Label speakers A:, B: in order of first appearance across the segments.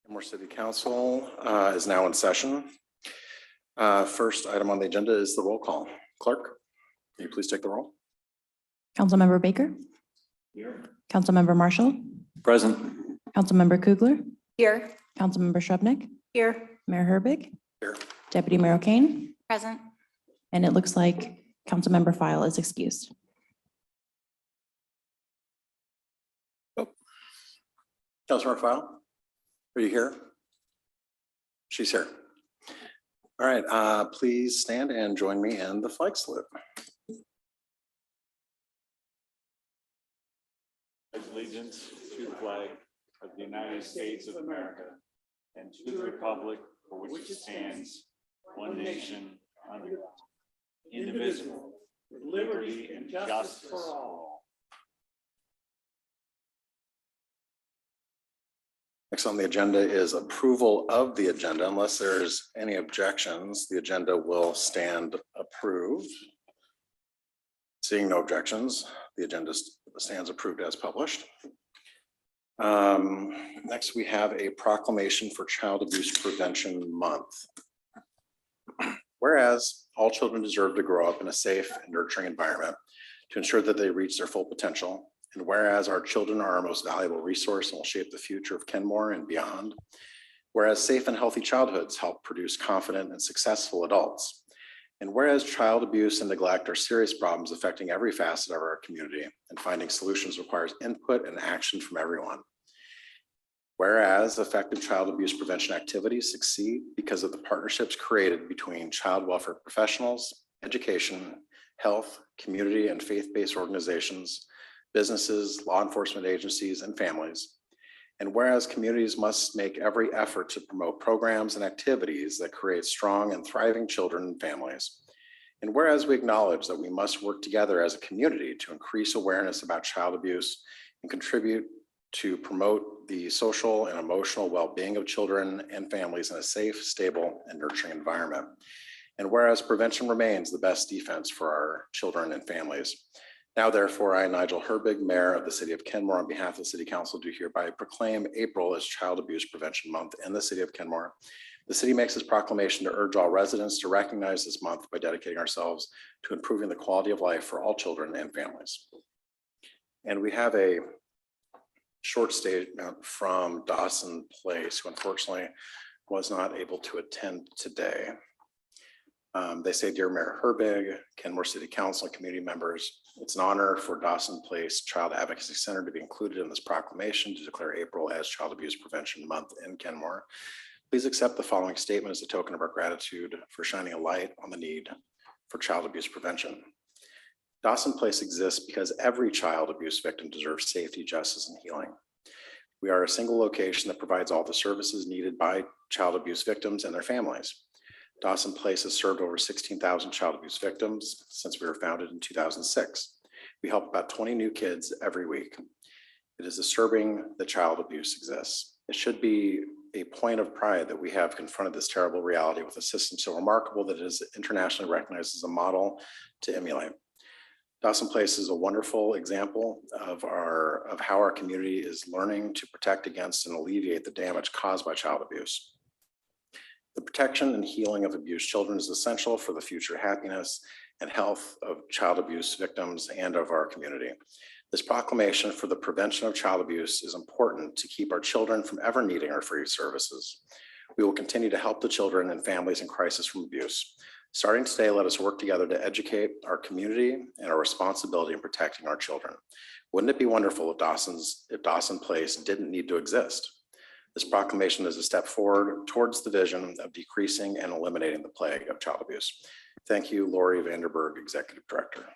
A: Kenmore City Council is now in session. First item on the agenda is the roll call. Clerk, can you please take the roll?
B: Councilmember Baker.
A: Here.
B: Councilmember Marshall.
A: Present.
B: Councilmember Kugler.
C: Here.
B: Councilmember Shrubnik.
C: Here.
B: Mayor Herbig.
A: Here.
B: Deputy Mayor O'Kane.
C: Present.
B: And it looks like Councilmember File is excused.
A: Councilmember File, are you here? She's here. All right, please stand and join me in the flag salute.
D: Allegiance to the flag of the United States of America and to the republic for which it stands, one nation, under God, indivisible, with liberty and justice for all.
A: Next on the agenda is approval of the agenda. Unless there's any objections, the agenda will stand approved. Seeing no objections, the agenda stands approved as published. Next, we have a proclamation for Child Abuse Prevention Month. Whereas all children deserve to grow up in a safe and nurturing environment to ensure that they reach their full potential. And whereas our children are our most valuable resource and will shape the future of Kenmore and beyond. Whereas safe and healthy childhoods help produce confident and successful adults. And whereas child abuse and neglect are serious problems affecting every facet of our community, and finding solutions requires input and action from everyone. Whereas effective child abuse prevention activities succeed because of the partnerships created between child welfare professionals, education, health, community, and faith-based organizations, businesses, law enforcement agencies, and families. And whereas communities must make every effort to promote programs and activities that create strong and thriving children and families. And whereas we acknowledge that we must work together as a community to increase awareness about child abuse and contribute to promote the social and emotional well-being of children and families in a safe, stable, and nurturing environment. And whereas prevention remains the best defense for our children and families. Now, therefore, I, Nigel Herbig, Mayor of the City of Kenmore, on behalf of the City Council, do hereby proclaim April as Child Abuse Prevention Month in the City of Kenmore. The city makes this proclamation to urge all residents to recognize this month by dedicating ourselves to improving the quality of life for all children and families. And we have a short statement from Dawson Place, who unfortunately was not able to attend today. They say, "Dear Mayor Herbig, Kenmore City Council, and community members, it's an honor for Dawson Place Child Advocacy Center to be included in this proclamation to declare April as Child Abuse Prevention Month in Kenmore. Please accept the following statement as a token of our gratitude for shining a light on the need for child abuse prevention. Dawson Place exists because every child abuse victim deserves safety, justice, and healing. We are a single location that provides all the services needed by child abuse victims and their families. Dawson Place has served over 16,000 child abuse victims since we were founded in 2006. We help about 20 new kids every week. It is disturbing that child abuse exists. It should be a point of pride that we have confronted this terrible reality with a system so remarkable that it is internationally recognized as a model to emulate. Dawson Place is a wonderful example of how our community is learning to protect against and alleviate the damage caused by child abuse. The protection and healing of abused children is essential for the future happiness and health of child abuse victims and of our community. This proclamation for the prevention of child abuse is important to keep our children from ever needing our free services. We will continue to help the children and families in crisis from abuse. Starting today, let us work together to educate our community and our responsibility in protecting our children. Wouldn't it be wonderful if Dawson Place didn't need to exist? This proclamation is a step forward towards the vision of decreasing and eliminating the plague of child abuse. Thank you, Lori Vanderberg, Executive Director.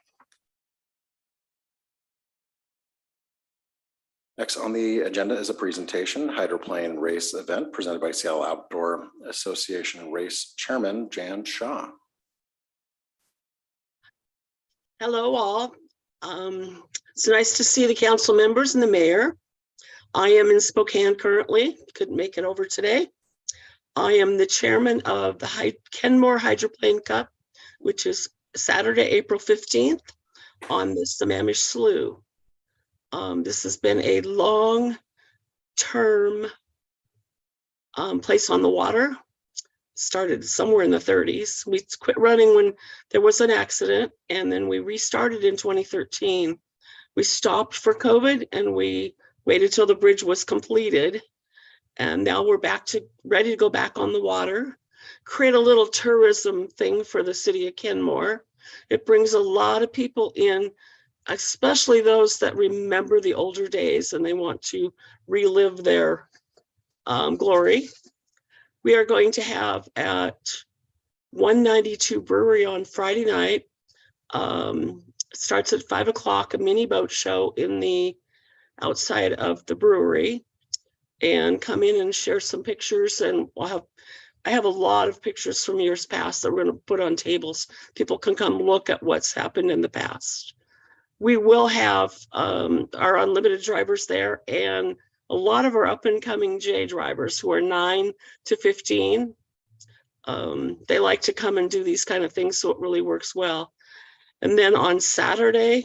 A: Next on the agenda is a presentation, Hydroplane Race Event, presented by Seattle Outdoor Association Race Chairman Jan Shaw.
E: Hello all. It's nice to see the council members and the mayor. I am in Spokane currently, couldn't make it over today. I am the chairman of the Kenmore Hydroplane Cup, which is Saturday, April 15th on the Sammamish Slough. This has been a long-term place on the water. Started somewhere in the 30s. We quit running when there was an accident, and then we restarted in 2013. We stopped for COVID and we waited till the bridge was completed. And now we're ready to go back on the water, create a little tourism thing for the city of Kenmore. It brings a lot of people in, especially those that remember the older days and they want to relive their glory. We are going to have at 192 Brewery on Friday night. Starts at 5 o'clock, a mini boat show in the outside of the brewery, and come in and share some pictures. And I have a lot of pictures from years past that we're going to put on tables. People can come look at what's happened in the past. We will have our unlimited drivers there and a lot of our up and coming J drivers who are 9 to 15. They like to come and do these kind of things, so it really works well. And then on Saturday,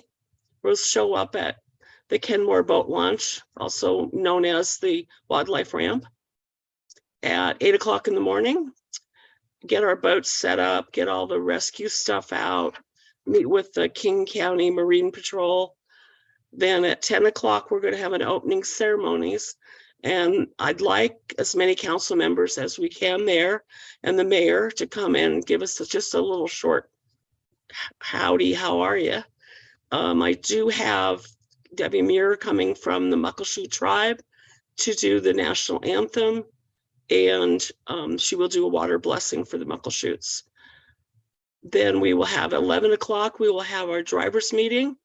E: we'll show up at the Kenmore Boat Launch, also known as the Wildlife Ramp, at 8 o'clock in the morning. Get our boats set up, get all the rescue stuff out, meet with the King County Marine Patrol. Then at 10 o'clock, we're going to have an opening ceremonies. And I'd like as many council members as we can there and the mayor to come in and give us just a little short howdy, how are you? I do have Debbie Muir coming from the Muckleshoot tribe to do the national anthem, and she will do a water blessing for the Muckleshoots. Then we will have 11 o'clock, we will have our drivers meeting.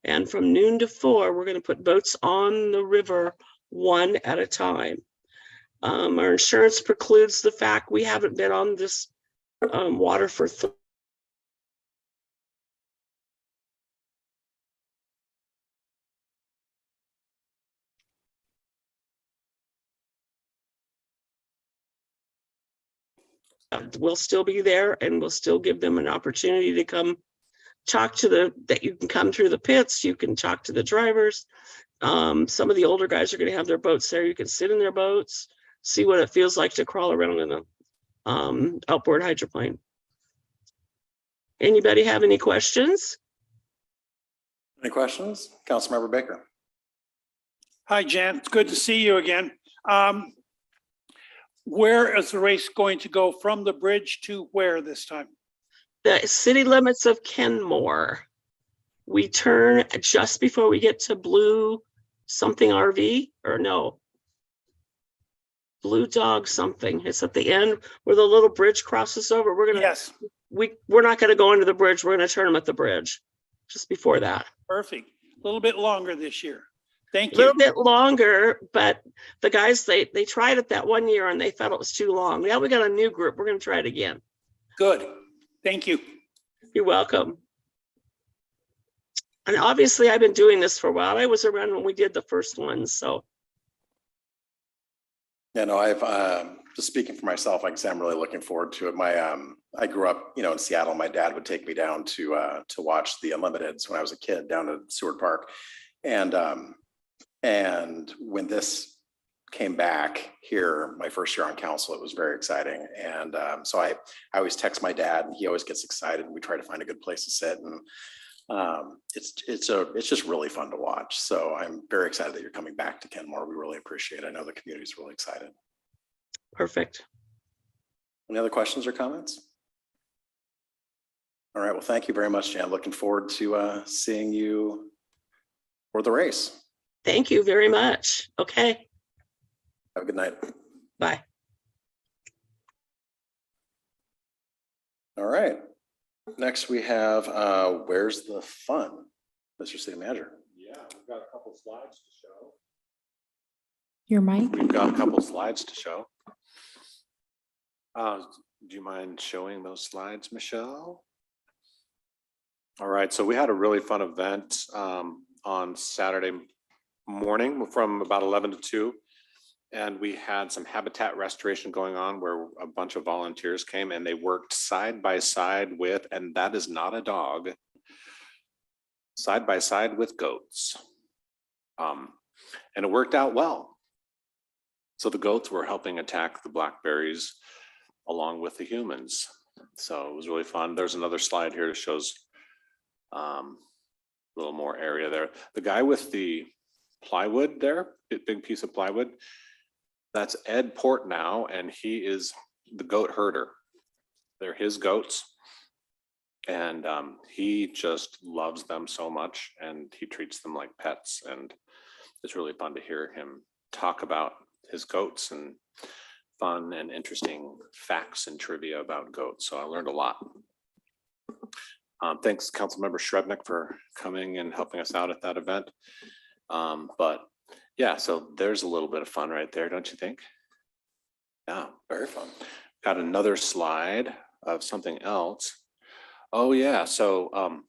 E: And from noon to 4, we're going to put boats on the river one at a time. Our insurance precludes the fact we haven't been on this water for we'll still be there, and we'll still give them an opportunity to come talk to that you can come through the pits, you can talk to the drivers. Some of the older guys are going to have their boats there. You can sit in their boats, see what it feels like to crawl around in a outboard hydroplane. Anybody have any questions?
A: Any questions? Councilmember Baker.
C: Hi, Jan. It's good to see you again. Where is the race going to go, from the bridge to where this time?
E: The city limits of Kenmore. We turn just before we get to Blue something RV, or no, Blue Dog something. It's at the end where the little bridge crosses over. We're gonna,
C: Yes,
E: we're not gonna go into the bridge. We're gonna turn them at the bridge just before that.
C: perfect. A little bit longer this year. Thank
E: A little
C: you.
E: bit longer, but the guys, they tried it that one year and they felt it was too long. Now we got a new group. We're gonna try it again.
C: Good. Thank you.
E: You're welcome. And obviously I've been doing this for a while. I was around when we did the first one, so.
A: Yeah, no, I've just speaking for myself, I can say I'm really looking forward to it. I grew up, in Seattle. My dad would take me down to watch the Unlimiteds when I was a kid down at Seward Park. And when this came back here, my first year on council, it was very exciting. And so I always text my dad, and he always gets excited. And we try to find a good place to sit, and it's just really fun to watch. So I'm very excited that you're coming back to Kenmore. We really appreciate it. I know the community is really excited.
E: Perfect.
A: Any other questions or comments? All right, well, thank you very much, Jan. Looking forward to seeing you for the race.
E: Thank you very much. Okay,
A: Have a good night.
E: bye.
A: All right. Next, we have Where's the Fun? Mr. City Manager.
D: Yeah, we've got a couple slides to show.
B: Your mic?
D: We've got a couple slides to show. Do you mind showing those slides, Michelle? All right, so we had a really fun event on Saturday morning from about 11 to 2. And we had some habitat restoration going on where a bunch of volunteers came and they worked side by side with, and that is not a dog, side by side with goats. And it worked out well.
F: So the goats were helping attack the blackberries along with the humans. So it was really fun. There's another slide here that shows a little more area there. The guy with the plywood there, big piece of plywood, that's Ed Portnow, and he is the goat herder. They're his goats. And he just loves them so much, and he treats them like pets. And it's really fun to hear him talk about his goats and fun and interesting facts and trivia about goats. So I learned a lot. Thanks, Councilmember Shrebnick, for coming and helping us out at that event. But yeah, so there's a little bit of fun right there, don't you think? Yeah, very fun. Got another slide of something else. Oh yeah, so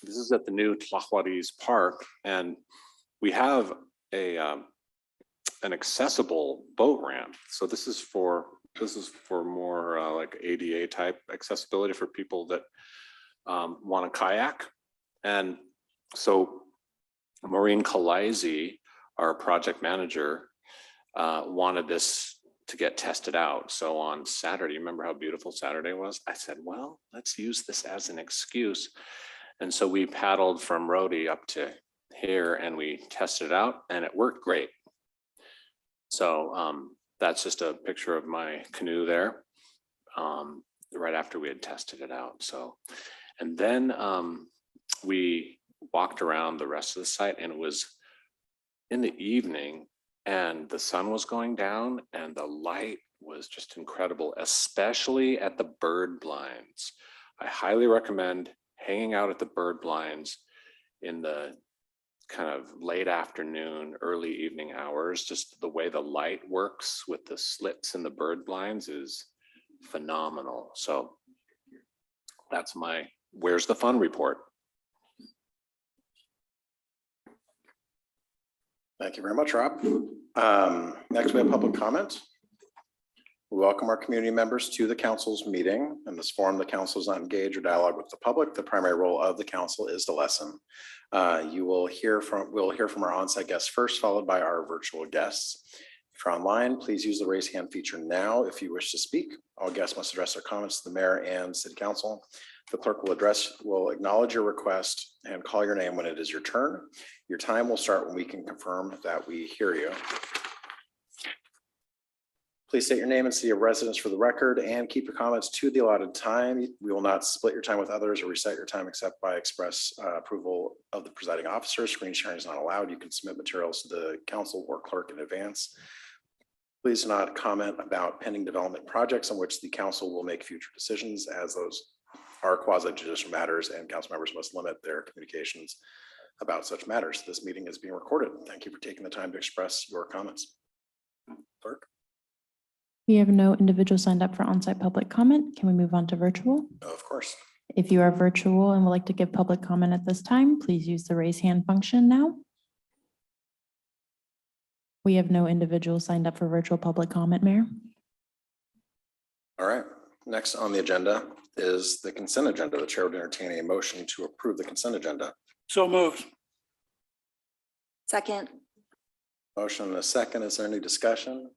F: this is at the new Tlahuaris Park, and we have a an accessible boat ramp. So this is for more like ADA type accessibility for people that want to kayak. And so Maureen Kalaisi, our project manager, wanted this to get tested out. So on Saturday, remember how beautiful Saturday was? I said, well, let's use this as an excuse. And so we paddled from Rhodey up to here and we tested it out, and it worked great. So that's just a picture of my canoe there, right after we had tested it out. So, and then we walked around the rest of the site, and it was in the evening, and the sun was going down, and the light was just incredible, especially at the bird blinds. I highly recommend hanging out at the bird blinds in the kind of late afternoon, early evening hours. Just the way the light works with the slits in the bird blinds is phenomenal. So that's my Where's the Fun report.
A: Thank you very much, Rob. Next, we have public comment. We welcome our community members to the council's meeting. In this forum, the council is not engaged or dialogue with the public. The primary role of the council is to listen. We'll hear from our on-site guests first, followed by our virtual guests. If you're online, please use the raise hand feature now if you wish to speak. All guests must address their comments to the mayor and city council. The clerk will acknowledge your request and call your name when it is your turn. Your time will start when we can confirm that we hear you. Please state your name and city of residence for the record, and keep your comments to the allotted time. We will not split your time with others or reset your time except by express approval of the presiding officer. Screen sharing is not allowed. You can submit materials to the council or clerk in advance. Please do not comment about pending development projects on which the council will make future decisions, as those are quasi-judicial matters, and council members must limit their communications about such matters. This meeting is being recorded. Thank you for taking the time to express your comments. Clerk?
B: We have no individual signed up for on-site public comment. Can we move on to virtual?
A: Of course.
B: If you are virtual and would like to give public comment at this time, please use the raise hand function now. We have no individual signed up for virtual public comment, Mayor.
A: All right. Next on the agenda is the consent agenda. The chair would entertain a motion to approve the consent agenda.
C: So moved.
G: Second.
A: Motion and a second. Is there any discussion?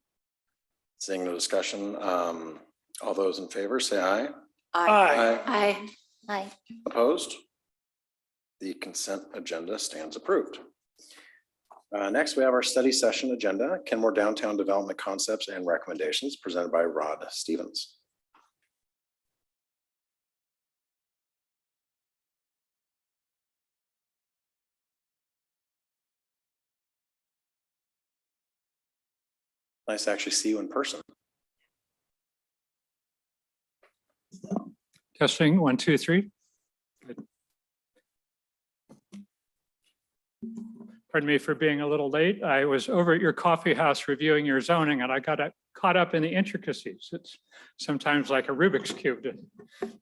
A: Seeing no discussion, all those in favor say aye.
C: Aye.
G: Aye. Aye.
A: Opposed? The consent agenda stands approved. Next, we have our study session agenda, Kenmore Downtown Development Concepts and Recommendations, presented by Rod Stevens. Nice to actually see you in person.
H: Testing 1, 2, 3. Good. Pardon me for being a little late. I was over at your coffee house reviewing your zoning, and I got caught up in the intricacies. It's sometimes like a Rubik's Cube to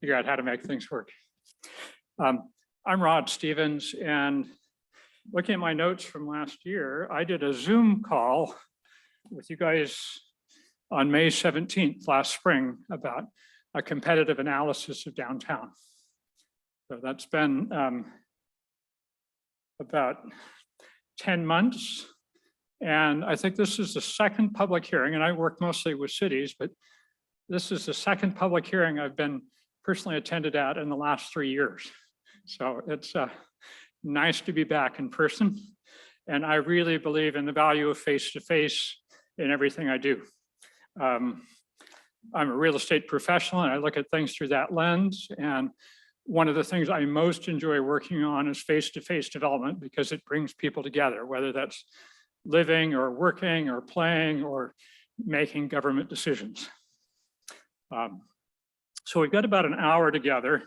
H: figure out how to make things work. I'm Rod Stevens, and looking at my notes from last year, I did a Zoom call with you guys on May 17th last spring about a competitive analysis of downtown. So that's been about 10 months. And I think this is the second public hearing, and I work mostly with cities, but this is the second public hearing I've been personally attended at in the last 3 years. So it's nice to be back in person. And I really believe in the value of face-to-face in everything I do. I'm a real estate professional and I look at things through that lens. And one of the things I most enjoy working on is face-to-face development because it brings people together, whether that's living or working or playing or making government decisions. So we've got about an hour together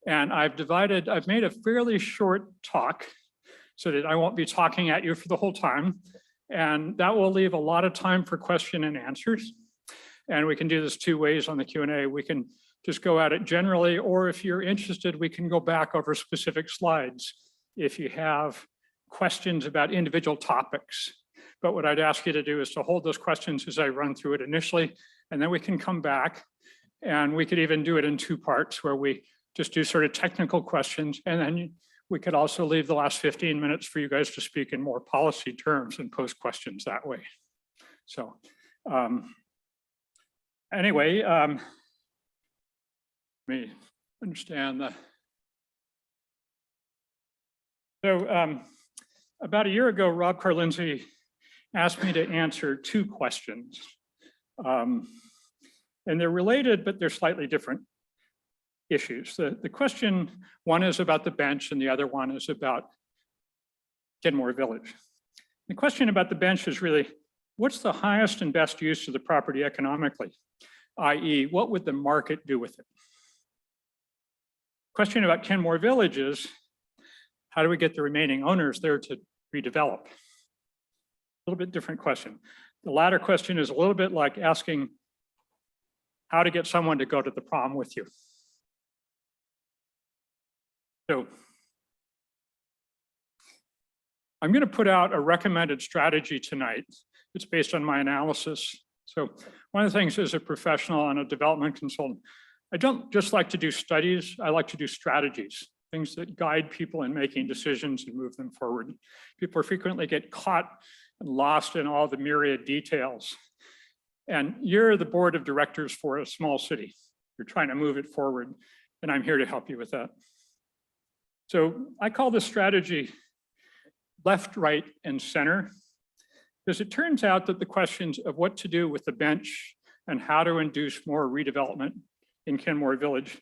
H: and I've made a fairly short talk so that I won't be talking at you for the whole time. And that will leave a lot of time for question and answers. And we can do this 2 ways on the Q&A. We can just go at it generally, or if you're interested, we can go back over specific slides if you have questions about individual topics. But what I'd ask you to do is to hold those questions as I run through it initially, and then we can come back and we could even do it in 2 parts where we just do sort of technical questions. And then we could also leave the last 15 minutes for you guys to speak in more policy terms and pose questions that way. So anyway, let me understand that. So about a year ago, Rob Carlindsey asked me to answer 2 questions. And they're related, but they're slightly different issues. The question, one is about the bench and the other one is about Kenmore Village. The question about the bench is really, what's the highest and best use of the property economically? i.e., what would the market do with it? Question about Kenmore Village is, how do we get the remaining owners there to redevelop? A little bit different question. The latter question is a little bit like asking how to get someone to go to the prom with you. So I'm going to put out a recommended strategy tonight. It's based on my analysis. So one of the things as a professional and a development consultant, I don't just like to do studies, I like to do strategies, things that guide people in making decisions and move them forward. People frequently get caught and lost in all the myriad details. And you're the board of directors for a small city. You're trying to move it forward, and I'm here to help you with that. So I call this strategy left, right, and center, because it turns out that the questions of what to do with the bench and how to induce more redevelopment in Kenmore Village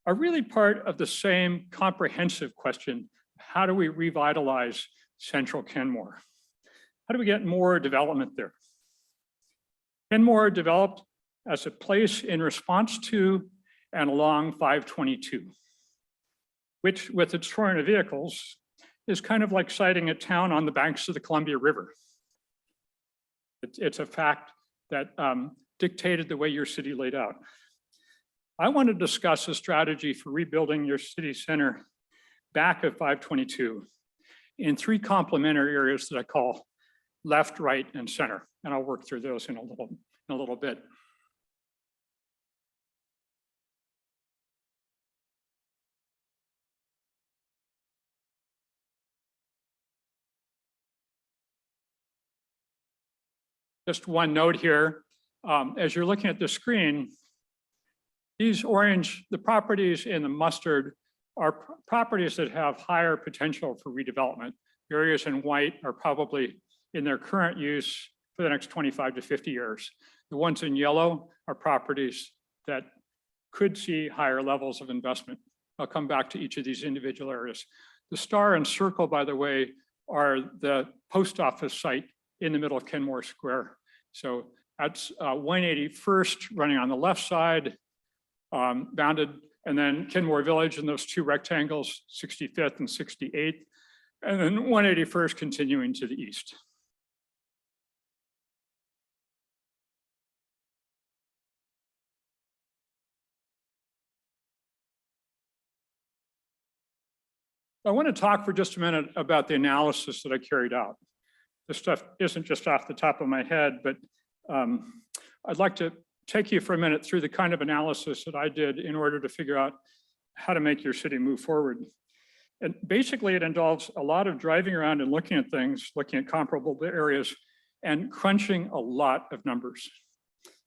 H: are really part of the same comprehensive question. How do we revitalize central Kenmore? How do we get more development there? Kenmore developed as a place in response to and along 522, which with its torrent of vehicles is kind of like siting a town on the banks of the Columbia River. It's a fact that dictated the way your city laid out. I want to discuss a strategy for rebuilding your city center back of 522 in 3 complementary areas that I call left, right, and center. And I'll work through those in a little bit. Just one note here, as you're looking at the screen, these orange, the properties in the mustard are properties that have higher potential for redevelopment. Areas in white are probably in their current use for the next 25 to 50 years. The ones in yellow are properties that could see higher levels of investment. I'll come back to each of these individual areas. The star and circle, by the way, are the post office site in the middle of Kenmore Square. So that's 181st running on the left side, bounded, and then Kenmore Village and those 2 rectangles, 65th and 68th, and then 181st continuing to the east. I want to talk for just a minute about the analysis that I carried out. This stuff isn't just off the top of my head, but I'd like to take you for a minute through the kind of analysis that I did in order to figure out how to make your city move forward. And basically it involves a lot of driving around and looking at things, looking at comparable areas and crunching a lot of numbers.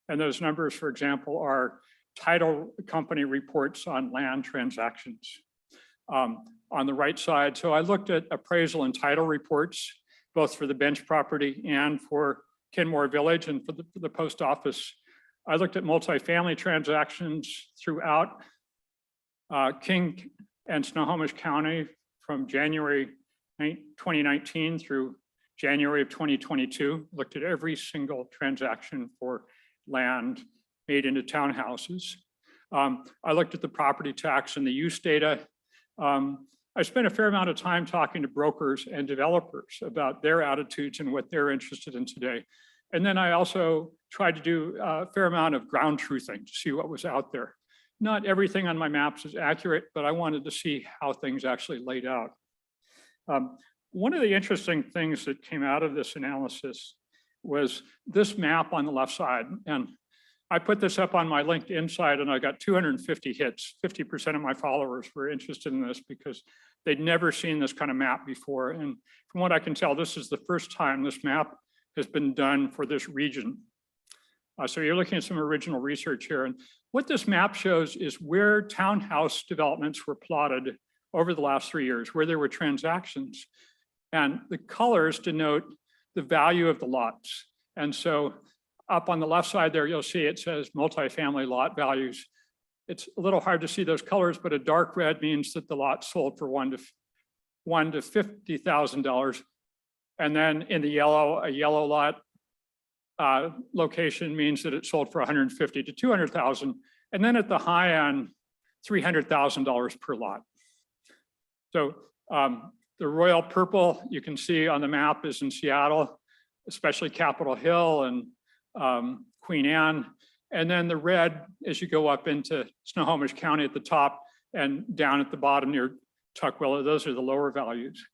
H: And those numbers, for example, are title company reports on land transactions. On the right side, so I looked at appraisal and title reports, both for the bench property and for Kenmore Village and for the post office. I looked at multifamily transactions throughout King and Snohomish County from January 2019 through January of 2022. Looked at every single transaction for land made into townhouses. I looked at the property tax and the use data. I spent a fair amount of time talking to brokers and developers about their attitudes and what they're interested in today. And then I also tried to do a fair amount of ground truthing to see what was out there. Not everything on my maps is accurate, but I wanted to see how things actually laid out. One of the interesting things that came out of this analysis was this map on the left side. And I put this up on my LinkedIn site and I got 250 hits. 50% of my followers were interested in this because they'd never seen this kind of map before. And from what I can tell, this is the first time this map has been done for this region. So you're looking at some original research here. And what this map shows is where townhouse developments were plotted over the last 3 years, where there were transactions. And the colors denote the value of the lots. And so up on the left side there, you'll see it says multifamily lot values. It's a little hard to see those colors, but a dark red means that the lot sold for $1 to $50,000. And then in the yellow, a yellow lot location means that it sold for $150,000 to $200,000. And then at the high end, $300,000 per lot. So the royal purple you can see on the map is in Seattle, especially Capitol Hill and Queen Anne. And then the red, as you go up into Snohomish County at the top and down at the bottom near Tukwila, those are the lower values.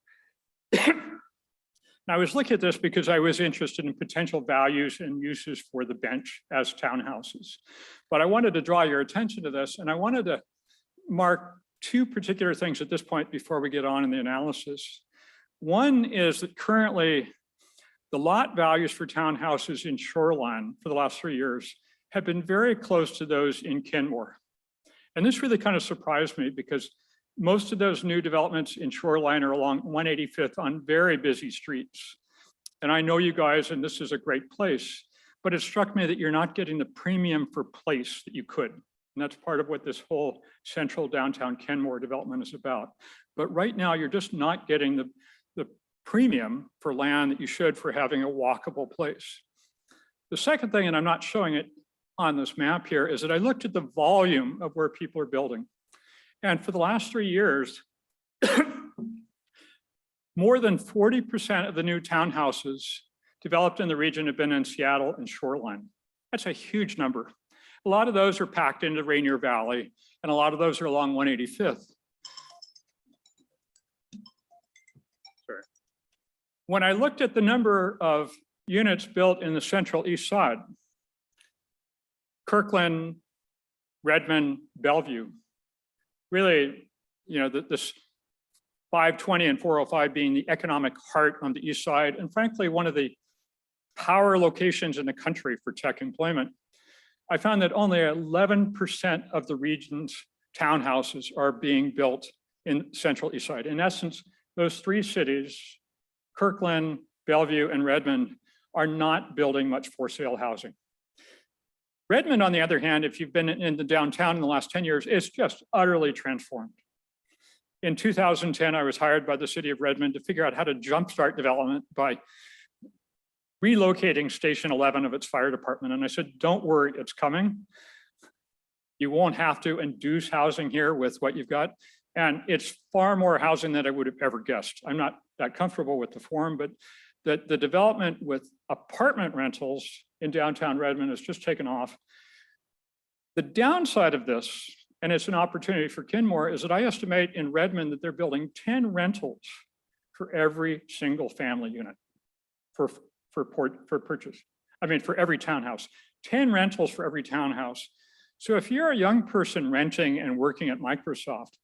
H: Now, I was looking at this because I was interested in potential values and uses for the bench as townhouses. But I wanted to draw your attention to this, and I wanted to mark two particular things at this point before we get on in the analysis. One is that currently the lot values for townhouses in Shoreline for the last 3 years have been very close to those in Kenmore. And this really kind of surprised me because most of those new developments in Shoreline are along 185th on very busy streets. And I know you guys, and this is a great place, but it struck me that you're not getting the premium for place that you could. And that's part of what this whole central downtown Kenmore development is about. But right now, you're just not getting the premium for land that you should for having a walkable place. The second thing, and I'm not showing it on this map here, is that I looked at the volume of where people are building. And for the last 3 years, more than 40% of the new townhouses developed in the region have been in Seattle and Shoreline. That's a huge number. A lot of those are packed into Rainier Valley, and a lot of those are along 185th. Sorry. When I looked at the number of units built in the central east side, Kirkland, Redmond, Bellevue, really, you know, this 520 and 405 being the economic heart on the east side, and frankly, one of the power locations in the country for tech employment, I found that only 11% of the region's townhouses are being built in central east side. In essence, those three cities, Kirkland, Bellevue, and Redmond, are not building much for sale housing. Redmond, on the other hand, if you've been in the downtown in the last 10 years, is just utterly transformed. In 2010, I was hired by the city of Redmond to figure out how to jumpstart development by relocating Station 11 of its fire department. And I said, don't worry, it's coming. You won't have to induce housing here with what you've got. And it's far more housing than I would have ever guessed. I'm not that comfortable with the form, but the development with apartment rentals in downtown Redmond has just taken off. The downside of this, and it's an opportunity for Kenmore, is that I estimate in Redmond that they're building 10 rentals for every single family unit for purchase. I mean, for every townhouse, 10 rentals for every townhouse. So if you're a young person renting and working at Microsoft,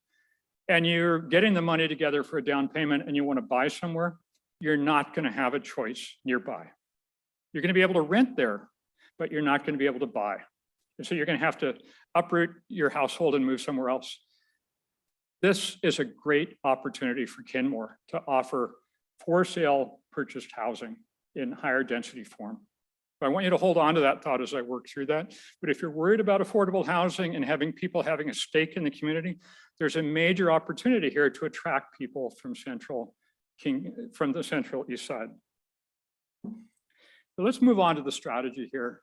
H: and you're getting the money together for a down payment and you want to buy somewhere, you're not going to have a choice nearby. You're going to be able to rent there, but you're not going to be able to buy. And so you're going to have to uproot your household and move somewhere else. This is a great opportunity for Kenmore to offer for sale purchased housing in higher density form. I want you to hold on to that thought as I work through that. But if you're worried about affordable housing and having people having a stake in the community, there's a major opportunity here to attract people from the central east side. So let's move on to the strategy here.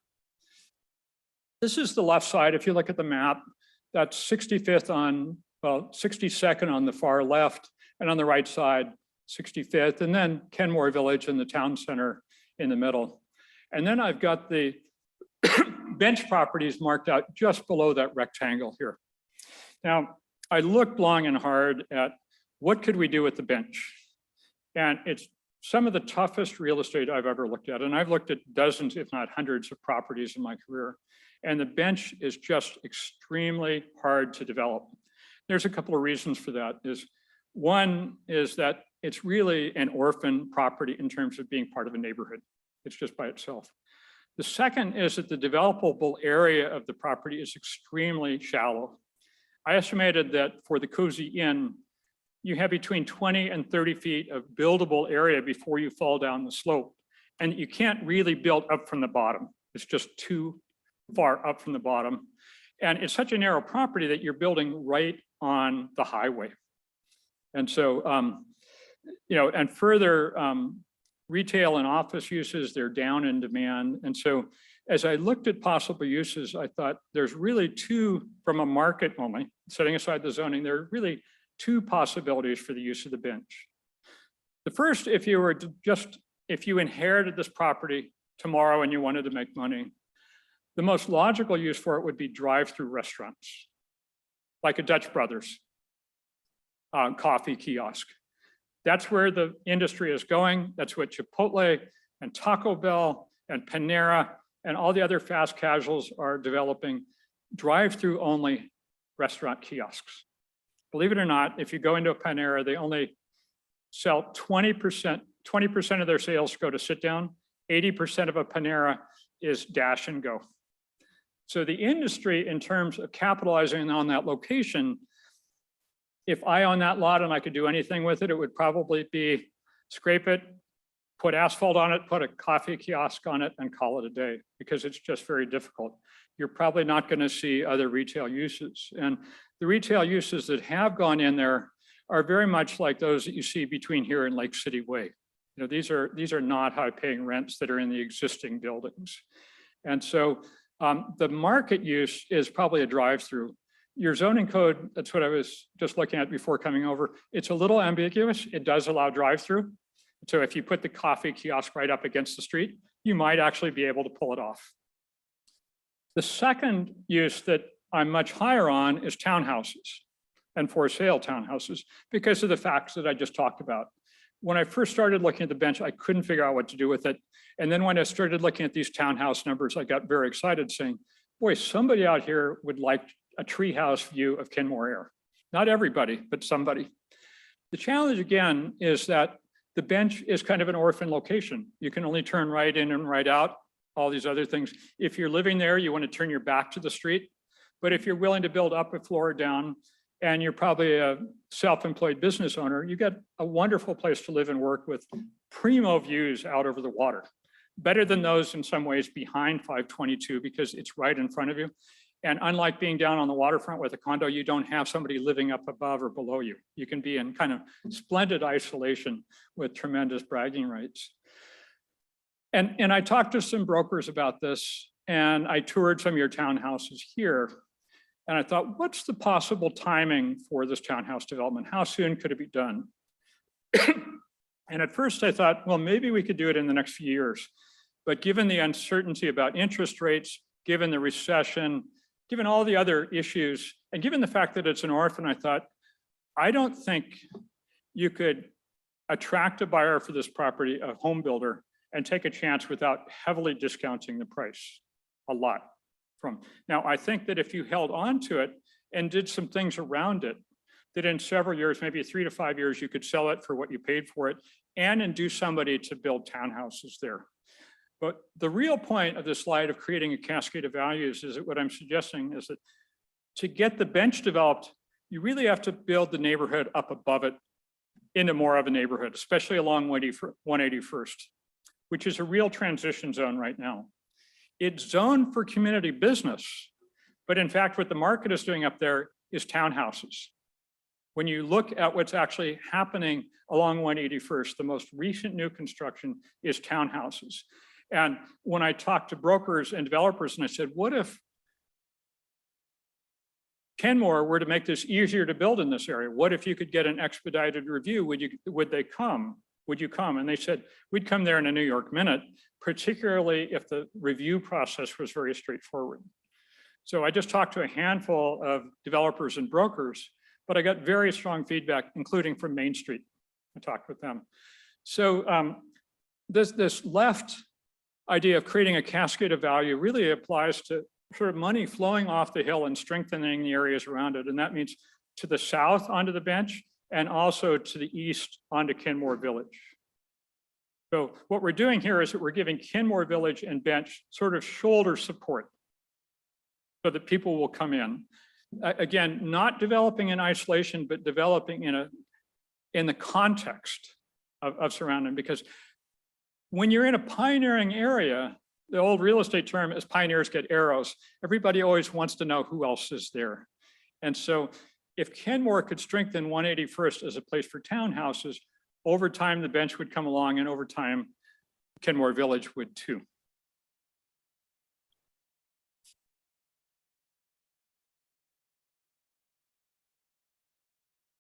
H: This is the left side. If you look at the map, that's 65th on, well, 62nd on the far left, and on the right side, 65th, and then Kenmore Village and the town center in the middle. And then I've got the bench properties marked out just below that rectangle here. Now, I looked long and hard at what could we do with the bench? And it's some of the toughest real estate I've ever looked at. And I've looked at dozens, if not hundreds of properties in my career. And the bench is just extremely hard to develop. There's a couple of reasons for that. One is that it's really an orphan property in terms of being part of a neighborhood. It's just by itself. The second is that the developable area of the property is extremely shallow. I estimated that for the Cozy Inn, you have between 20 and 30 feet of buildable area before you fall down the slope. And you can't really build up from the bottom. It's just too far up from the bottom. And it's such a narrow property that you're building right on the highway. And so, and further, retail and office uses, they're down in demand. And so as I looked at possible uses, I thought there's really two, from a market only, setting aside the zoning, there are really two possibilities for the use of the bench. The first, if you inherited this property tomorrow and you wanted to make money, the most logical use for it would be drive-through restaurants, like a Dutch Brothers coffee kiosk. That's where the industry is going. That's what Chipotle and Taco Bell and Panera and all the other fast casuals are developing, drive-through only restaurant kiosks. Believe it or not, if you go into a Panera, they only sell 20% of their sales go to sit down, 80% of a Panera is dash and go. So the industry, in terms of capitalizing on that location, if I own that lot and I could do anything with it, it would probably be scrape it, put asphalt on it, put a coffee kiosk on it, and call it a day, because it's just very difficult. You're probably not going to see other retail uses. And the retail uses that have gone in there are very much like those that you see between here and Lake City Way. You know, these are not high-paying rents that are in the existing buildings. And so the market use is probably a drive-through. Your zoning code, that's what I was just looking at before coming over. It's a little ambiguous. It does allow drive-through. So if you put the coffee kiosk right up against the street, you might actually be able to pull it off. The second use that I'm much higher on is townhouses and for sale townhouses, because of the facts that I just talked about. When I first started looking at the bench, I couldn't figure out what to do with it. And then when I started looking at these townhouse numbers, I got very excited, saying, boy, somebody out here would like a treehouse view of Kenmore Air. Not everybody, but somebody. The challenge again is that the bench is kind of an orphan location. You can only turn right in and right out, all these other things. If you're living there, you want to turn your back to the street. But if you're willing to build up a floor or down, and you're probably a self-employed business owner, you get a wonderful place to live and work with primo views out over the water. Better than those in some ways behind 522, because it's right in front of you. And unlike being down on the waterfront with a condo, you don't have somebody living up above or below you. You can be in kind of splendid isolation with tremendous bragging rights. And I talked to some brokers about this, and I toured some of your townhouses here. And I thought, what's the possible timing for this townhouse development? How soon could it be done? And at first I thought, well, maybe we could do it in the next few years. But given the uncertainty about interest rates, given the recession, given all the other issues, and given the fact that it's an orphan, I thought, I don't think you could attract a buyer for this property, a home builder, and take a chance without heavily discounting the price a lot. Now, I think that if you held on to it and did some things around it, that in several years, maybe 3 to 5 years, you could sell it for what you paid for it and induce somebody to build townhouses there. But the real point of this slide of creating a cascade of values is that what I'm suggesting is that to get the bench developed, you really have to build the neighborhood up above it into more of a neighborhood, especially along 181st, which is a real transition zone right now. It's zoned for community business, but in fact, what the market is doing up there is townhouses. When you look at what's actually happening along 181st, the most recent new construction is townhouses. And when I talked to brokers and developers and I said, what if Kenmore were to make this easier to build in this area? What if you could get an expedited review? Would you come? And they said, we'd come there in a New York minute, particularly if the review process was very straightforward. So I just talked to a handful of developers and brokers, but I got very strong feedback, including from Main Street. I talked with them. So this left idea of creating a cascade of value really applies to sort of money flowing off the hill and strengthening the areas around it. And that means to the south onto the bench and also to the east onto Kenmore Village. So what we're doing here is that we're giving Kenmore Village and bench sort of shoulder support so that people will come in. Again, not developing in isolation, but developing in the context of surrounding, because when you're in a pioneering area, the old real estate term is pioneers get arrows. Everybody always wants to know who else is there. And so if Kenmore could strengthen 181st as a place for townhouses, over time, the bench would come along, and over time, Kenmore Village would too.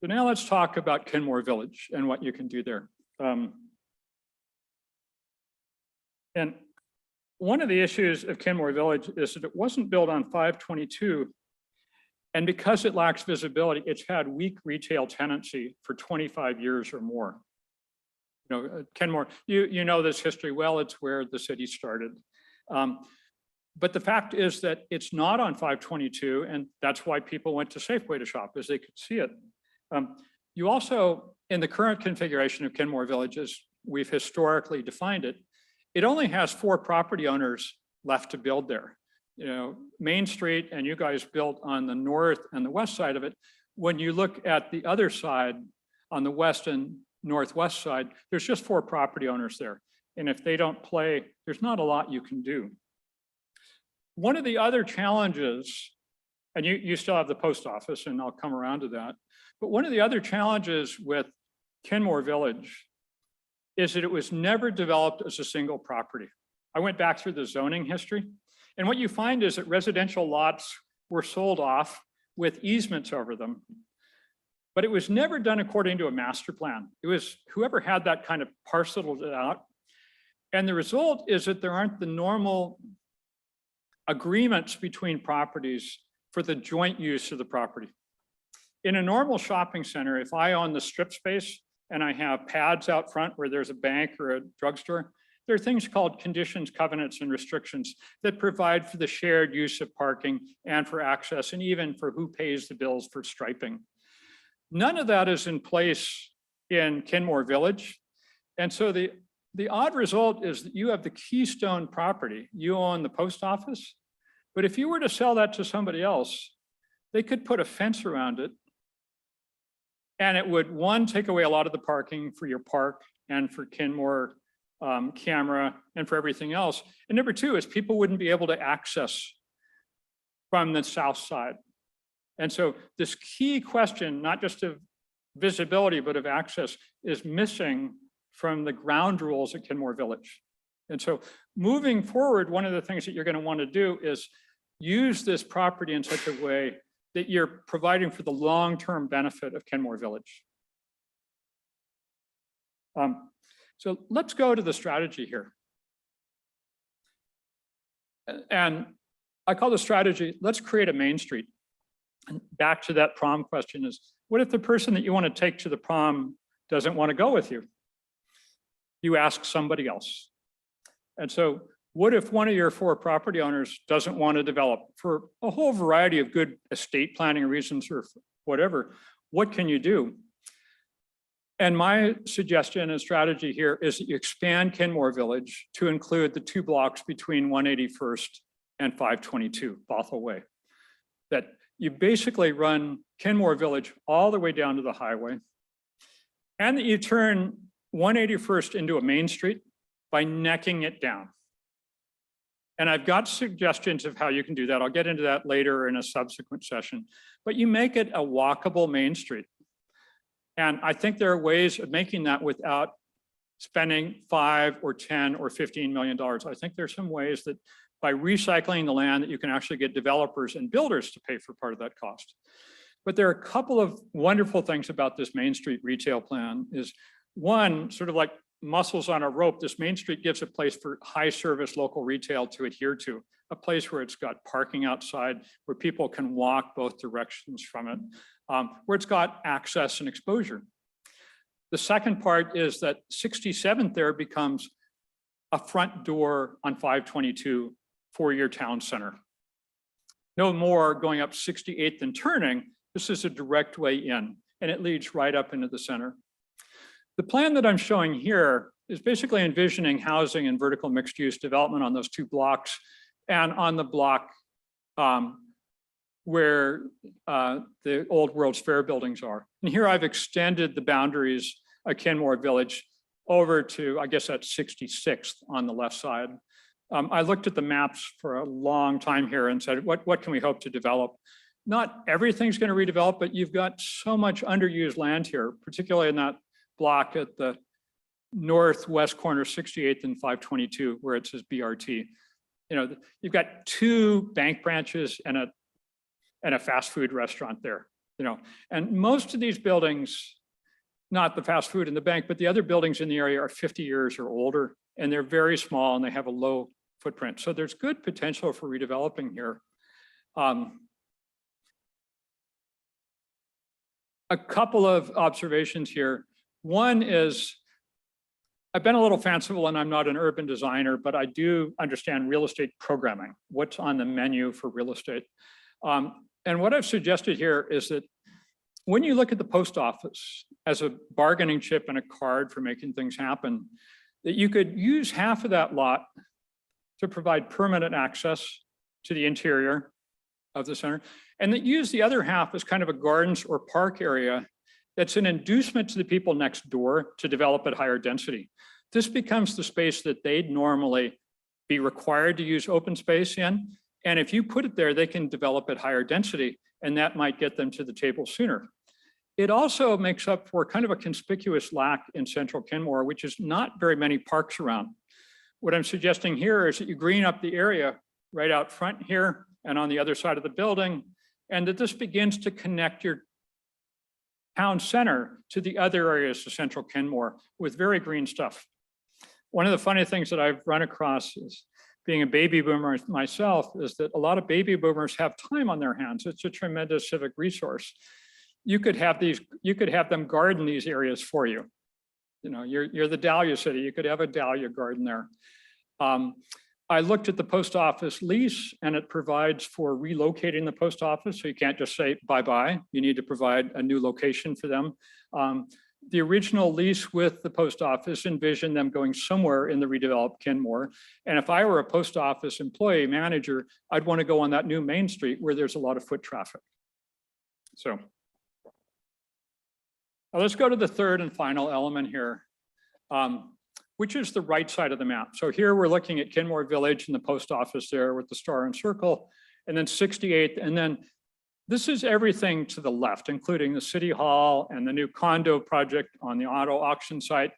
H: So now let's talk about Kenmore Village and what you can do there. And one of the issues of Kenmore Village is that it wasn't built on 522. And because it lacks visibility, it's had weak retail tenancy for 25 years or more. You know, Kenmore, you know this history well, it's where the city started. But the fact is that it's not on 522, and that's why people went to Safeway to shop, as they could see it. You also, in the current configuration of Kenmore Village, as we've historically defined it, it only has 4 property owners left to build there. You know, Main Street, and you guys built on the north and the west side of it. When you look at the other side, on the west and northwest side, there's just 4 property owners there. And if they don't play, there's not a lot you can do. One of the other challenges, and you still have the post office, and I'll come around to that, but one of the other challenges with Kenmore Village is that it was never developed as a single property. I went back through the zoning history, and what you find is that residential lots were sold off with easements over them, but it was never done according to a master plan. It was whoever had that kind of parceled it out. And the result is that there aren't the normal agreements between properties for the joint use of the property. In a normal shopping center, if I own the strip space and I have pads out front where there's a bank or a drugstore, there are things called conditions, covenants, and restrictions that provide for the shared use of parking and for access, and even for who pays the bills for striping. None of that is in place in Kenmore Village. And so the odd result is that you have the keystone property. You own the post office, but if you were to sell that to somebody else, they could put a fence around it, and it would, one, take away a lot of the parking for your park and for Kenmore camera and for everything else. And number 2 is people wouldn't be able to access from the south side. And so this key question, not just of visibility, but of access, is missing from the ground rules at Kenmore Village. And so moving forward, one of the things that you're going to want to do is use this property in such a way that you're providing for the long-term benefit of Kenmore Village. So let's go to the strategy here. And I call the strategy, let's create a Main Street. And back to that prom question is, what if the person that you want to take to the prom doesn't want to go with you? You ask somebody else. And so what if one of your 4 property owners doesn't want to develop for a whole variety of good estate planning reasons or whatever? what can you do? And my suggestion and strategy here is that you expand Kenmore Village to include the 2 blocks between 181st and 522 Bothell Way. That you basically run Kenmore Village all the way down to the highway, and that you turn 181st into a main street by necking it down. And I've got suggestions of how you can do that. I'll get into that later in a subsequent session, but you make it a walkable main street. And I think there are ways of making that without spending $5 or $10 or $15 million. I think there's some ways that by recycling the land that you can actually get developers and builders to pay for part of that cost. But there are a couple of wonderful things about this Main Street retail plan. Is one, sort of like muscles on a rope, this Main Street gives a place for high service local retail to adhere to, a place where it's got parking outside, where people can walk both directions from it, where it's got access and exposure. The second part is that 67th there becomes a front door on 522 for your town center. No more going up 68th and turning. This is a direct way in, and it leads right up into the center. The plan that I'm showing here is basically envisioning housing and vertical mixed use development on those 2 blocks and on the block where the old World's Fair buildings are. And here I've extended the boundaries of Kenmore Village over to, I guess that's 66th on the left side. I looked at the maps for a long time here and said, what can we hope to develop? Not everything's going to redevelop, but you've got so much underused land here, particularly in that block at the northwest corner, 68th and 522, where it says BRT. You know, you've got 2 bank branches and a fast food restaurant there, you know, and most of these buildings, not the fast food and the bank, but the other buildings in the area are 50 years or older, and they're very small and they have a low footprint. So there's good potential for redeveloping here. A couple of observations here. One is, I've been a little fanciful and I'm not an urban designer, but I do understand real estate programming, what's on the menu for real estate. And what I've suggested here is that when you look at the post office as a bargaining chip and a card for making things happen, that you could use half of that lot to provide permanent access to the interior of the center, and that use the other half as kind of a gardens or park area that's an inducement to the people next door to develop at higher density. This becomes the space that they'd normally be required to use open space in. And if you put it there, they can develop at higher density, and that might get them to the table sooner. It also makes up for kind of a conspicuous lack in central Kenmore, which is not very many parks around. What I'm suggesting here is that you green up the area right out front here and on the other side of the building, and that this begins to connect your town center to the other areas of central Kenmore with very green stuff. One of the funny things that I've run across is, being a baby boomer myself, is that a lot of baby boomers have time on their hands. It's a tremendous civic resource. You could have them garden these areas for you. You know, you're the Dahlia City. You could have a dahlia garden there. I looked at the post office lease, and it provides for relocating the post office. So you can't just say bye-bye. You need to provide a new location for them. The original lease with the post office envisioned them going somewhere in the redeveloped Kenmore. And if I were a post office employee manager, I'd want to go on that new Main Street where there's a lot of foot traffic. So now let's go to the third and final element here, which is the right side of the map. So here we're looking at Kenmore Village and the post office there with the star and circle, and then 68th, and then this is everything to the left, including the city hall and the new condo project on the auto auction site.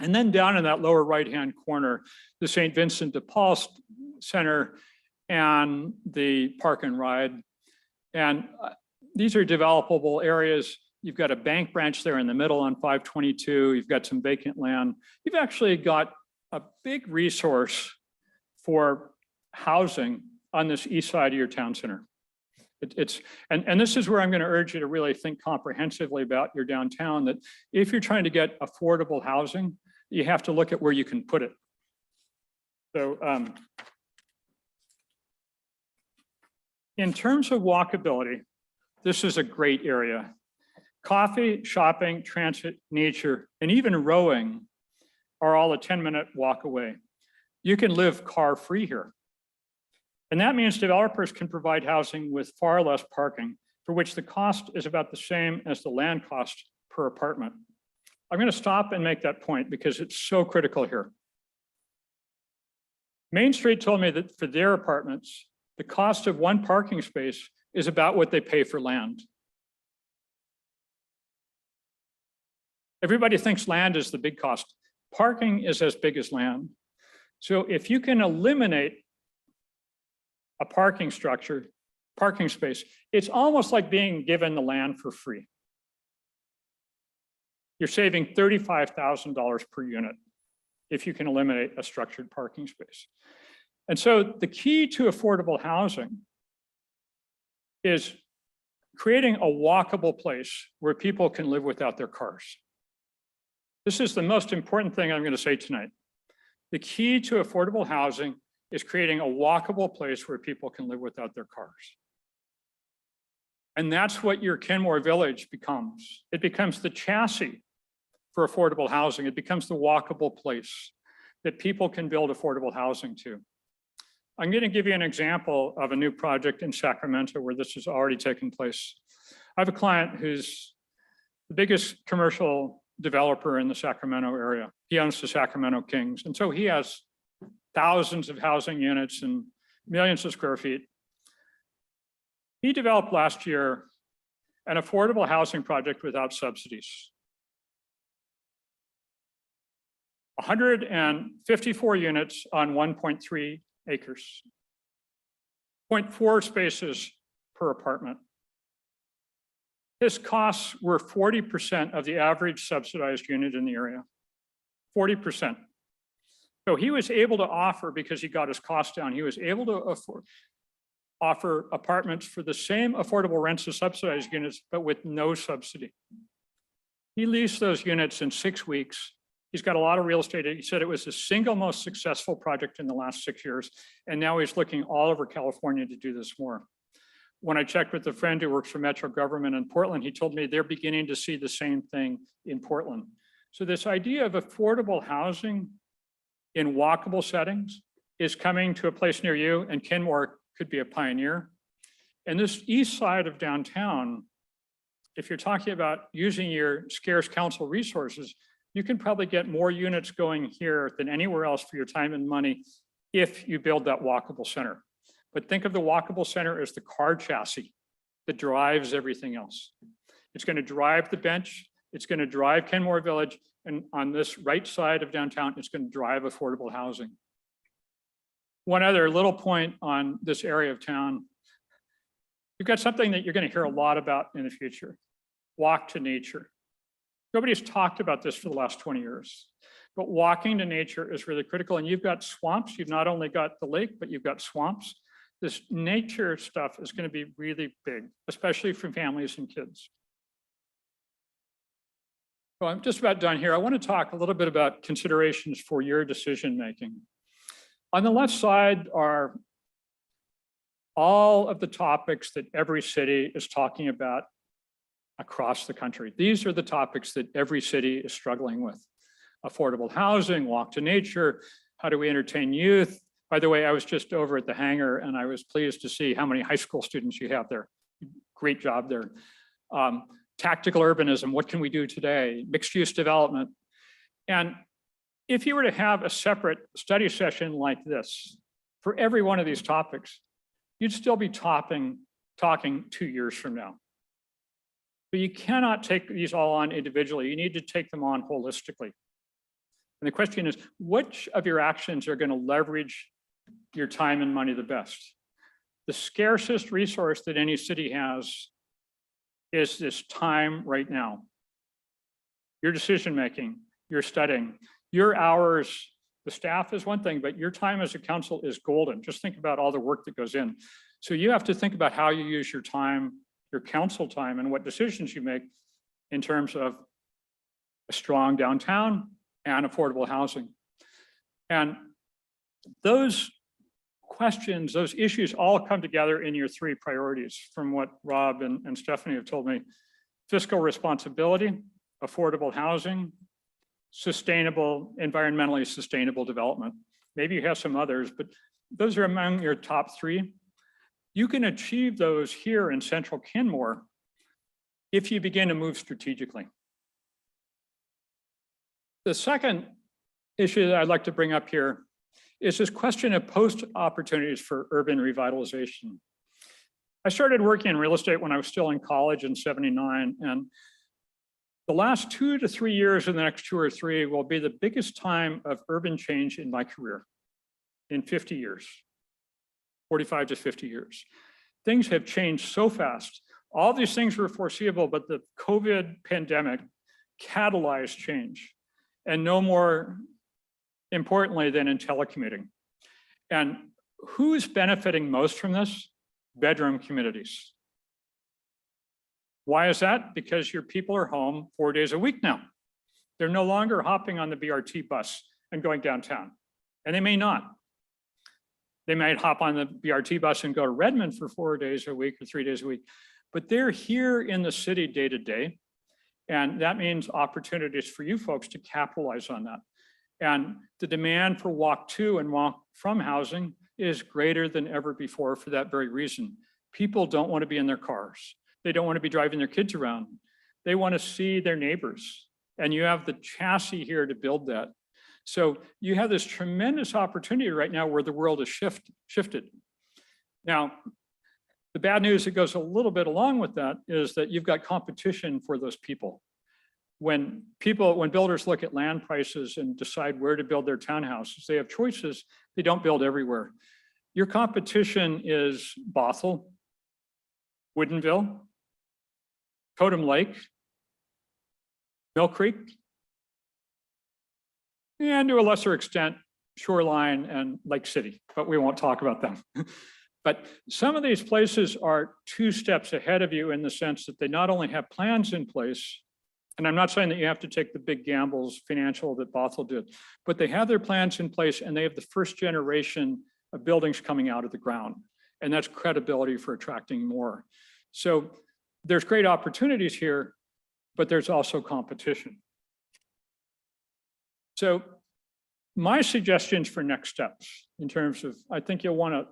H: And then down in that lower right-hand corner, the St. Vincent de Paul Center and the park and ride. And these are developable areas. You've got a bank branch there in the middle on 522. You've got some vacant land. You've actually got a big resource for housing on this east side of your town center. And this is where I'm going to urge you to really think comprehensively about your downtown, that if you're trying to get affordable housing, you have to look at where you can put it. So in terms of walkability, this is a great area. Coffee, shopping, transit, nature, and even rowing are all a 10-minute walk away. You can live car-free here. And that means developers can provide housing with far less parking, for which the cost is about the same as the land cost per apartment. I'm going to stop and make that point because it's so critical here. Main Street told me that for their apartments, the cost of one parking space is about what they pay for land. Everybody thinks land is the big cost. Parking is as big as land. So if you can eliminate a parking structure, parking space, it's almost like being given the land for free. You're saving $35,000 per unit if you can eliminate a structured parking space. And so the key to affordable housing is creating a walkable place where people can live without their cars. This is the most important thing I'm going to say tonight. The key to affordable housing is creating a walkable place where people can live without their cars. And that's what your Kenmore Village becomes. It becomes the chassis for affordable housing. It becomes the walkable place that people can build affordable housing to. I'm going to give you an example of a new project in Sacramento where this has already taken place. I have a client who's the biggest commercial developer in the Sacramento area. He owns the Sacramento Kings. And so he has thousands of housing units and millions of square feet. He developed last year an affordable housing project without subsidies. 154 units on 1.3 acres, 0.4 spaces per apartment. His costs were 40% of the average subsidized unit in the area, 40%. So he was able to offer, because he got his costs down, he was able to offer apartments for the same affordable rents as subsidized units, but with no subsidy. He leased those units in 6 weeks. He's got a lot of real estate. He said it was the single most successful project in the last 6 years. And now he's looking all over California to do this more. When I checked with a friend who works for Metro government in Portland, he told me they're beginning to see the same thing in Portland. So this idea of affordable housing in walkable settings is coming to a place near you, and Kenmore could be a pioneer. And this east side of downtown, if you're talking about using your scarce council resources, you can probably get more units going here than anywhere else for your time and money if you build that walkable center. But think of the walkable center as the car chassis that drives everything else. It's going to drive the bench. It's going to drive Kenmore Village. And on this right side of downtown, it's going to drive affordable housing. One other little point on this area of town. You've got something that you're going to hear a lot about in the future. Walk to nature. Nobody's talked about this for the last 20 years, but walking to nature is really critical. And you've got swamps. You've not only got the lake, but you've got swamps. This nature stuff is going to be really big, especially for families and kids. Well, I'm just about done here. I want to talk a little bit about considerations for your decision-making. On the left side are all of the topics that every city is talking about across the country. These are the topics that every city is struggling with. Affordable housing, walk to nature, how do we entertain youth? By the way, I was just over at the hangar and I was pleased to see how many high school students you have there. Great job there. Tactical urbanism, what can we do today? Mixed use development. And if you were to have a separate study session like this for every one of these topics, you'd still be talking 2 years from now. But you cannot take these all on individually. You need to take them on holistically. And the question is, which of your actions are going to leverage your time and money the best? The scarcest resource that any city has is this time right now. Your decision-making, your studying, your hours, the staff is one thing, but your time as a council is golden. Just think about all the work that goes in. So you have to think about how you use your time, your council time, and what decisions you make in terms of a strong downtown and affordable housing. And those questions, those issues all come together in your 3 priorities from what Rob and Stephanie have told me. fiscal responsibility, affordable housing, sustainable, environmentally sustainable development. Maybe you have some others, but those are among your top 3. You can achieve those here in central Kenmore if you begin to move strategically. The second issue that I'd like to bring up here is this question of post opportunities for urban revitalization. I started working in real estate when I was still in college in '79, and the last 2 to 3 years in the next 2 or 3 will be the biggest time of urban change in my career in 50 years, 45 to 50 years. Things have changed so fast. All these things were foreseeable, but the COVID pandemic catalyzed change, and no more importantly than in telecommuting. And who's benefiting most from this? Bedroom communities. Why is that? Because your people are home 4 days a week now. They're no longer hopping on the BRT bus and going downtown. And they may not. They might hop on the BRT bus and go to Redmond for 4 days a week or 3 days a week, but they're here in the city day to day. And that means opportunities for you folks to capitalize on that. And the demand for walk to and walk from housing is greater than ever before for that very reason. People don't want to be in their cars. They don't want to be driving their kids around. They want to see their neighbors. And you have the chassis here to build that. So you have this tremendous opportunity right now where the world is shifted. Now, the bad news that goes a little bit along with that is that you've got competition for those people. When builders look at land prices and decide where to build their townhouses, they have choices. They don't build everywhere. Your competition is Bothell, Woodinville, Totem Lake, Mill Creek, and to a lesser extent, Shoreline and Lake City, but we won't talk about them. But some of these places are 2 steps ahead of you in the sense that they not only have plans in place, and I'm not saying that you have to take the big gambles financial that Bothell did, but they have their plans in place and they have the first generation of buildings coming out of the ground. And that's credibility for attracting more. So there's great opportunities here, but there's also competition. So my suggestions for next steps in terms of, I think you'll want to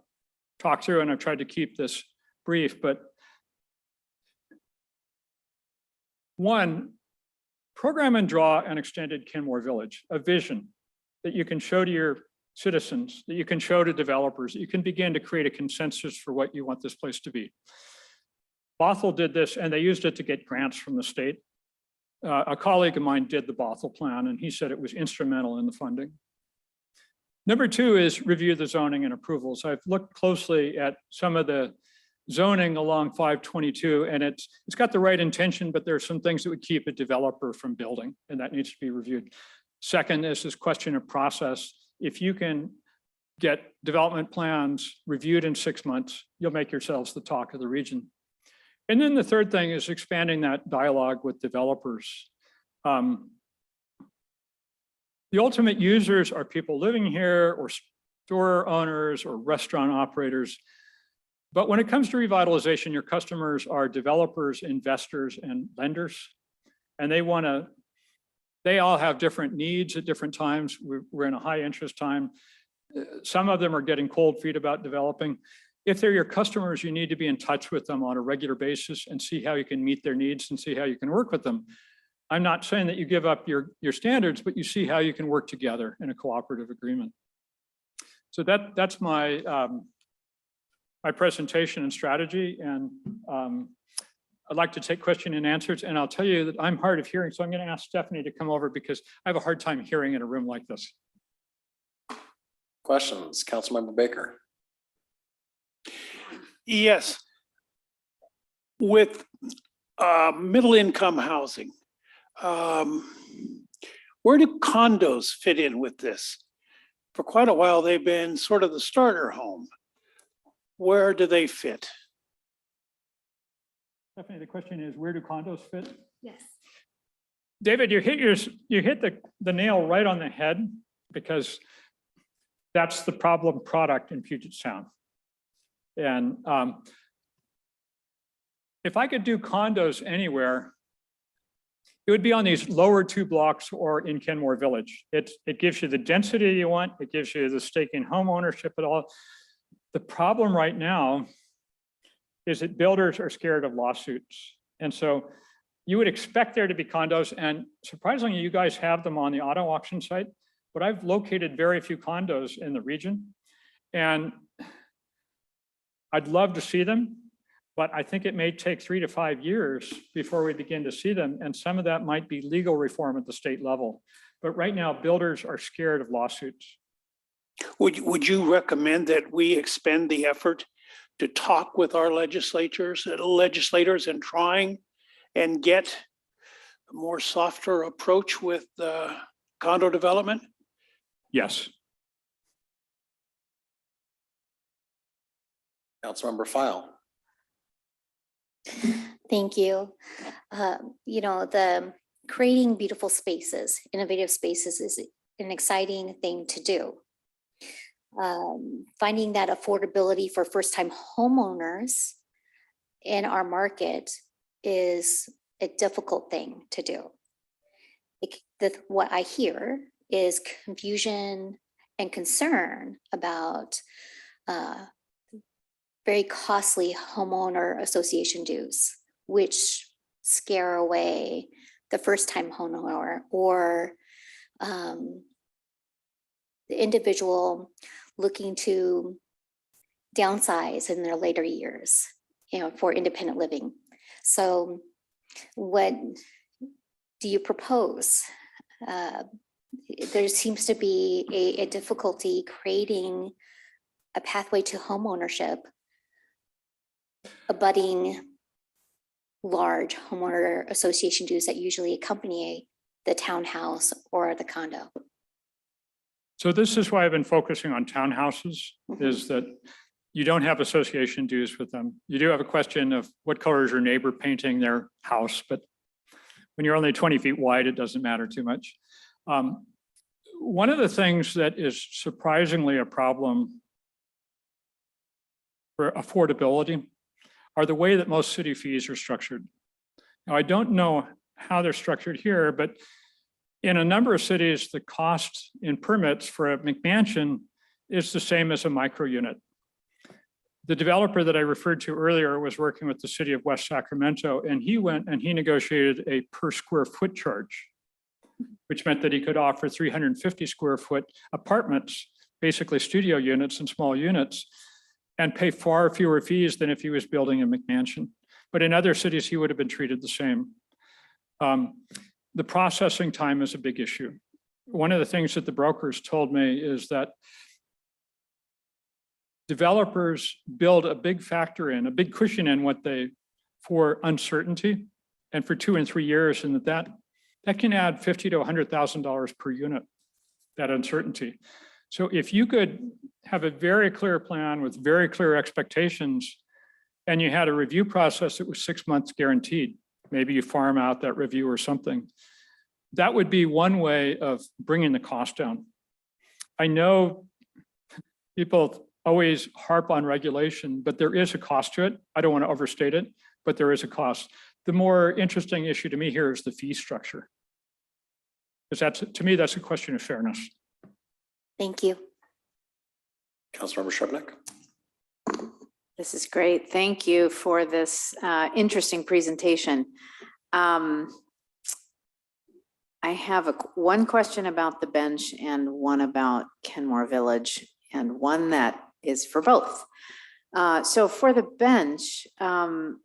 H: talk through, and I've tried to keep this brief, but 1, program and draw an extended Kenmore Village, a vision that you can show to your citizens, that you can show to developers, that you can begin to create a consensus for what you want this place to be. Bothell did this and they used it to get grants from the state. A colleague of mine did the Bothell plan and he said it was instrumental in the funding. Number 2 is review the zoning and approvals. I've looked closely at some of the zoning along 522 and it's got the right intention, but there are some things that would keep a developer from building and that needs to be reviewed. Second is this question of process. If you can get development plans reviewed in 6 months, you'll make yourselves the talk of the region. And then the third thing is expanding that dialogue with developers. The ultimate users are people living here or store owners or restaurant operators. But when it comes to revitalization, your customers are developers, investors, and lenders. And they all have different needs at different times. We're in a high interest time. Some of them are getting cold feet about developing. If they're your customers, you need to be in touch with them on a regular basis and see how you can meet their needs and see how you can work with them. I'm not saying that you give up your standards, but you see how you can work together in a cooperative agreement. So that's my my presentation and strategy. And I'd like to take question and answers. And I'll tell you that I'm hard of hearing. So I'm going to ask Stephanie to come over because I have a hard time hearing in a room like this.
A: Questions, Councilmember Baker.
C: Yes. With middle income housing, where do condos fit in with this? For quite a while, they've been sort of the starter home. Where do they fit?
H: Stephanie, the question is, where do condos fit?
G: Yes.
H: David, you hit the nail right on the head because that's the problem product in Puget Sound. And if I could do condos anywhere, It would be on these lower 2 blocks or in Kenmore Village. It gives you the density you want. It gives you the stake in home ownership at all. The problem right now is that builders are scared of lawsuits. And so you would expect there to be condos, and surprisingly, you guys have them on the auto auction site, but I've located very few condos in the region. And I'd love to see them, but I think it may take 3 to 5 years before we begin to see them. And some of that might be legal reform at the state level. But right now, builders are scared of lawsuits.
C: Would you recommend that we expend the effort to talk with our legislators and trying and get a more softer approach with condo development?
H: Yes.
A: Councilmember File.
G: Thank you. The creating beautiful spaces, innovative spaces is an exciting thing to do. Finding that affordability for first-time homeowners in our market is a difficult thing to do. What I hear is confusion and concern about very costly homeowner association dues, which scare away the first-time homeowner or the individual looking to downsize in their later years, for independent living. So what do you propose? There seems to be a difficulty creating a pathway to homeownership abutting large homeowner association dues that usually accompany the townhouse or the condo.
H: So this is why I've been focusing on townhouses, is that you don't have association dues with them. You do have a question of what color is your neighbor painting their house, but when you're only 20 feet wide, it doesn't matter too much. One of the things that is surprisingly a problem for affordability are the way that most city fees are structured. Now, I don't know how they're structured here, but in a number of cities, the cost in permits for a McMansion is the same as a micro unit. The developer that I referred to earlier was working with the city of West Sacramento, and he went and he negotiated a per square foot charge, which meant that he could offer 350 square foot apartments, basically studio units and small units, and pay far fewer fees than if he was building a McMansion. But in other cities, he would have been treated the same. The processing time is a big issue. One of the things that the brokers told me is that developers build a big factor in, a big cushion in for uncertainty and for 2 and 3 years, and that can add $50,000 to $100,000 per unit, that uncertainty. So if you could have a very clear plan with very clear expectations, and you had a review process that was 6 months guaranteed, maybe you farm out that review or something, that would be one way of bringing the cost down. I know people always harp on regulation, but there is a cost to it. I don't want to overstate it, but there is a cost. The more interesting issue to me here is the fee structure. Because to me, that's a question of fairness.
G: Thank you.
A: Councilmember Shrubnik.
I: This is great. Thank you for this interesting presentation. I have one question about the bench and one about Kenmore Village and one that is for both. So for the bench, were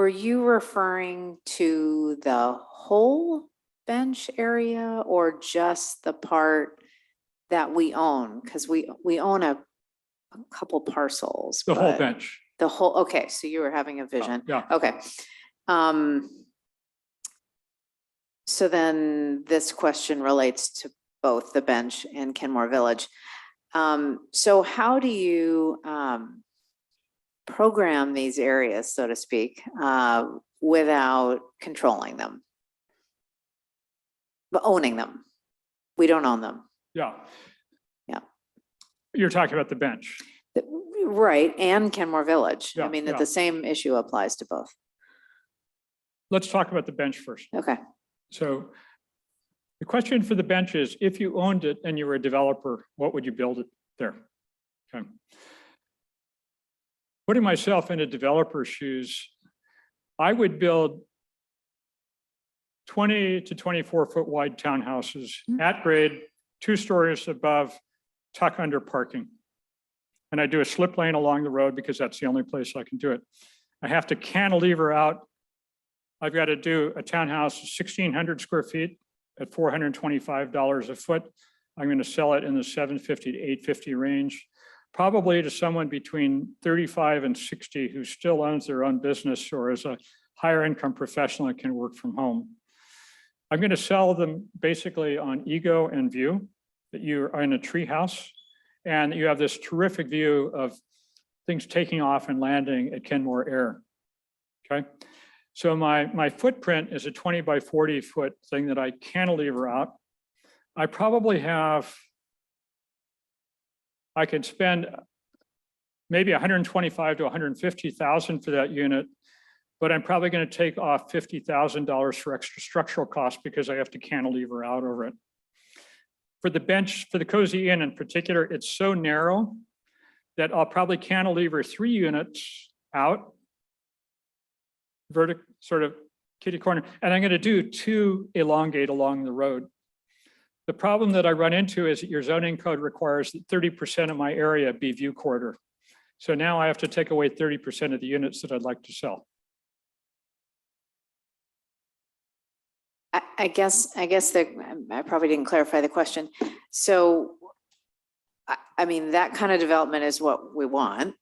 I: you referring to the whole bench area or just the part that we own? Because we own a couple parcels.
H: The whole bench.
I: The whole, okay, so you were having a vision.
H: Yeah.
I: Okay. So then this question relates to both the bench and Kenmore Village. So how do you program these areas, so to speak, without controlling them, but owning them? We don't own them.
H: Yeah.
I: Yeah.
H: You're talking about the bench.
I: Right, and Kenmore Village.
H: Yeah,
I: I mean, that
H: yeah.
I: the same issue applies to both.
H: let's talk about the bench first.
I: Okay.
H: So the question for the bench is, if you owned it and you were a developer, what would you build it there? Okay. Putting myself in a developer's shoes, I would build 20 to 24-foot wide townhouses at grade, 2 stories above, tuck under parking. And I do a slip lane along the road because that's the only place I can do it. I have to cantilever out. I've got to do a townhouse, 1,600 square feet at $425 a foot. I'm going to sell it in the $750 to $850 range, probably to someone between 35 and 60 who still owns their own business or is a higher income professional that can work from home. I'm going to sell them basically on ego and view, that you are in a tree house and you have this terrific view of things taking off and landing at Kenmore Air. Okay. So my footprint is a 20 by 40 foot thing that I cantilever out. I probably have, I could spend maybe 125 to 150,000 for that unit, but I'm probably going to take off $50,000 for extra structural costs because I have to cantilever out over it. For the bench, for the Cozy Inn in particular, it's so narrow that I'll probably cantilever 3 units out, vertical, sort of kitty corner, and I'm going to do 2 elongate along the road. The problem that I run into is that your zoning code requires that 30% of my area be view corridor. So now I have to take away 30% of the units that I'd like to sell.
I: I guess that I probably didn't clarify the question. So, I mean, that kind of development is what we want,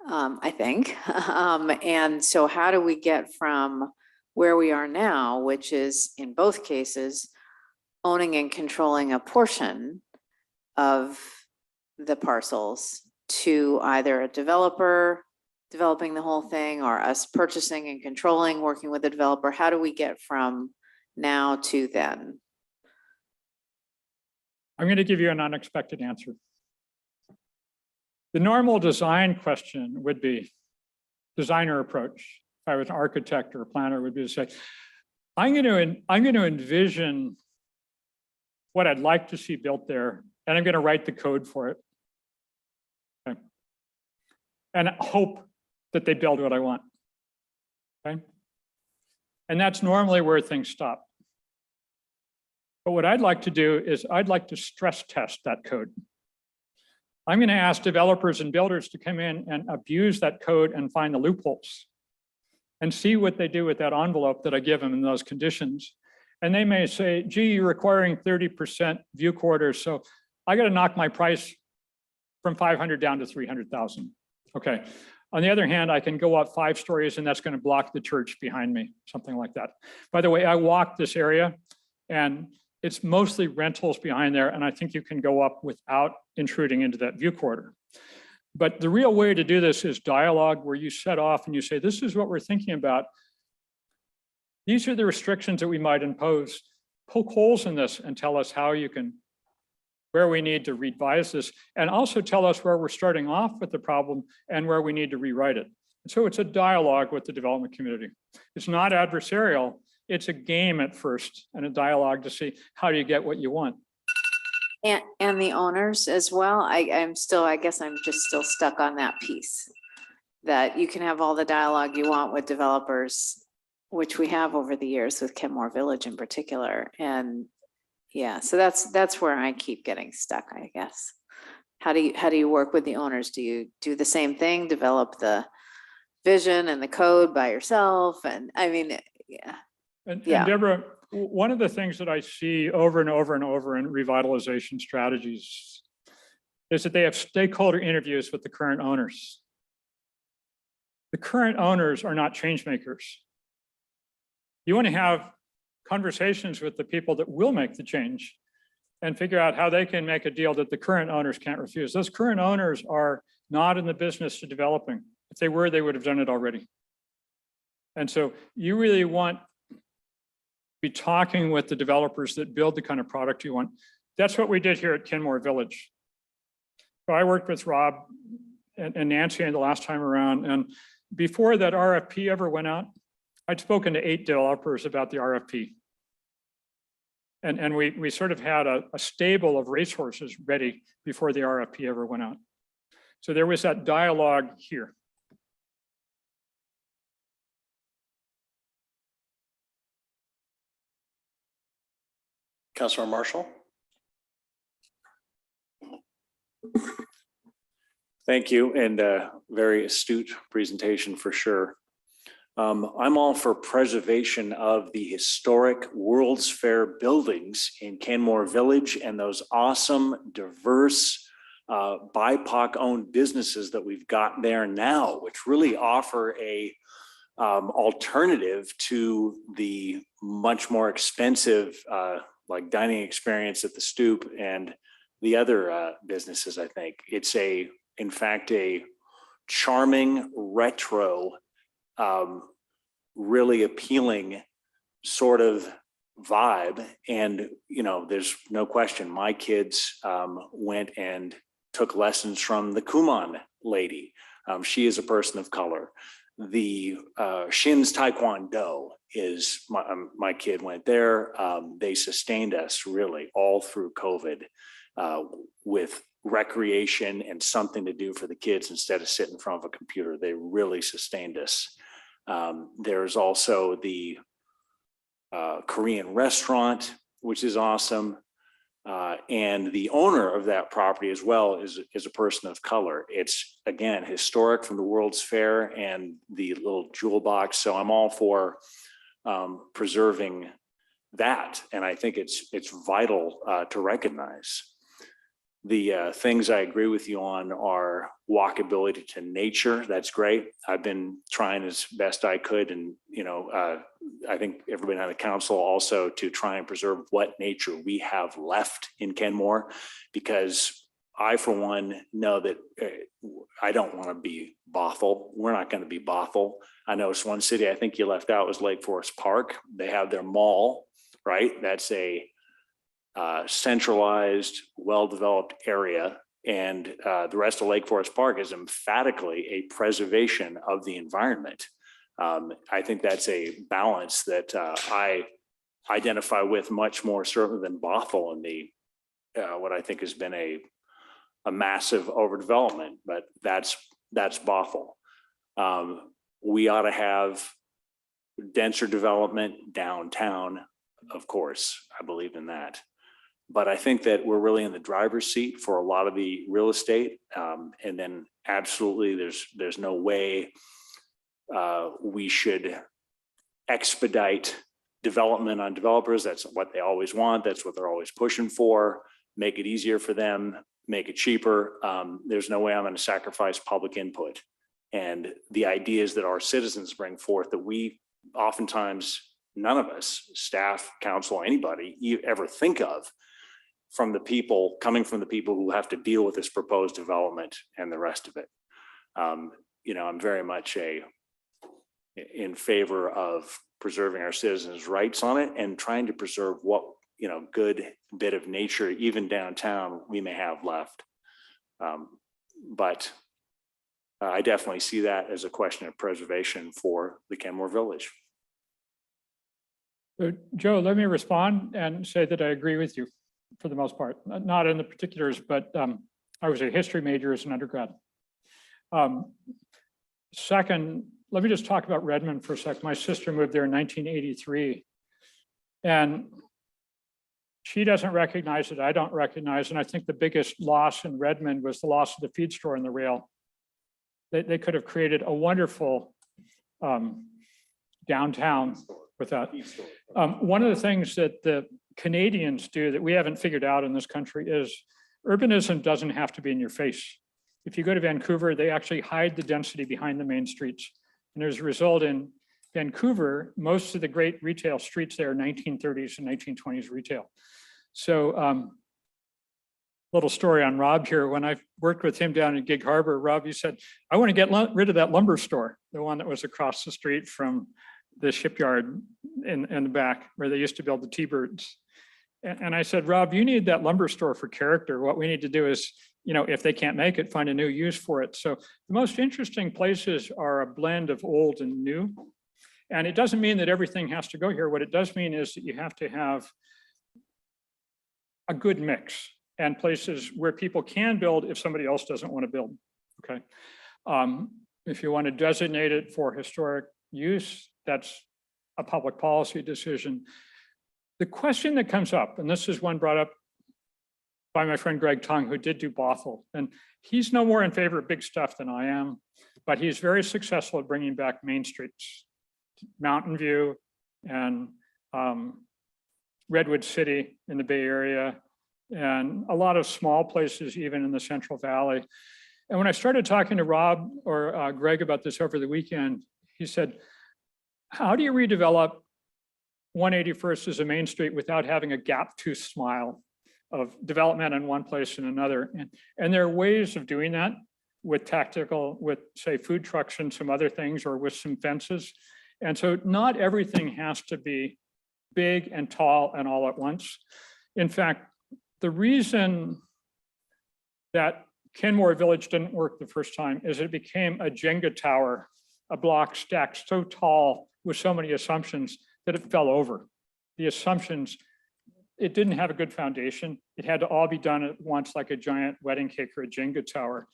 I: I think. And so how do we get from where we are now, which is in both cases, owning and controlling a portion of the parcels, to either a developer developing the whole thing or us purchasing and controlling, working with the developer? How do we get from now to then?
H: I'm going to give you an unexpected answer. The normal design question would be designer approach. If I was an architect or a planner, would be to say, I'm going to envision what I'd like to see built there, and I'm going to write the code for it. Okay. And hope that they build what I want. Okay. And that's normally where things stop. But what I'd like to do is I'd like to stress test that code. I'm going to ask developers and builders to come in and abuse that code and find the loopholes and see what they do with that envelope that I give them in those conditions. And they may say, gee, you're requiring 30% view corridors, so I got to knock my price from 500 down to 300,000. Okay. On the other hand, I can go up 5 stories and that's going to block the church behind me, something like that. By the way, I walked this area and it's mostly rentals behind there, and I think you can go up without intruding into that view corridor. But the real way to do this is dialogue, where you set off and you say, this is what we're thinking about. These are the restrictions that we might impose. Poke holes in this and tell us how you can, where we need to revise this, and also tell us where we're starting off with the problem and where we need to rewrite it. So it's a dialogue with the development community. It's not adversarial. It's a game at first and a dialogue to see how do you get what you want.
I: And the owners as well. I guess I'm just still stuck on that piece, that you can have all the dialogue you want with developers, which we have over the years with Kenmore Village in particular. And yeah, so that's where I keep getting stuck, I guess. How do you work with the owners? Do you do the same thing, develop the vision and the code by yourself? And I mean, yeah.
H: And Deborah, one of the things that I see over and over and over in revitalization strategies is that they have stakeholder interviews with the current owners. The current owners are not change makers. You want to have conversations with the people that will make the change and figure out how they can make a deal that the current owners can't refuse. Those current owners are not in the business of developing. If they were, they would have done it already. And so you really want be talking with the developers that build the kind of product you want. That's what we did here at Kenmore Village. So I worked with Rob and Nancy the last time around, and before that RFP ever went out, I'd spoken to 8 developers about the RFP. And we sort of had a stable of racehorses ready before the RFP ever went out. So there was that dialogue here.
A: Councilor Marshall?
D: Thank you, and a very astute presentation for sure. I'm all for preservation of the historic World's Fair buildings in Kenmore Village and those awesome, diverse, BIPOC-owned businesses that we've got there now, which really offer a alternative to the much more expensive like dining experience at the Stoop and the other businesses. I think it's in fact, a charming retro, really appealing sort of vibe. And, you know, there's no question my kids went and took lessons from the Kumon lady. She is a person of color. The Shin's Taekwondo is, my kid went there. They sustained us really all through COVID with recreation and something to do for the kids instead of sitting in front of a computer. They really sustained us. There's also the Korean restaurant, which is awesome. And the owner of that property as well is a person of color. It's, again, historic from the World's Fair and the little jewel box. So I'm all for preserving that. And I think it's vital to recognize. The things I agree with you on are walkability to nature. That's great. I've been trying as best I could. And, you know, I think everybody on the council also to try and preserve what nature we have left in Kenmore, because I, for one, know that I don't want to be Bothell. We're not going to be Bothell. I know it's one city I think you left out was Lake Forest Park. They have their mall, right? That's a centralized, well-developed area. And the rest of Lake Forest Park is emphatically a preservation of the environment. I think that's a balance that I identify with much more certainly than Bothell and the what I think has been a massive overdevelopment, but that's Bothell. We ought to have denser development downtown, of course. I believe in that. But I think that we're really in the driver's seat for a lot of the real estate. And then absolutely there's no way we should expedite development on developers. That's what they always want. That's what they're always pushing for. Make it easier for them, make it cheaper. There's no way I'm going to sacrifice public input. And the ideas that our citizens bring forth that we oftentimes, none of us, staff, council, anybody, you ever think of, from the people, coming from the people who have to deal with this proposed development and the rest of it. You know, I'm very much in favor of preserving our citizens' rights on it and trying to preserve what, you know, good bit of nature, even downtown, we may have left. But I definitely see that as a question of preservation for the Kenmore Village.
H: Joe, let me respond and say that I agree with you for the most part, not in the particulars, but I was a history major as an undergrad. Second, let me just talk about Redmond for a sec. My sister moved there in 1983, and she doesn't recognize it. I don't recognize, and I think the biggest loss in Redmond was the loss of the feed store and the rail. They could have created a wonderful downtown with that. One of the things that the Canadians do that we haven't figured out in this country is urbanism doesn't have to be in your face. If you go to Vancouver, they actually hide the density behind the main streets. And as a result, in Vancouver, most of the great retail streets there are 1930s and 1920s retail. So little story on Rob here. When I worked with him down in Gig Harbor, Rob, he said, I want to get rid of that lumber store, the one that was across the street from the shipyard in the back where they used to build the T-birds. And I said, Rob, you need that lumber store for character. What we need to do is, you know, if they can't make it, find a new use for it. So the most interesting places are a blend of old and new. And it doesn't mean that everything has to go here. What it does mean is that you have to have a good mix and places where people can build if somebody else doesn't want to build, okay? If you want to designate it for historic use, that's a public policy decision. The question that comes up, and this is one brought up by my friend Greg Tung, who did do Bothell, and he's no more in favor of big stuff than I am, but he's very successful at bringing back main streets, Mountain View and Redwood City in the Bay Area, and a lot of small places even in the Central Valley. And when I started talking to Rob or Greg about this over the weekend, he said, how do you redevelop 181st as a main street without having a gap-tooth smile of development in one place and another? And there are ways of doing that with tactical, with say food trucks and some other things, or with some fences. And so not everything has to be big and tall and all at once. In fact, the reason that Kenmore Village didn't work the first time is it became a Jenga tower, a block stacked so tall with so many assumptions that it fell over. The assumptions, it didn't have a good foundation. It had to all be done at once like a giant wedding cake or a Jenga tower.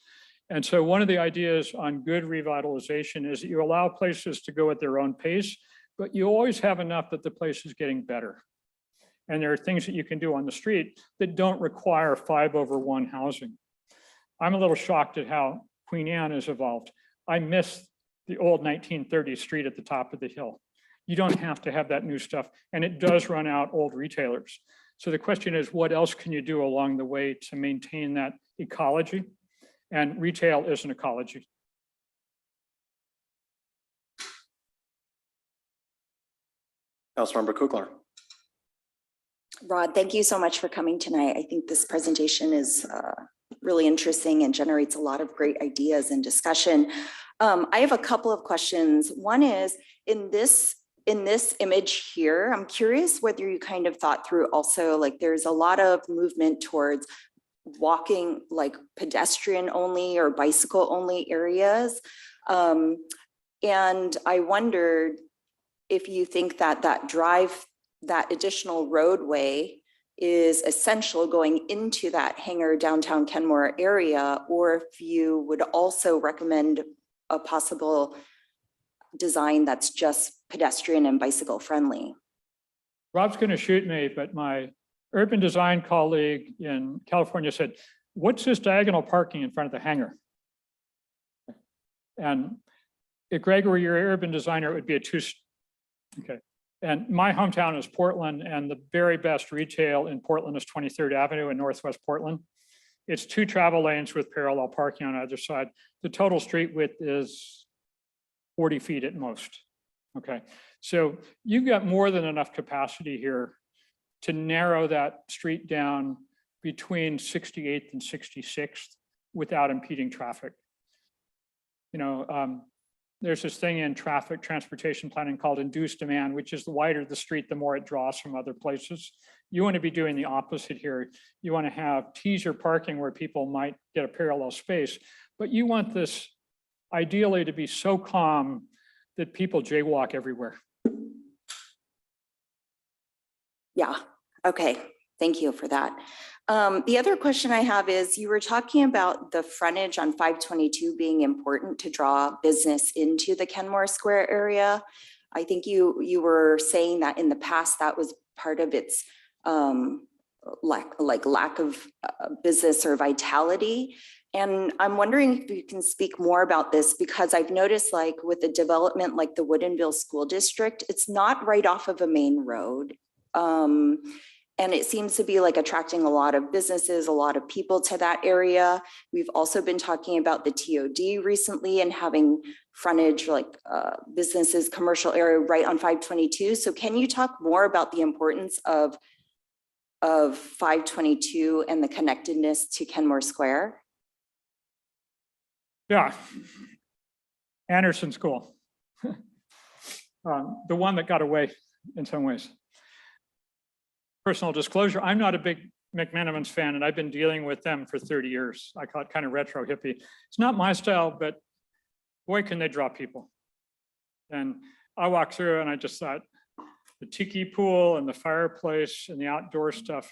H: And so one of the ideas on good revitalization is that you allow places to go at their own pace, but you always have enough that the place is getting better. And there are things that you can do on the street that don't require 5/1 housing. I'm a little shocked at how Queen Anne has evolved. I miss the old 1930s street at the top of the hill. You don't have to have that new stuff, and it does run out old retailers. So the question is, what else can you do along the way to maintain that ecology? And retail is an ecology.
A: Councilmember Kugler.
J: Rod, thank you so much for coming tonight. I think this presentation is really interesting and generates a lot of great ideas and discussion. I have a couple of questions. One is, in this image here, I'm curious whether you kind of thought through also, like there's a lot of movement towards walking, like pedestrian only or bicycle only areas. And I wondered if you think that that additional roadway is essential going into that hangar downtown Kenmore area, or if you would also recommend a possible design that's just pedestrian and bicycle friendly.
H: Rob's going to shoot me, but my urban design colleague in California said, what's this diagonal parking in front of the hangar? And if Greg were your urban designer, it would be a okay. And my hometown is Portland, and the very best retail in Portland is 23rd Avenue in Northwest Portland. It's 2 travel lanes with parallel parking on either side. The total street width is 40 feet at most. Okay, so you've got more than enough capacity here to narrow that street down between 68th and 66th without impeding traffic. You know, there's this thing in traffic transportation planning called induced demand, which is the wider the street, the more it draws from other places. You want to be doing the opposite here. You want to have teaser parking where people might get a parallel space, but you want this ideally to be so calm that people jaywalk everywhere.
J: Yeah, okay, thank you for that. The other question I have is, you were talking about the frontage on 522 being important to draw business into the Kenmore Square area. I think you were saying that in the past that was part of its lack of business or vitality. And I'm wondering if you can speak more about this, because I've noticed, like with a development like the Woodinville School District, it's not right off of a main road. And it seems to be like attracting a lot of businesses, a lot of people to that area. We've also been talking about the TOD recently and having frontage like businesses, commercial area right on 522. So can you talk more about the importance of 522 and the connectedness to Kenmore Square?
H: Yeah, Anderson School, the one that got away in some ways. Personal disclosure, I'm not a big McMenamins fan, and I've been dealing with them for 30 years. I call it kind of retro hippie. It's not my style, but boy, can they draw people. And I walked through and I just thought, the tiki pool and the fireplace and the outdoor stuff,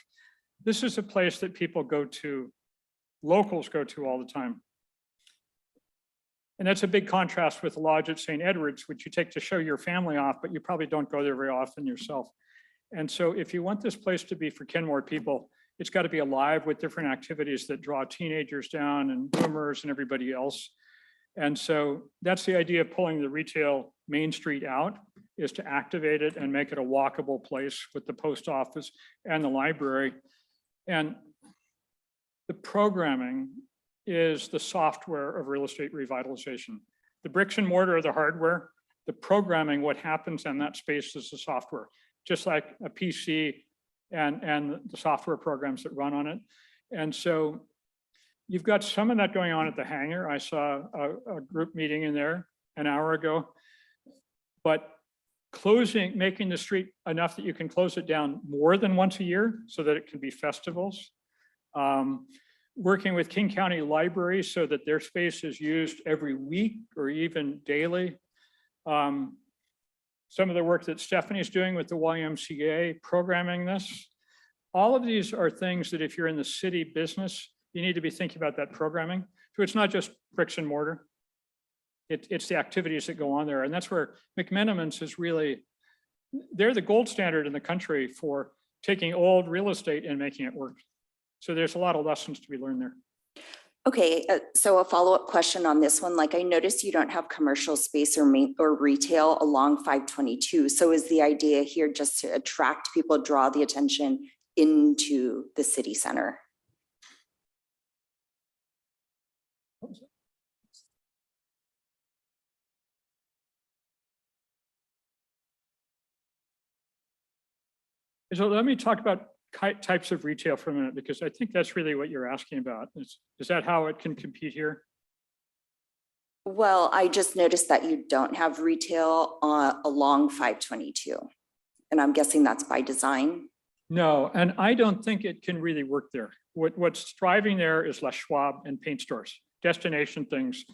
H: this is a place that people go to, locals go to all the time. And that's a big contrast with the lodge at St. Edward's, which you take to show your family off, but you probably don't go there very often yourself. And so if you want this place to be for Kenmore people, it's got to be alive with different activities that draw teenagers down and boomers and everybody else. And so that's the idea of pulling the retail Main Street out, is to activate it and make it a walkable place with the post office and the library. And the programming is the software of real estate revitalization. The bricks and mortar are the hardware. The programming, what happens in that space, is the software, just like a PC and the software programs that run on it. And so you've got some of that going on at the hangar. I saw a group meeting in there an hour ago. But making the street enough that you can close it down more than once a year so that it can be festivals. Working with King County Library so that their space is used every week or even daily. Some of the work that Stephanie's doing with the YMCA, programming this. All of these are things that if you're in the city business, you need to be thinking about that programming. So it's not just bricks and mortar. It's the activities that go on there. And that's where McMenamins is really, they're the gold standard in the country for taking old real estate and making it work. So there's a lot of lessons to be learned there.
J: Okay, so a follow-up question on this one. Like I noticed you don't have commercial space or retail along 522. So is the idea here just to attract people, draw the attention into the city center?
H: So let me talk about types of retail for a minute, because I think that's really what you're asking about. Is that how it can compete here?
J: Well, I just noticed that you don't have retail along 522. And I'm guessing that's by design.
H: No, and I don't think it can really work there. What's thriving there is Les Schwab and paint stores, destination things.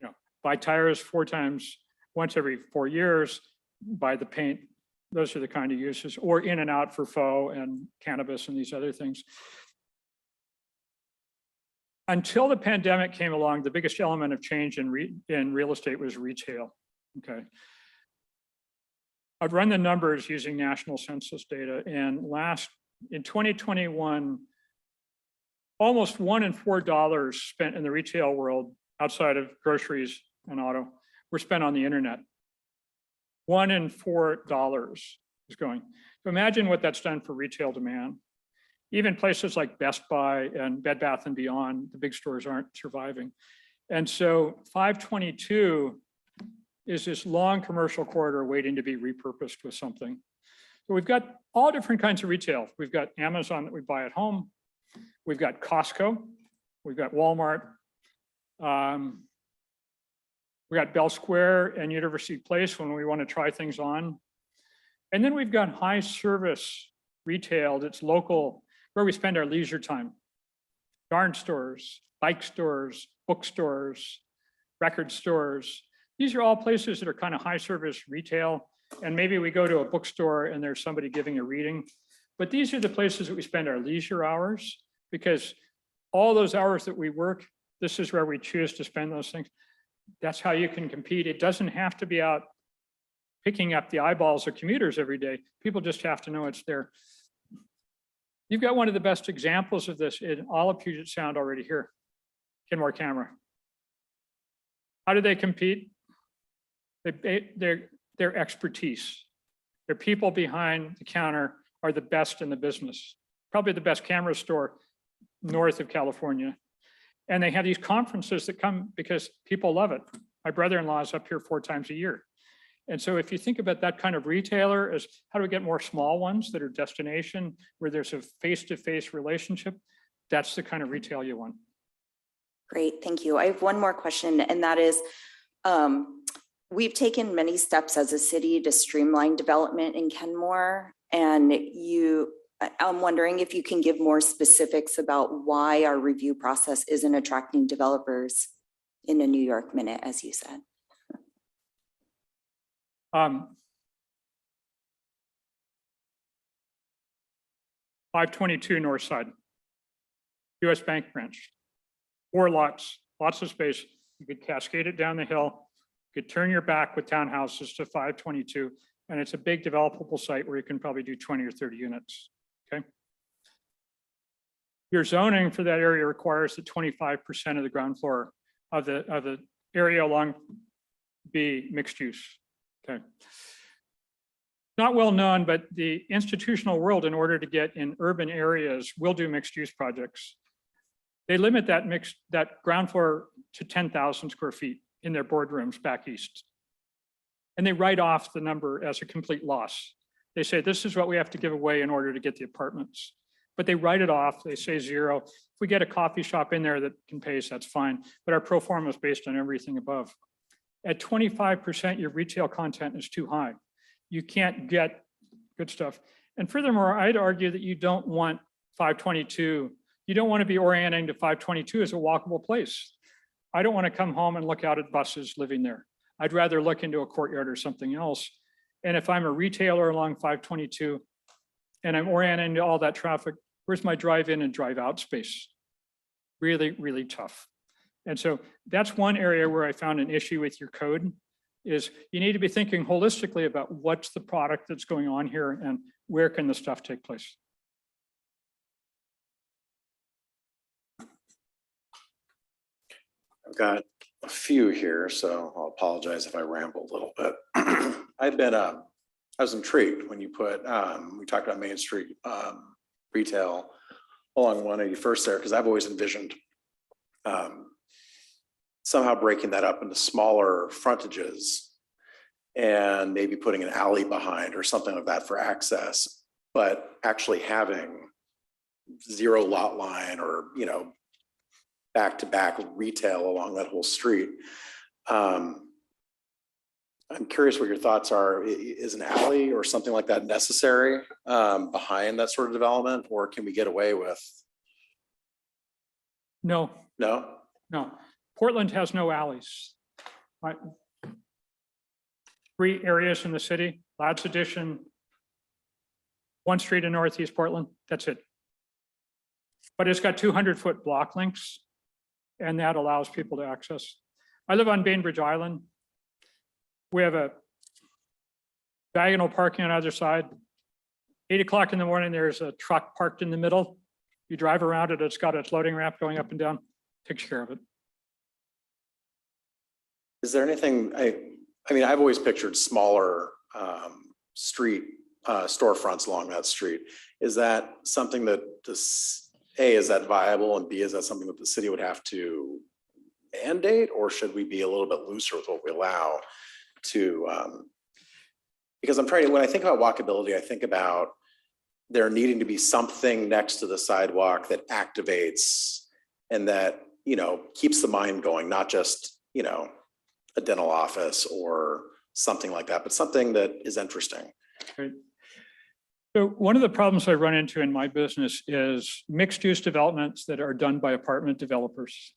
H: You know, buy tires once every 4 years, buy the paint. Those are the kind of uses, or in and out for faux and cannabis and these other things. Until the pandemic came along, the biggest element of change in real estate was retail. Okay. I've run the numbers using national census data, and in 2021, almost $1 in $4 spent in the retail world outside of groceries and auto were spent on the internet. $1 in $4 is going. So imagine what that's done for retail demand. Even places like Best Buy and Bed Bath & Beyond, the big stores aren't surviving. And so 522 is this long commercial corridor waiting to be repurposed with something. So we've got all different kinds of retail. We've got Amazon that we buy at home. We've got Costco. We've got Walmart. We got Bell Square and University Place when we want to try things on. And then we've got high service retail that's local, where we spend our leisure time. Yarn stores, bike stores, bookstores, record stores. These are all places that are kind of high service retail. And maybe we go to a bookstore and there's somebody giving a reading. But these are the places that we spend our leisure hours, because all those hours that we work, this is where we choose to spend those things. That's how you can compete. It doesn't have to be out picking up the eyeballs of commuters every day. People just have to know it's there. You've got one of the best examples of this in all of Puget Sound already here, Kenmore Camera. How do they compete? Their expertise. Their people behind the counter are the best in the business. Probably the best camera store north of California. And they have these conferences that come because people love it. My brother-in-law is up here 4 times a year. And so if you think about that kind of retailer as how do we get more small ones that are destination, where there's a face-to-face relationship, that's the kind of retail you want.
J: Great, thank you. I have one more question, and that is, we've taken many steps as a city to streamline development in Kenmore, and I'm wondering if you can give more specifics about why our review process isn't attracting developers in a New York minute, as you said.
H: Um, 522 North Side, US Bank branch, 4 lots, lots of space. You could cascade it down the hill. You could turn your back with townhouses to 522, and it's a big developable site where you can probably do 20 or 30 units, okay? Your zoning for that area requires that 25% of the ground floor of the area along be mixed use, okay? Not well known, but the institutional world, in order to get in urban areas, will do mixed use projects. They limit that ground floor to 10,000 square feet in their boardrooms back east. And they write off the number as a complete loss. They say, this is what we have to give away in order to get the apartments. But they write it off, they say 0. If we get a coffee shop in there that can pay us, that's fine. But our pro forma is based on everything above. At 25%, your retail content is too high. You can't get good stuff. And furthermore, I'd argue that you don't want 522. You don't want to be orienting to 522 as a walkable place. I don't want to come home and look out at buses living there. I'd rather look into a courtyard or something else. And if I'm a retailer along 522 and I'm orienting to all that traffic, where's my drive in and drive out space? Really, really tough. And so that's one area where I found an issue with your code, is you need to be thinking holistically about what's the product that's going on here and where can the stuff take place.
A: I've got a few here, so I'll apologize if I ramble a little bit. I was intrigued when you put, we talked about Main Street retail along 181st there, because I've always envisioned somehow breaking that up into smaller frontages and maybe putting an alley behind or something like that for access, but actually having 0 lot line or, you know, back-to-back retail along that whole street. I'm curious what your thoughts are. Is an alley or something like that necessary behind that sort of development, or can we get away with?
H: No,
A: No?
H: no. Portland has no alleys. Right. 3 areas in the city, Ladd's Addition, 1 street in Northeast Portland, that's it. But it's got 200-foot block links, and that allows people to access. I live on Bainbridge Island. We have a diagonal parking on either side. 8 o'clock in the morning, there's a truck parked in the middle. You drive around it, it's got its loading ramp going up and down, takes care of it.
A: Is there anything, I mean, I've always pictured smaller street storefronts along that street. Is that something that A, is that viable? And B, is that something that the city would have to mandate? Or should we be a little bit looser with what we allow to, because I'm trying to, when I think about walkability, I think about there needing to be something next to the sidewalk that activates and that, you know, keeps the mind going, not just, you know, a dental office or something like that, but something that is interesting.
H: Right. So one of the problems I run into in my business is mixed use developments that are done by apartment developers.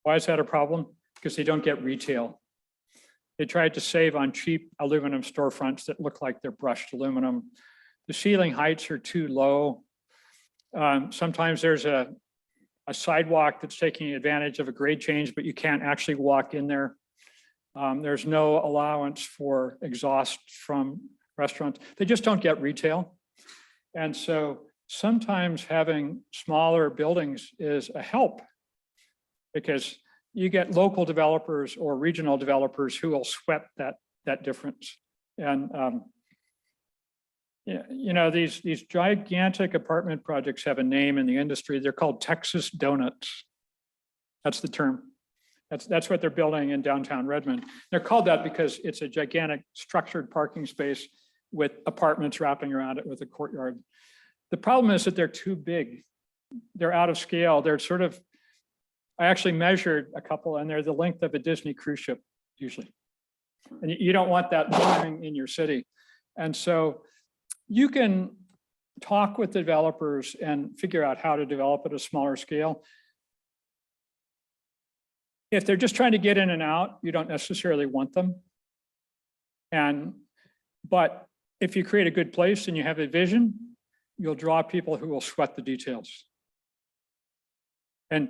H: Why is that a problem? Because they don't get retail. They tried to save on cheap aluminum storefronts that look like they're brushed aluminum. The ceiling heights are too low. Sometimes there's a sidewalk that's taking advantage of a grade change, but you can't actually walk in there. There's no allowance for exhaust from restaurants. They just don't get retail. And so sometimes having smaller buildings is a help, because you get local developers or regional developers who will sweat that difference. And yeah, you know, these gigantic apartment projects have a name in the industry. They're called Texas Donuts. That's the term. That's what they're building in downtown Redmond. They're called that because it's a gigantic structured parking space with apartments wrapping around it with a courtyard. The problem is that they're too big. They're out of scale. They're sort of, I actually measured a couple, and they're the length of a Disney cruise ship usually. And you don't want that moving in your city. And so you can talk with developers and figure out how to develop at a smaller scale. If they're just trying to get in and out, you don't necessarily want them. But if you create a good place and you have a vision, you'll draw people who will sweat the details. And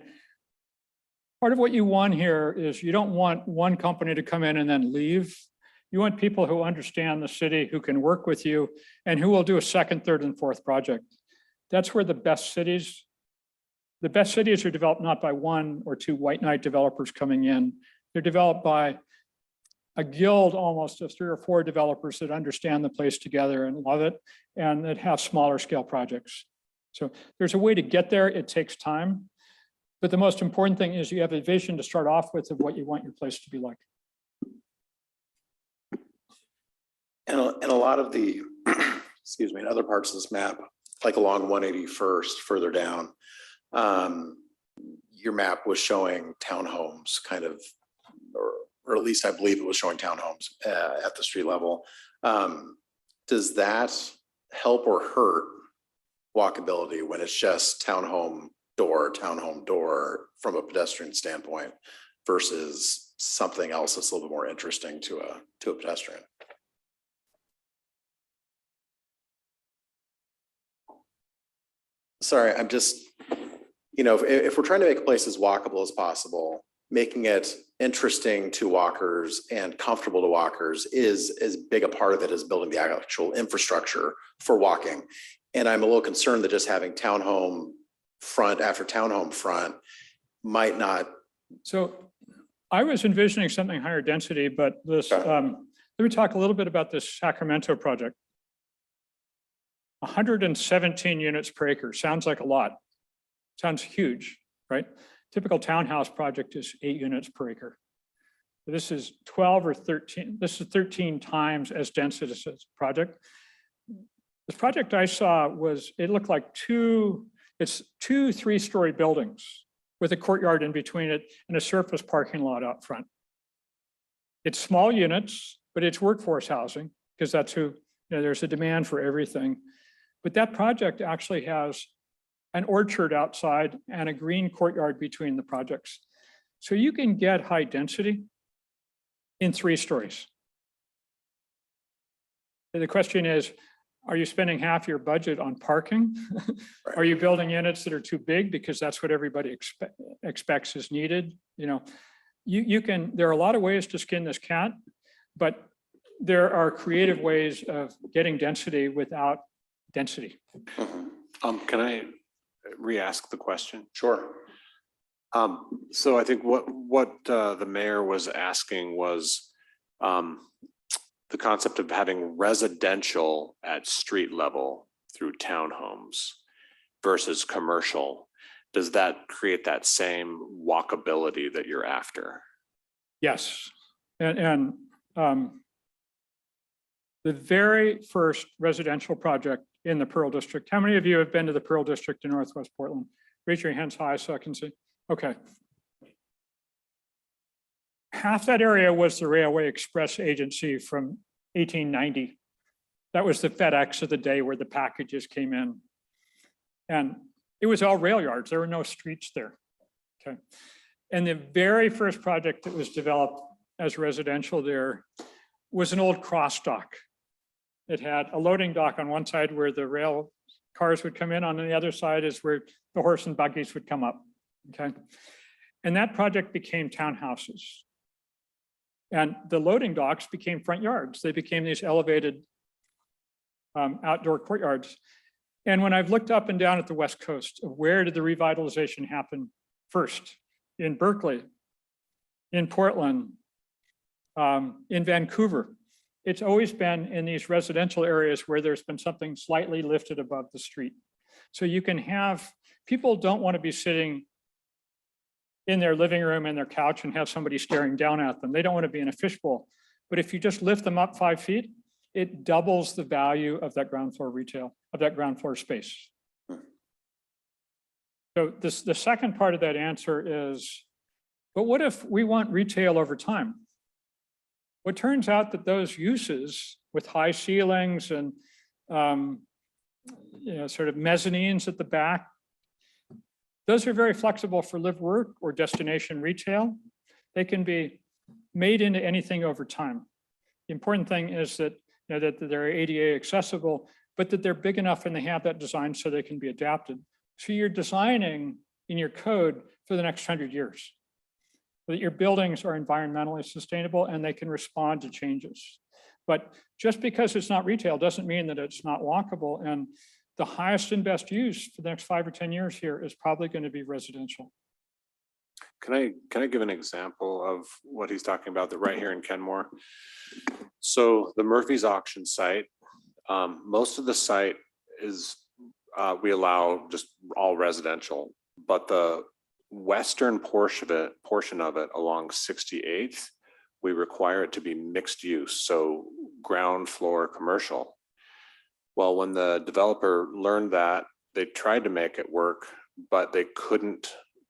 H: part of what you want here is you don't want one company to come in and then leave. You want people who understand the city, who can work with you, and who will do a second, third, and fourth project. That's where the best cities are developed not by one or two white knight developers coming in. They're developed by a guild almost of 3 or 4 developers that understand the place together and love it, and that have smaller scale projects. So there's a way to get there. It takes time. But the most important thing is you have a vision to start off with of what you want your place to be like.
A: And a lot of the, excuse me, in other parts of this map, like along 181st further down, your map was showing townhomes kind of, or at least I believe it was showing townhomes at the street level. Does that help or hurt walkability when it's just townhome door from a pedestrian standpoint versus something else that's a little bit more interesting to a pedestrian? Sorry, I'm just, if we're trying to make a place as walkable as possible, making it interesting to walkers and comfortable to walkers is as big a part of it as building the actual infrastructure for walking. And I'm a little concerned that just having townhome front after townhome front might not.
H: So I was envisioning something higher density, but this, let me talk a little bit about this Sacramento project. 117 units per acre sounds like a lot. Sounds huge, right? Typical townhouse project is 8 units per acre. This is 12 or 13. This is 13 times as dense as this project. This project I saw it looked like two 3-story buildings with a courtyard in between it and a surface parking lot out front. It's small units, but it's workforce housing because that's who, there's a demand for everything. But that project actually has an orchard outside and a green courtyard between the projects. So you can get high density in 3 stories. The question is, are you spending half your budget on parking? Are you building units that are too big because that's what everybody expects is needed? You can, there are a lot of ways to skin this cat, but there are creative ways of getting density without density.
F: Can I re-ask the question?
A: Sure.
F: So I think what the mayor was asking was the concept of having residential at street level through townhomes versus commercial. Does that create that same walkability that you're after?
H: Yes, and the very first residential project in the Pearl District. How many of you have been to the Pearl District in Northwest Portland? Raise your hands high so I can see. Okay. Half that area was the Railway Express Agency from 1890. That was the FedEx of the day where the packages came in. And it was all rail yards. There were no streets there. Okay. And the very first project that was developed as residential there was an old cross dock. It had a loading dock on one side where the rail cars would come in, on the other side is where the horse and buggies would come up, okay? And that project became townhouses. And the loading docks became front yards. They became these elevated outdoor courtyards. And when I've looked up and down at the West Coast, of where did the revitalization happen first? In Berkeley, in Portland, in Vancouver. It's always been in these residential areas where there's been something slightly lifted above the street. So you can have, people don't want to be sitting in their living room and their couch and have somebody staring down at them. They don't want to be in a fishbowl. But if you just lift them up 5 feet, it doubles the value of that ground floor retail, of that ground floor space. So the second part of that answer is, but what if we want retail over time? Well, it turns out that those uses with high ceilings and sort of mezzanines at the back, those are very flexible for live work or destination retail. They can be made into anything over time. The important thing is that, that they're ADA accessible, but that they're big enough and they have that design so they can be adapted. So you're designing in your code for the next 100 years, so that your buildings are environmentally sustainable and they can respond to changes. But just because it's not retail doesn't mean that it's not walkable. And the highest and best use for the next 5 or 10 years here is probably going to be residential.
F: Can I give an example of what he's talking about, that right here in Kenmore? So the Murphy's auction site, most of the site is, we allow just all residential, but the western portion of it along 68th, we require it to be mixed use, so ground floor commercial. Well, when the developer learned that, they tried to make it work, but they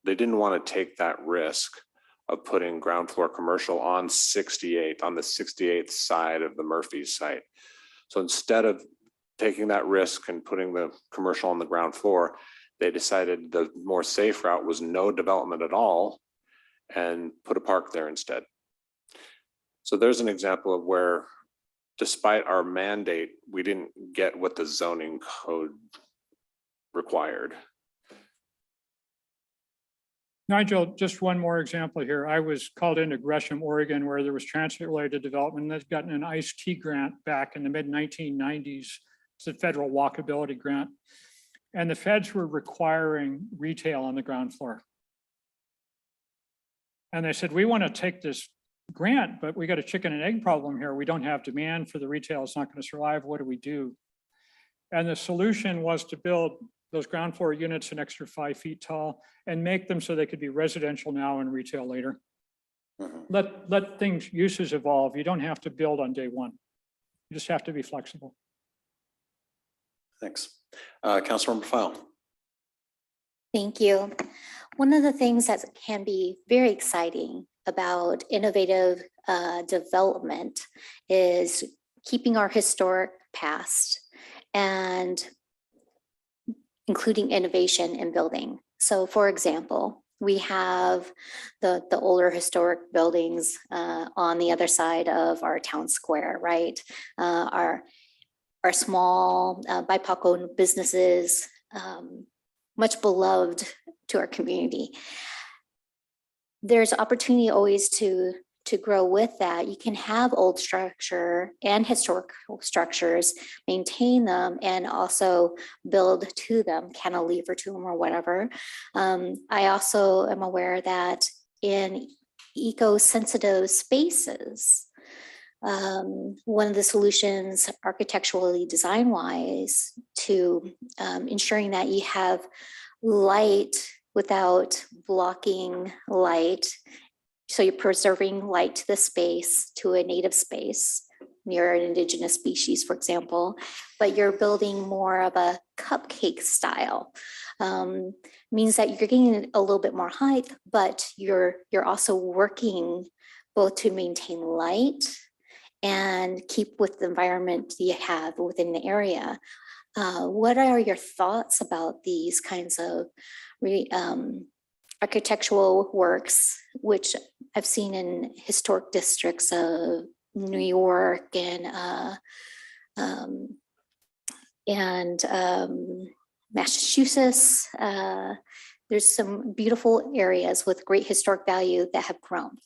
F: didn't want to take that risk of putting ground floor commercial on 68th, on the 68th side of the Murphy's site. So instead of taking that risk and putting the commercial on the ground floor, they decided the more safe route was no development at all and put a park there instead. So there's an example of where, despite our mandate, we didn't get what the zoning code required.
H: Nigel, just one more example here. I was called into Gresham, Oregon, where there was transit-related development that's gotten an iced tea grant back in the mid-1990s. It's a federal walkability grant. And the feds were requiring retail on the ground floor. And they said, we want to take this grant, but we got a chicken and egg problem here. We don't have demand for the retail. It's not going to survive. What do we do? And the solution was to build those ground floor units an extra 5 feet tall and make them so they could be residential now and retail later. Let things, uses evolve. You don't have to build on day one. You just have to be flexible.
A: Thanks. Councilmember File.
G: Thank you. One of the things that can be very exciting about innovative development is keeping our historic past and including innovation in building. So for example, we have the older historic buildings on the other side of our town square, right? Our small BIPOC-owned businesses, much beloved to our community. There's opportunity always to grow with that. You can have old structure and historical structures, maintain them, and also build to them, cantilever to them or whatever. I also am aware that in eco-sensitive spaces, one of the solutions architecturally design-wise to ensuring that you have light without blocking light. So you're preserving light to the space, to a native space near an indigenous species, for example, but you're building more of a cupcake style. Means that you're getting a little bit more height, but you're also working both to maintain light and keep with the environment you have within the area. What are your thoughts about these kinds of architectural works, which I've seen in historic districts of New York and Massachusetts? There's some beautiful areas with great historic value that have grown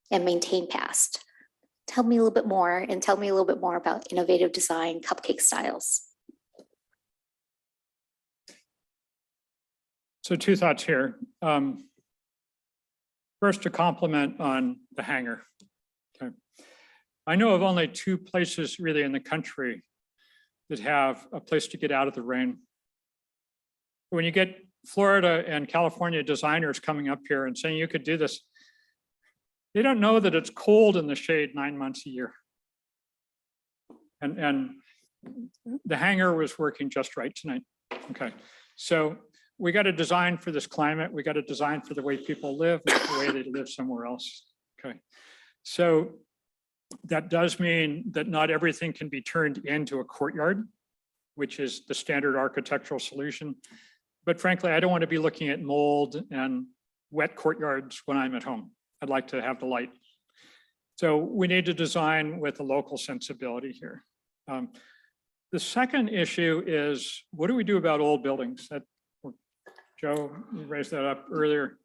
G: and maintained past. Tell me a little bit more, and tell me a little bit more about innovative design, cupcake styles.
H: So 2 thoughts here. First, to comment on the hangar. Okay. I know of only 2 places really in the country that have a place to get out of the rain. When you get Florida and California designers coming up here and saying you could do this, they don't know that it's cold in the shade 9 months a year. And the hangar was working just right tonight. Okay, so we got to design for this climate. We got to design for the way people live, not the way they live somewhere else. Okay, so that does mean that not everything can be turned into a courtyard, which is the standard architectural solution. But frankly, I don't want to be looking at mold and wet courtyards when I'm at home. I'd like to have the light. So we need to design with a local sensibility here. The second issue is, what do we do about old buildings? That Joe, you raised that up earlier.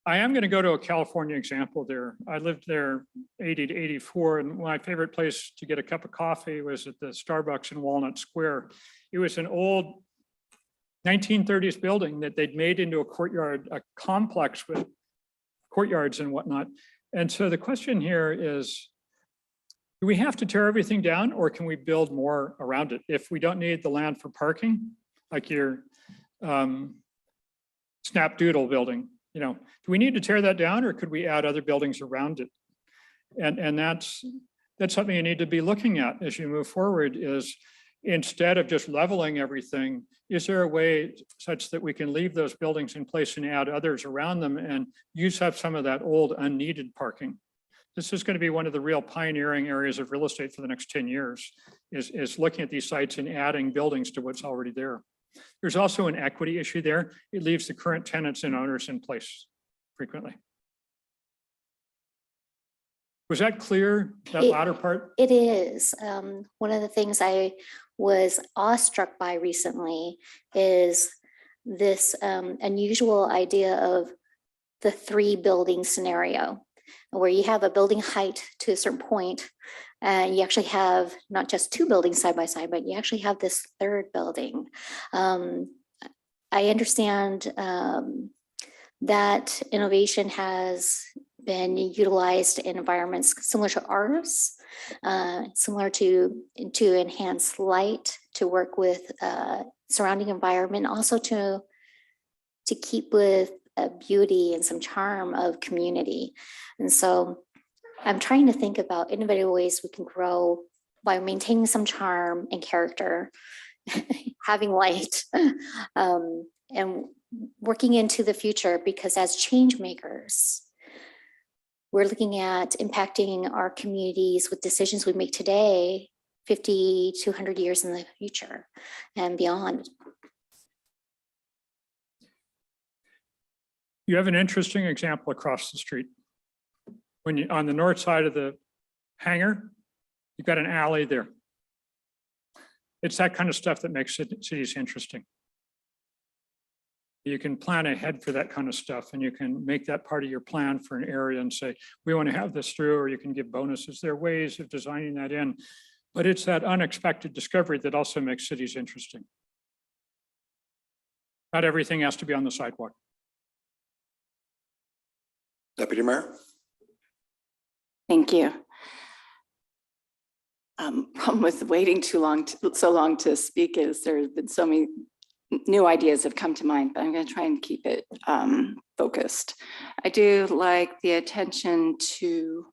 H: I am going to go to a California example there. I lived there 80 to 84, and my favorite place to get a cup of coffee was at the Starbucks in Walnut Square. It was an old 1930s building that they'd made into a courtyard, a complex with courtyards and whatnot. And so the question here is, do we have to tear everything down, or can we build more around it? If we don't need the land for parking, like your Snapdoodle building, do we need to tear that down, or could we add other buildings around it? And that's something you need to be looking at as you move forward, is instead of just leveling everything, is there a way such that we can leave those buildings in place and add others around them and use up some of that old unneeded parking? This is going to be one of the real pioneering areas of real estate for the next 10 years, is looking at these sites and adding buildings to what's already there. There's also an equity issue there. It leaves the current tenants and owners in place frequently. Was that clear, that latter part?
G: It is. One of the things I was awestruck by recently is this unusual idea of the 3 building scenario, where you have a building height to a certain point, and you actually have not just 2 buildings side by side, but you actually have this 3rd building. I understand that innovation has been utilized in environments similar to ours, similar to enhance light, to work with surrounding environment, also to keep with beauty and some charm of community. And so I'm trying to think about innovative ways we can grow by maintaining some charm and character, having light, and working into the future, because as change makers, we're looking at impacting our communities with decisions we make today, 50 to 100 years in the future and beyond.
H: You have an interesting example across the street. When you, on the north side of the hangar, you've got an alley there. It's that kind of stuff that makes cities interesting. You can plan ahead for that kind of stuff, and you can make that part of your plan for an area and say, we want to have this through, or you can give bonuses. There are ways of designing that in, but it's that unexpected discovery that also makes cities interesting. Not everything has to be on the sidewalk.
A: Deputy Mayor.
K: Thank you. Problem with waiting so long to speak is there's been so many new ideas have come to mind, but I'm going to try and keep it focused. I do like the attention to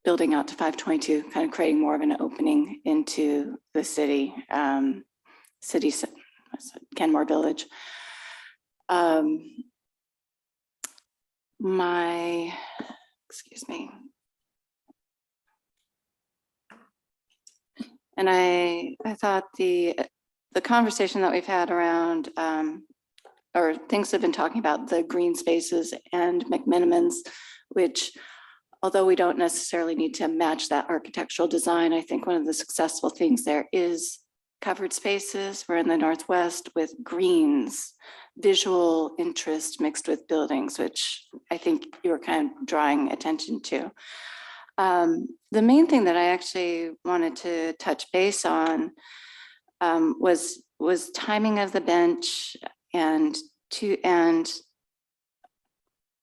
K: building out to 522, kind of creating more of an opening into the city, Kenmore Village. Excuse me. And I thought the conversation that we've had around, or things have been talking about the green spaces and McMenamins, which, although we don't necessarily need to match that architectural design, I think one of the successful things there is covered spaces. We're in the Northwest with greens, visual interest mixed with buildings, which I think you were kind of drawing attention to. The main thing that I actually wanted to touch base on was timing of the bench, and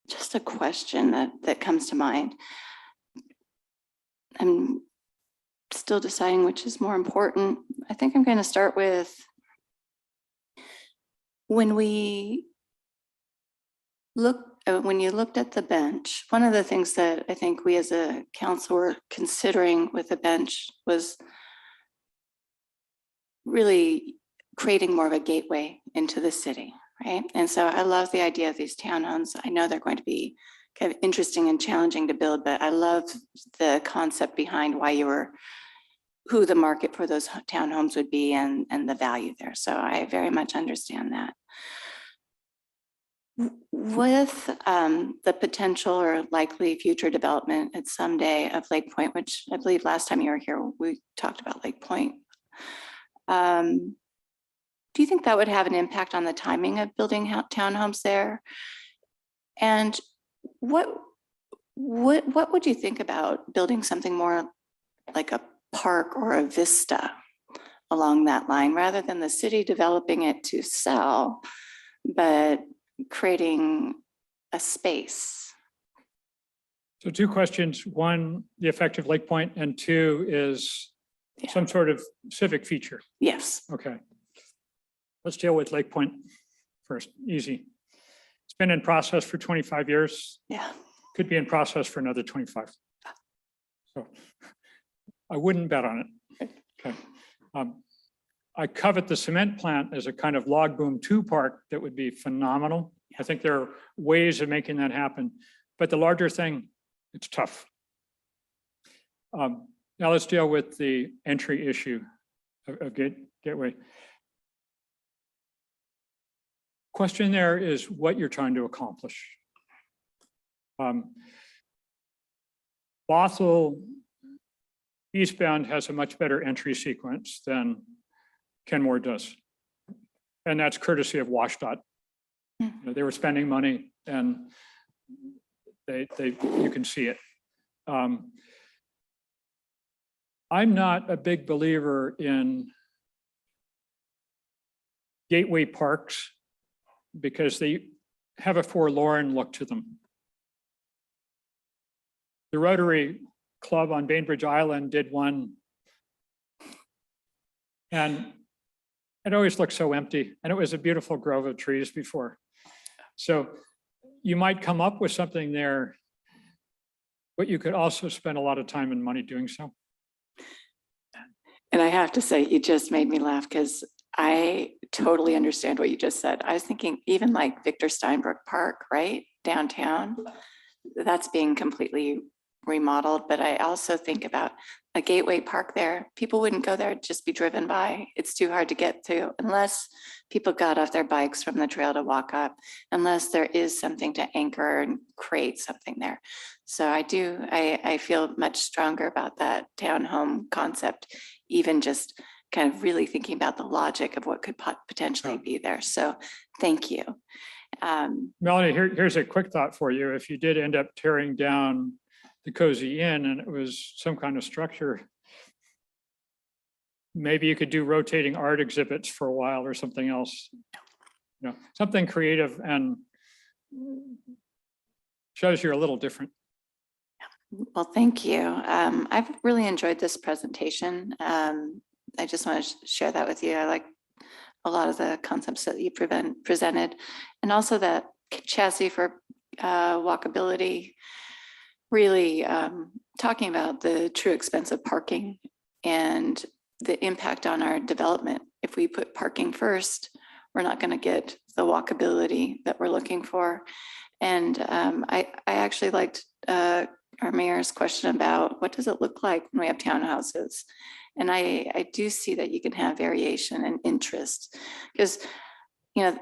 K: just a question that comes to mind. I'm still deciding which is more important. I think I'm going to start with when you looked at the bench, one of the things that I think we as a council were considering with the bench was really creating more of a gateway into the city, right? And so I love the idea of these townhomes. I know they're going to be kind of interesting and challenging to build, but I love the concept behind who the market for those townhomes would be and the value there. So I very much understand that. With the potential or likely future development at someday of Lake Point, which I believe last time you were here, we talked about Lake Point. Do you think that would have an impact on the timing of building townhomes there? And what would you think about building something more like a park or a vista along that line, rather than the city developing it to sell, but creating a space?
H: So two questions. One, the effect of Lake Point, and two is some sort of civic feature.
K: Yes.
H: Okay. Let's deal with Lake Point first. Easy. It's been in process for 25 years.
K: Yeah.
H: Could be in process for another 25. So I wouldn't bet on it. Okay. I covet the cement plant as a kind of log boom 2 park that would be phenomenal. I think there are ways of making that happen, but the larger thing, it's tough. Now let's deal with the entry issue of Gateway. Question there is what you're trying to accomplish. Bothell eastbound has a much better entry sequence than Kenmore does. And that's courtesy of WashDOT. You know, they were spending money and you can see it. I'm not a big believer in gateway parks because they have a forlorn look to them. The Rotary Club on Bainbridge Island did one, and it always looked so empty, and it was a beautiful grove of trees before. So you might come up with something there, but you could also spend a lot of time and money doing so.
K: And I have to say, you just made me laugh because I totally understand what you just said. I was thinking even like Victor Steinbrook Park, right? Downtown, that's being completely remodeled. But I also think about a gateway park there. People wouldn't go there, just be driven by. It's too hard to get to unless people got off their bikes from the trail to walk up, unless there is something to anchor and create something there. So I feel much stronger about that townhome concept, even just kind of really thinking about the logic of what could potentially be there. So thank you.
H: Melanie, here's a quick thought for you. If you did end up tearing down the Cozy Inn and it was some kind of structure, maybe you could do rotating art exhibits for a while or something else. You know, something creative and shows you're a little different.
K: Well, thank you. I've really enjoyed this presentation. I just want to share that with you. I like a lot of the concepts that you presented, and also that chassis for walkability, really talking about the true expense of parking and the impact on our development. If we put parking first, we're not going to get the walkability that we're looking for. And I actually liked our mayor's question about what does it look like when we have townhouses? And I do see that you can have variation and interest because, you know,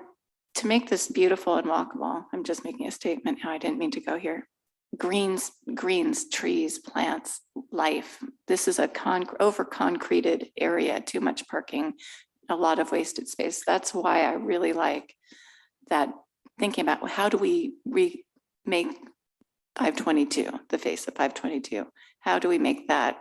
K: to make this beautiful and walkable, I'm just making a statement how I didn't mean to go here. Greens, trees, plants, life. This is a over-concreted area, too much parking, a lot of wasted space. That's why I really like that, thinking about how do we remake 522, the face of 522? How do we make that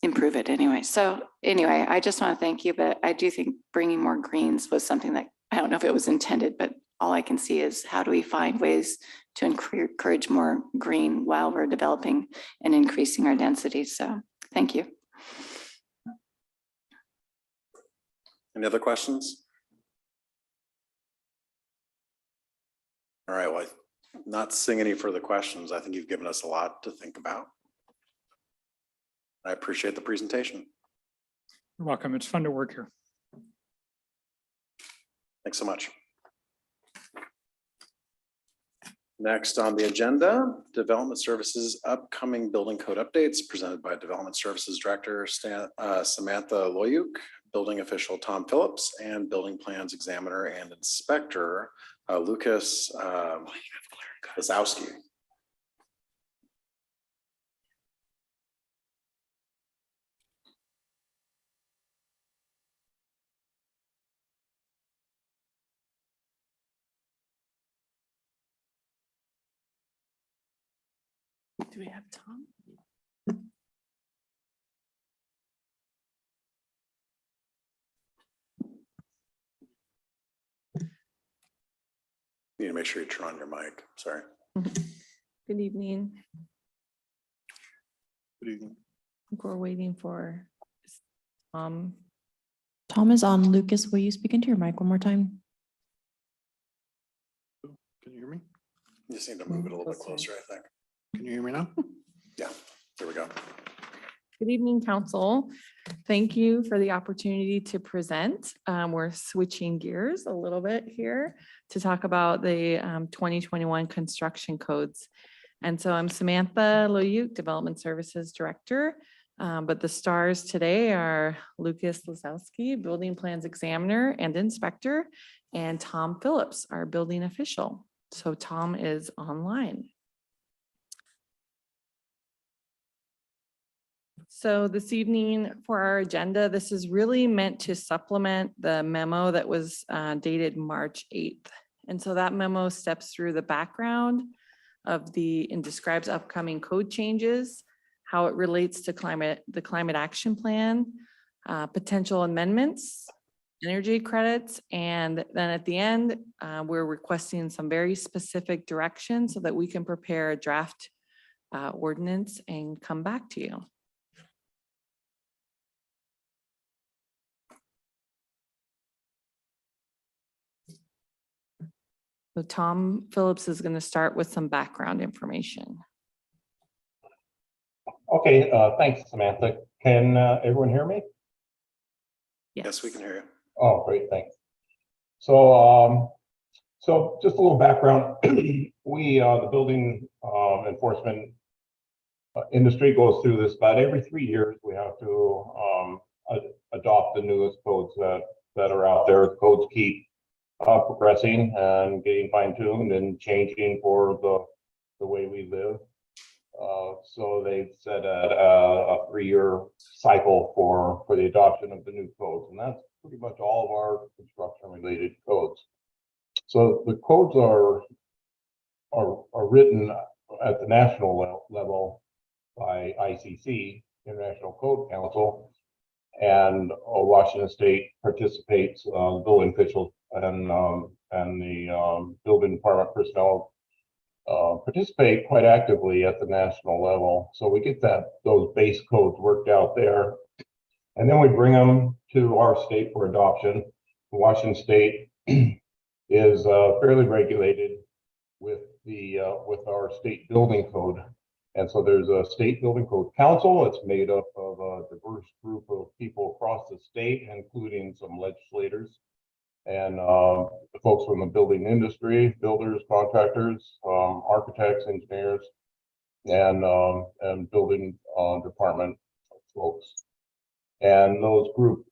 K: improve it anyway? So anyway, I just want to thank you, but I do think bringing more greens was something that I don't know if it was intended, but all I can see is how do we find ways to encourage more green while we're developing and increasing our density. So thank you.
A: Any other questions? All right, well, not seeing any further questions. I think you've given us a lot to think about. I appreciate the presentation.
H: You're welcome. It's fun to work here.
A: Thanks so much. Next on the agenda, Development Services upcoming building code updates presented by Development Services Director Samantha Loyuk, Building Official Tom Phillips, and Building Plans Examiner and Inspector Lucas Lisowski.
L: Do we have Tom?
A: You need to make sure you turn on your mic. Sorry.
L: Good evening.
A: Good evening.
L: I think we're waiting for
B: Tom is on. Lucas, will you speak into your mic one more time?
A: Can you hear me? You just need to move it a little bit closer, I think. Can you hear me now? Yeah, there we go.
L: Good evening, council. Thank you for the opportunity to present. We're switching gears a little bit here to talk about the 2021 construction codes. And so I'm Samantha Loyuk, Development Services Director. But the stars today are Lucas Lisowski, Building Plans Examiner and Inspector, and Tom Phillips, our building official. So Tom is online. So this evening for our agenda, this is really meant to supplement the memo that was dated March 8th. And so that memo steps through the background of and describes upcoming code changes, how it relates to the climate action plan, potential amendments, energy credits, and then at the end, we're requesting some very specific direction so that we can prepare a draft ordinance and come back to you. So Tom Phillips is going to start with some background information.
M: Okay, thanks, Samantha. Can everyone hear me?
A: Yes, we can hear you.
M: Oh, great, thanks. So, so just a little background. We, the building enforcement industry goes through this about every 3 years. We have to adopt the newest codes that are out there. The codes keep progressing and getting fine-tuned and changing for the way we live. So they've set a 3-year cycle for the adoption of the new codes, and that's pretty much all of our construction-related codes. So the codes are written at the national level by ICC, International Code Council, and Washington State participates, building officials and the building department personnel participate quite actively at the national level. So we get those base codes worked out there, and then we bring them to our state for adoption. Washington State is fairly regulated with our state building code. And so there's a state building code council. It's made up of a diverse group of people across the state, including some legislators and the folks from the building industry, builders, contractors, architects, engineers, and building department folks. And those groups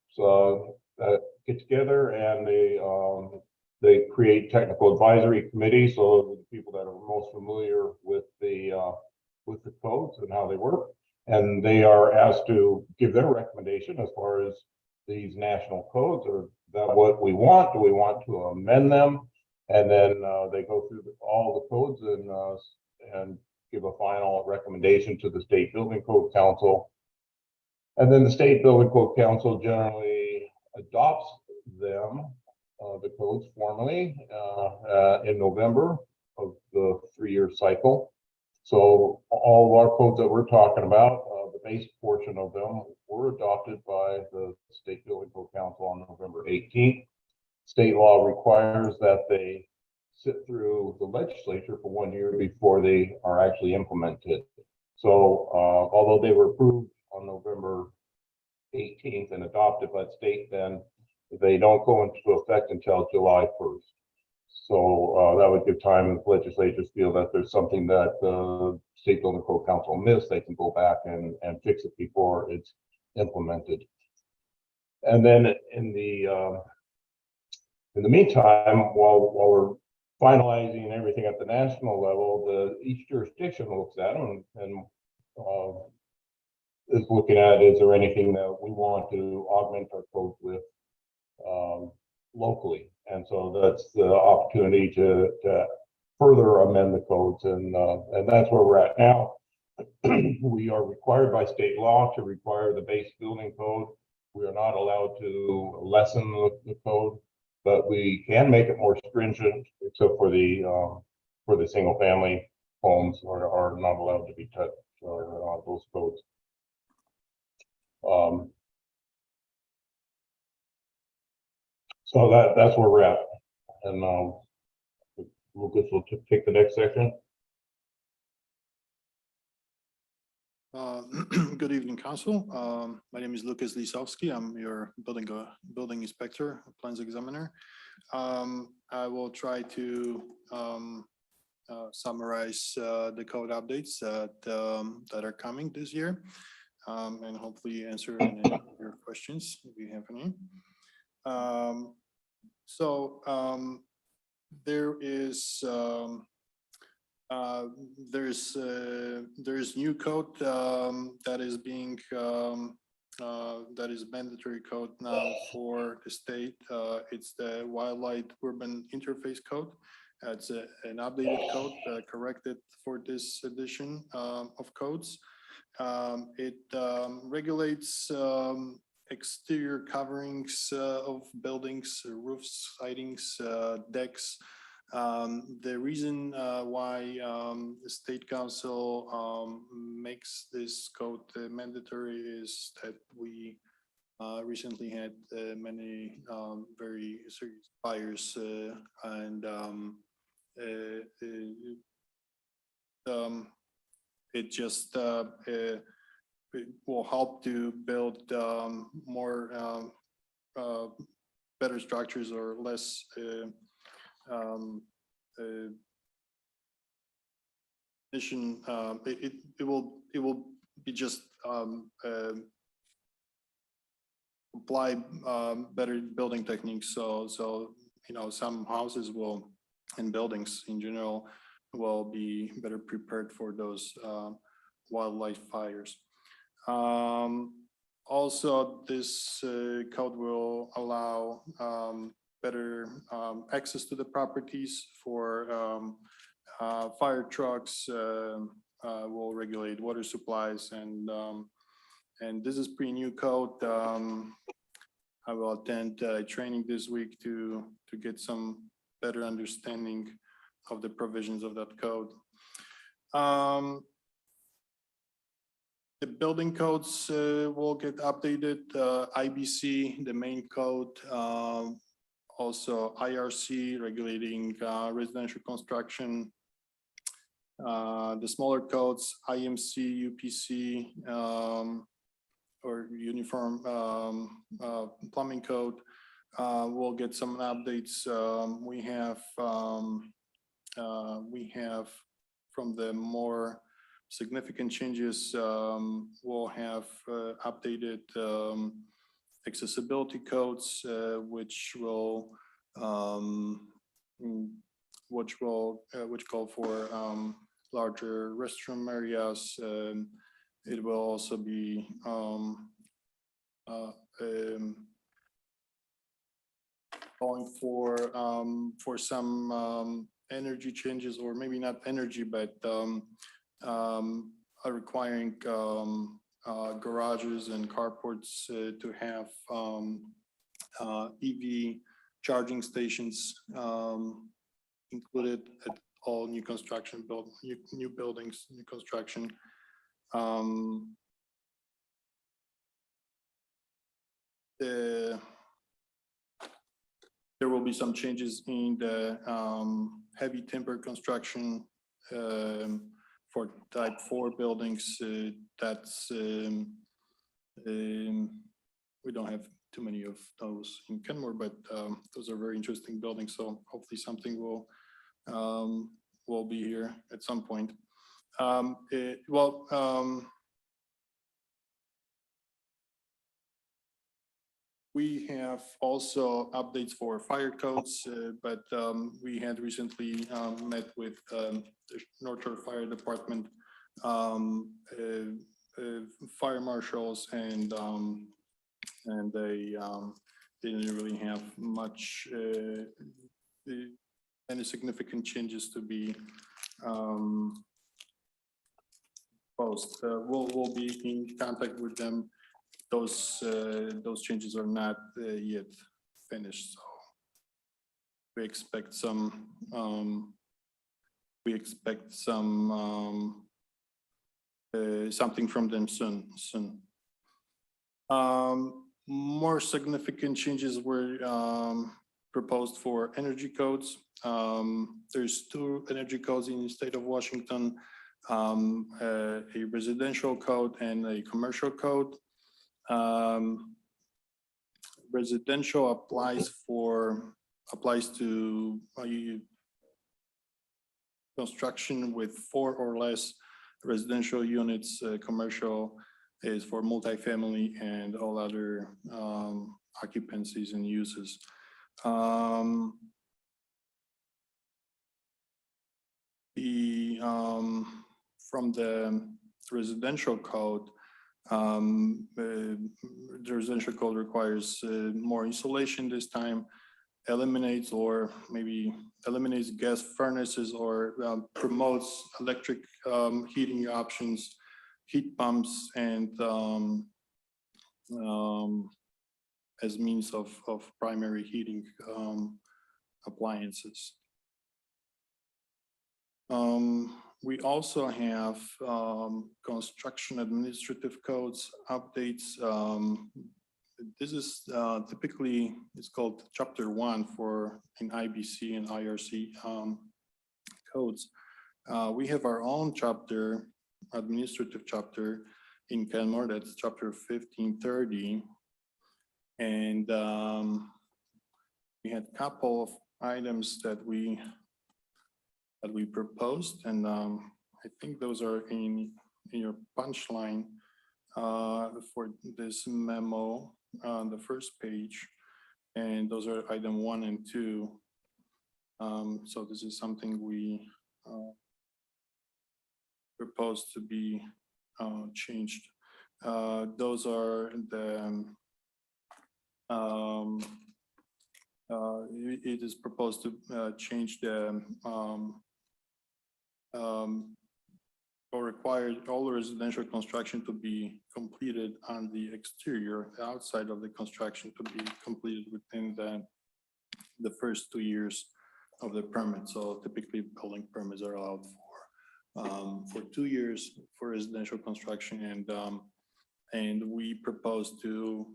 M: get together and they create technical advisory committees. So the people that are most familiar with the codes and how they work, and they are asked to give their recommendation as far as these national codes. Or that what we want? Do we want to amend them? And then they go through all the codes and give a final recommendation to the State Building Code Council. And then the State Building Code Council generally adopts them, the codes formally in November of the 3-year cycle. So all of our codes that we're talking about, the base portion of them were adopted by the State Building Code Council on November 18th. State law requires that they sit through the legislature for 1 year before they are actually implemented. So although they were approved on November 18th and adopted by the state, then they don't go into effect until July 1st. So that would give time if legislatures feel that there's something that the State Building Code Council missed, they can go back and fix it before it's implemented. And then in the meantime, while we're finalizing everything at the national level, each jurisdiction looks at them and is looking at, is there anything that we want to augment our code with locally? And so that's the opportunity to further amend the codes, and that's where we're at now. We are required by state law to require the base building code. We are not allowed to lessen the code, but we can make it more stringent, except for the single family homes are not allowed to be touched or those codes. So that's where we're at. And Lucas will take the next section.
N: Good evening, Council. My name is Lucas Lisowski. I'm your building inspector, plans examiner. I will try to summarize the code updates that are coming this year, and hopefully answer any of your questions if you have any. There's new code that is being that is mandatory code now for the state. It's the Wildlife Urban Interface Code. It's an updated code corrected for this edition of codes. It regulates exterior coverings of buildings, roofs, sidings, decks. The reason why the State Council makes this code mandatory is that we recently had many very serious fires, and it just it will help to build more better structures or less mission. It will be just apply better building techniques. So you know, some houses will, and buildings in general, will be better prepared for those wildlife fires. Also, this code will allow better access to the properties for fire trucks, will regulate water supplies, and this is pretty new code. I will attend training this week to get some better understanding of the provisions of that code. The building codes will get updated. IBC, the main code, also IRC regulating residential construction. The smaller codes, IMC, UPC, or Uniform Plumbing Code, will get some updates. We have from the more significant changes, we'll have updated accessibility codes, which call for larger restroom areas. It will also be calling for some energy changes, or maybe not energy, but requiring garages and carports to have EV charging stations included at all new construction, new buildings, new construction. There will be some changes in the heavy timber construction for type 4 buildings. That's we don't have too many of those in Kenmore, but those are very interesting buildings. So hopefully something will be here at some point. We have also updates for fire codes, but we had recently met with the Northshore Fire Department, fire marshals, and they didn't really have much any significant changes to be post. We'll be in contact with them. Those changes are not yet finished, so we expect some something from them soon. More significant changes were proposed for energy codes. There's 2 energy codes in the state of Washington, a residential code and a commercial code. Residential applies to construction with 4 or less residential units. Commercial is for multifamily and all other occupancies and uses. From the residential code, the residential code requires more insulation this time, eliminates gas furnaces, or promotes electric heating options, heat pumps, and as means of primary heating appliances. We also have construction administrative codes updates. This is typically, it's called Chapter 1 for in IBC and IRC codes. We have our own chapter, administrative chapter in Kenmore, that's Chapter 1530. And we had a couple of items that we proposed, and I think those are in your punchline for this memo on the first page, and those are item 1 and 2. So this is something we propose to be changed. Those are the it is proposed to change the or required all residential construction to be completed on the exterior, outside of the construction to be completed within the first 2 years of the permit. So typically building permits are allowed for 2 years for residential construction, and we propose to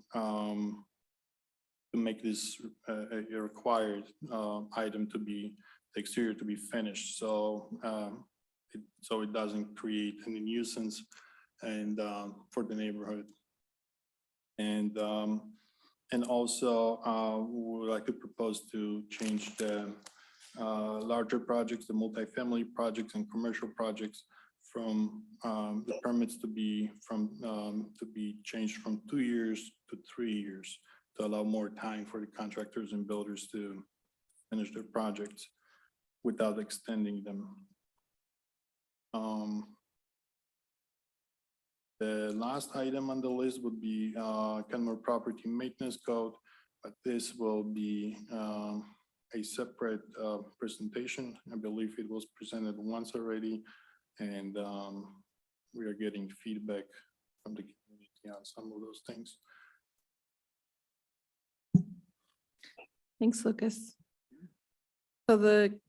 N: make this a required item to be the exterior to be finished. So it doesn't create any nuisance and for the neighborhood. And also we would like to propose to change the larger projects, the multifamily projects and commercial projects, from the permits to be changed from 2 years to 3 years, to allow more time for the contractors and builders to finish their projects without extending them. The last item on the list would be Kenmore Property Maintenance Code, but this will be a separate presentation. I believe it was presented once already, and we are getting feedback from the community on some of those things.
L: Thanks, Lucas. So the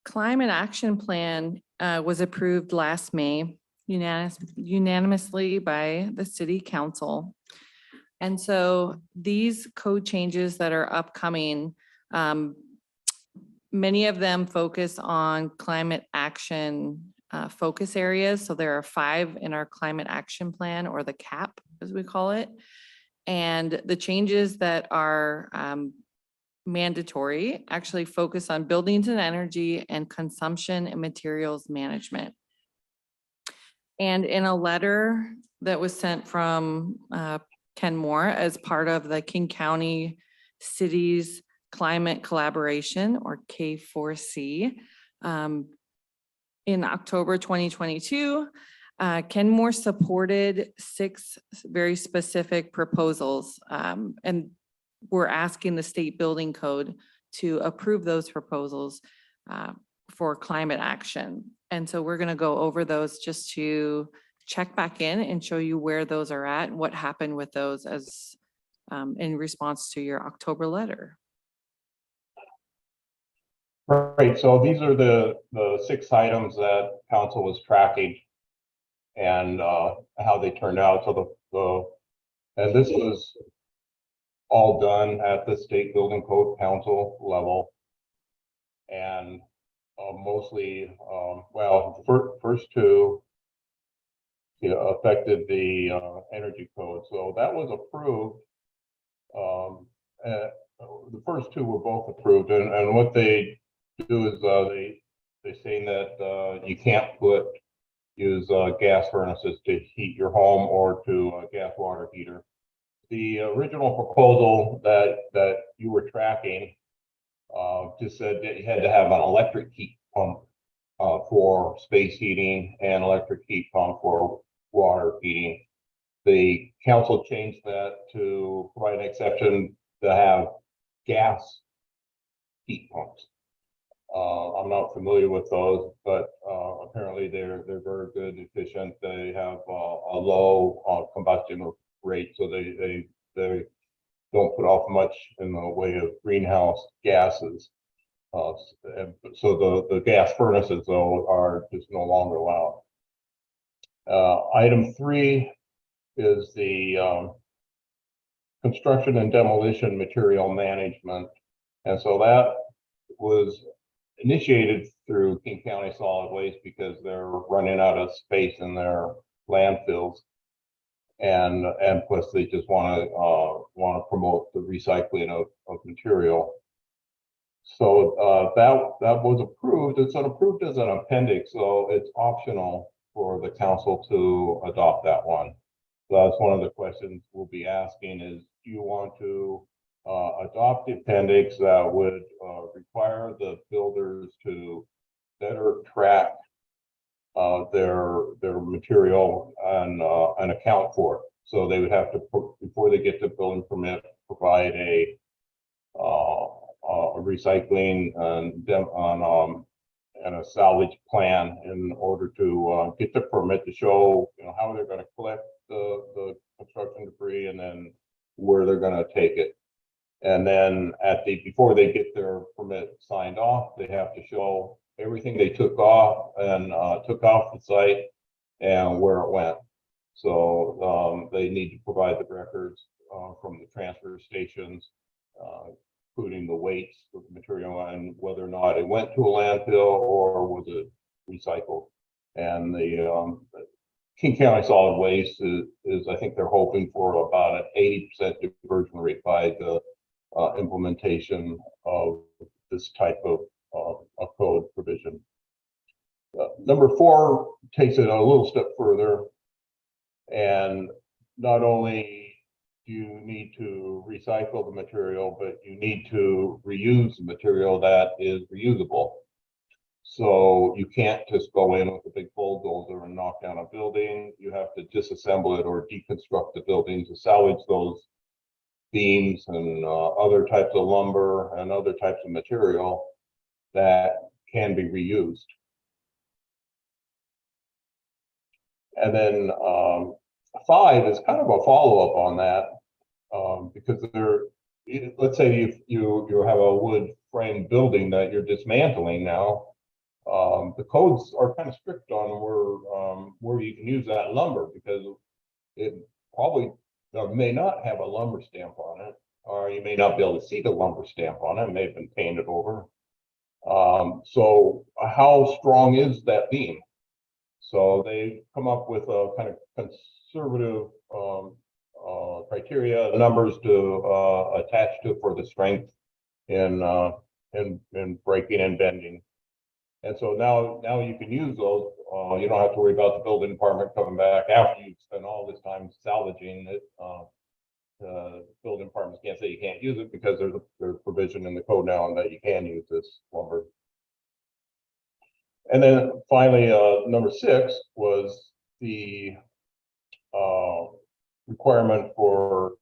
L: Climate Action Plan was approved last May unanimously by the City Council. And so these code changes that are upcoming, many of them focus on climate action focus areas. So there are 5 in our Climate Action Plan, or the CAP as we call it. And the changes that are mandatory actually focus on buildings and energy and consumption and materials management. And in a letter that was sent from Kenmore as part of the King County Cities Climate Collaboration, or K4C. In October 2022, Kenmore supported 6 very specific proposals, and we're asking the state building code to approve those proposals for climate action. And so we're going to go over those just to check back in and show you where those are at and what happened with those as in response to your October letter.
M: Right, so these are the 6 items that council was tracking and how they turned out. So and this was all done at the state building code council level. And mostly, well, the first 2 affected the energy code. So that was approved. The first 2 were both approved, and what they do is they saying that you can't use gas furnaces to heat your home or to gas water heater. The original proposal that you were tracking just said that you had to have an electric heat pump for space heating and electric heat pump for water heating. The council changed that to provide an exception to have gas heat pumps. I'm not familiar with those, but apparently they're very good, efficient. They have a low combustion rate, so they don't put off much in the way of greenhouse gases. So the gas furnaces, though, are just no longer allowed. Item 3 is the construction and demolition material management. And so that was initiated through King County Solid Waste because they're running out of space in their landfills. And plus they just want to promote the recycling of material. So that was approved. It's approved as an appendix, so it's optional for the council to adopt that one. So that's one of the questions we'll be asking is, do you want to adopt the appendix that would require the builders to better track their material and account for it? So they would have to, before they get the building permit, provide a recycling and a salvage plan in order to get the permit to show how they're going to collect the construction debris and then where they're going to take it. And then before they get their permit signed off, they have to show everything they took off the site and where it went. So they need to provide the records from the transfer stations, including the weights of the material and whether or not it went to a landfill or was it recycled. And the King County Solid Waste is I think they're hoping for about an 80% diversion rate by the implementation of this type of code provision. Number 4 takes it a little step further, and not only do you need to recycle the material, but you need to reuse the material that is reusable. So you can't just go in with a big bulldozer and knock down a building. You have to disassemble it or deconstruct the building to salvage those beams and other types of lumber and other types of material that can be reused. And then 5 is kind of a follow-up on that because let's say you have a wood frame building that you're dismantling now. The codes are kind of strict on where you can use that lumber because it probably may not have a lumber stamp on it, or you may not be able to see the lumber stamp on it. It may have been painted over. So how strong is that beam? So they come up with a kind of conservative criteria, numbers to attach to for the strength in breaking and bending. And so now you can use those. You don't have to worry about the building department coming back after you spend all this time salvaging it building departments can't say you can't use it because there's a provision in the code now that you can use this lumber. And then finally, number 6 was the requirement for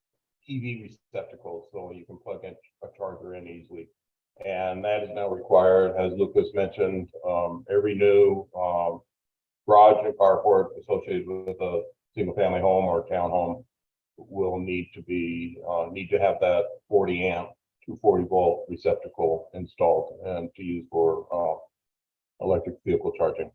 M: EV receptacles, so you can plug in a charger in easily. And that is now required, as Lucas mentioned. Every new garage and carport associated with a single family home or townhome will need to have that 40 amp 240 volt receptacle installed and to use for electric vehicle charging.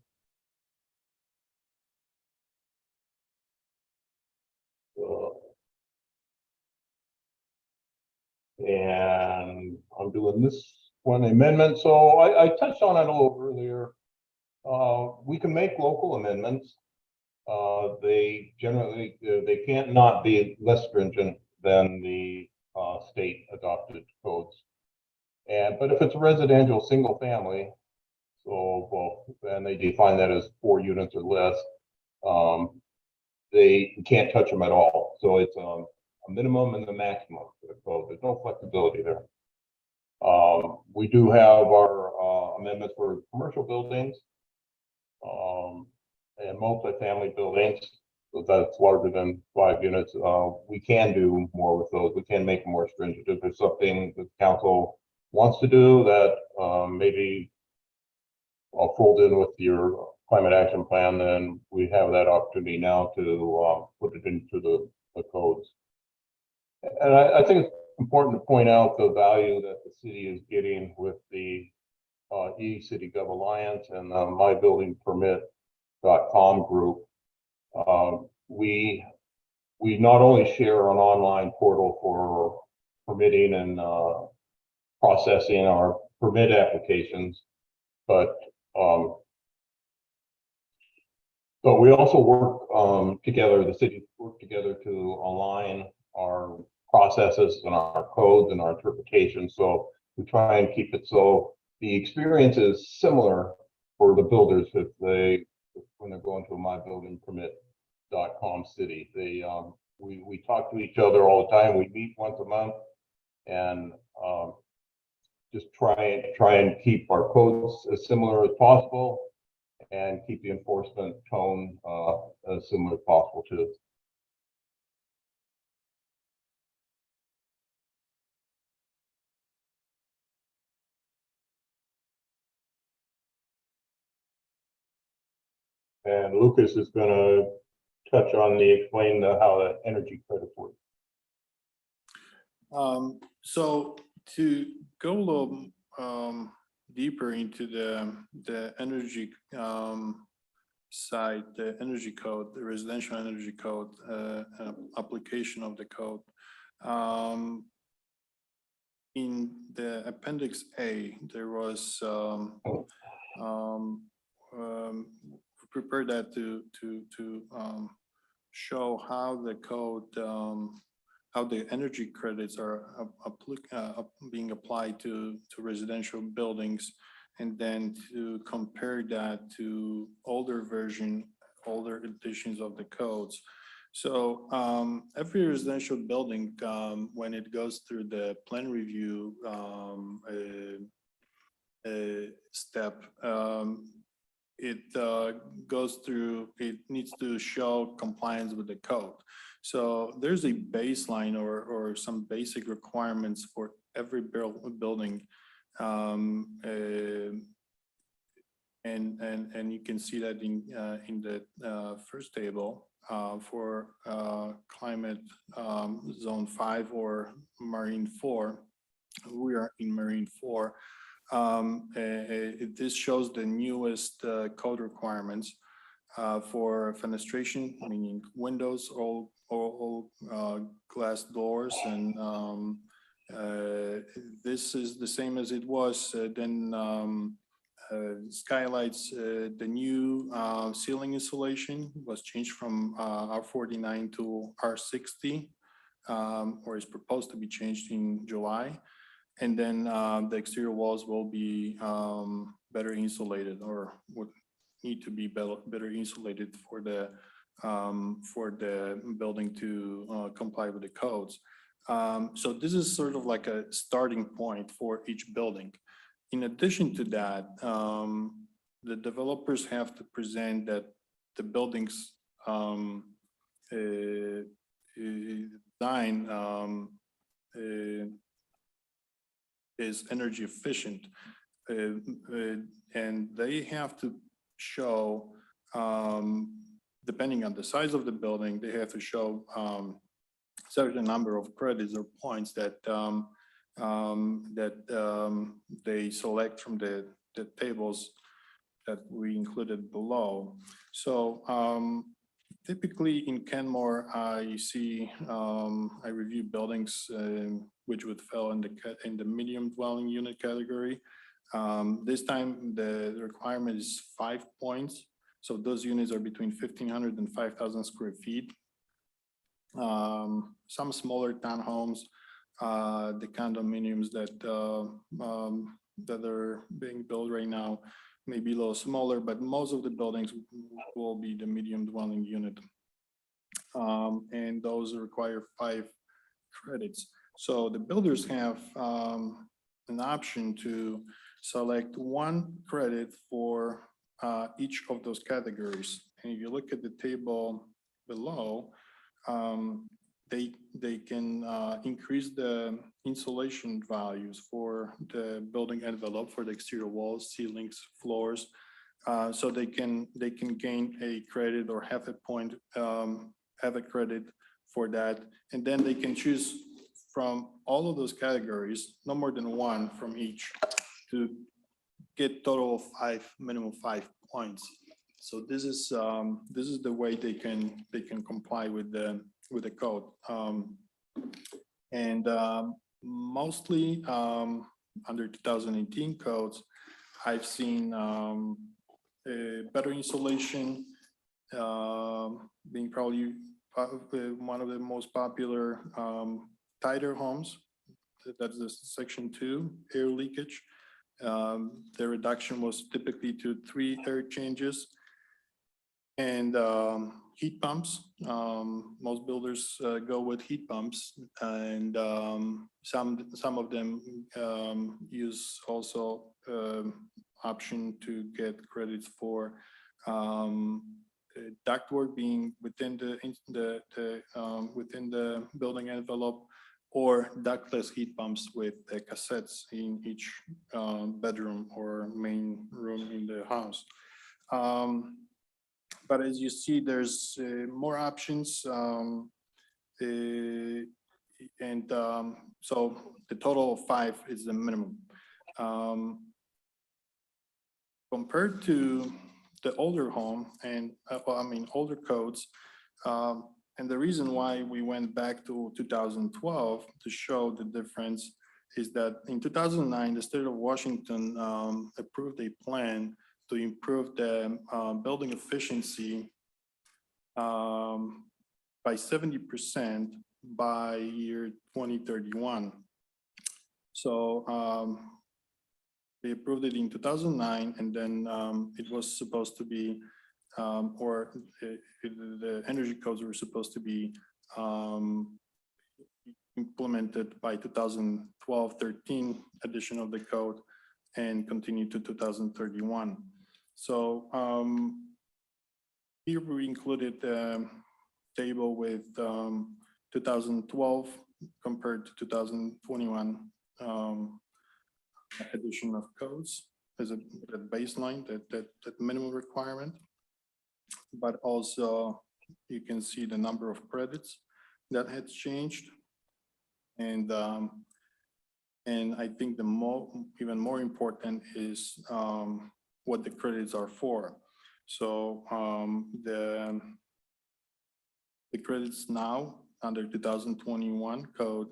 M: And I'm doing this one amendment. So I touched on it a little earlier. We can make local amendments. They generally, they can't not be less stringent than the state adopted codes. But if it's a residential single family, and they define that as 4 units or less, they can't touch them at all. So it's a minimum and the maximum for the code. There's no flexibility there. We do have our amendments for commercial buildings and multifamily buildings. So that's larger than 5 units. We can do more with those. We can make them more stringent. If there's something that the council wants to do that maybe I'll fold in with your climate action plan, then we have that opportunity now to put it into the codes. And I think it's important to point out the value that the city is getting with the eCity Gov Alliance and mybuildingpermit.com group. We not only share an online portal for permitting and processing our permit applications, but we also work together, the cities work together to align our processes and our codes and our interpretations. So we try and keep it so the experience is similar for the builders when they're going to a mybuildingpermit.com city. We talk to each other all the time. We meet once a month and just try and keep our codes as similar as possible and keep the enforcement tone as similar as possible too. And Lucas is going to touch on explain how the energy credits work.
N: So to go a little deeper into the energy side, the energy code, the residential energy code, application of the code. In the Appendix A, there was prepared that to show how the code, how the energy credits are being applied to residential buildings, and then to compare that to older editions of the codes. So every residential building, when it goes through the plan review step, it goes through, it needs to show compliance with the code. So there's a baseline or some basic requirements for every building. And you can see that in the first table for climate zone 5 or marine 4. We are in marine 4. This shows the newest code requirements for fenestration, meaning windows, all glass doors, and this is the same as it was. Then skylights, the new ceiling insulation was changed from R49 to R60, or is proposed to be changed in July. And then the exterior walls will be better insulated, or would need to be better insulated for the for the building to comply with the codes. So this is sort of like a starting point for each building. In addition to that, the developers have to present that the building's design is energy efficient. And they have to show, depending on the size of the building, they have to show certain number of credits or points that they select from the tables that we included below. So typically in Kenmore, I see, I review buildings which would fall in the medium dwelling unit category. This time the requirement is 5 points. So those units are between 1,500 and 5,000 square feet. Some smaller townhomes, the condominiums that are being built right now may be a little smaller, but most of the buildings will be the medium dwelling unit. And those require 5 credits. So the builders have an option to select 1 credit for each of those categories. And if you look at the table below, they can increase the insulation values for the building envelope, for the exterior walls, ceilings, floors. So they can gain a credit or half a point, have a credit for that. And then they can choose from all of those categories, no more than 1 from each, to get total of 5, minimum 5 points. So this is the way they can comply with the code. Mostly under 2018 codes, I've seen better insulation being probably one of the most popular. Tighter homes, that's the section 2, air leakage. The reduction was typically to 3 air changes. And heat pumps, most builders go with heat pumps, and some of them use also option to get credits for ductwork being within the building envelope, or ductless heat pumps with cassettes in each bedroom or main room in the house. But as you see, there's more options. So the total of 5 is the minimum. Compared to the older home and older codes, and the reason why we went back to 2012 to show the difference is that in 2009, the state of Washington approved a plan to improve the building efficiency by 70% by year 2031. So they approved it in 2009, and then it was supposed to be, the energy codes were supposed to be implemented by 2012-13 edition of the code and continue to 2031. So here we included a table with 2012 compared to 2021 edition of codes as a baseline, that minimum requirement. But also you can see the number of credits that has changed. And I think even more important is what the credits are for. So the credits now under 2021 code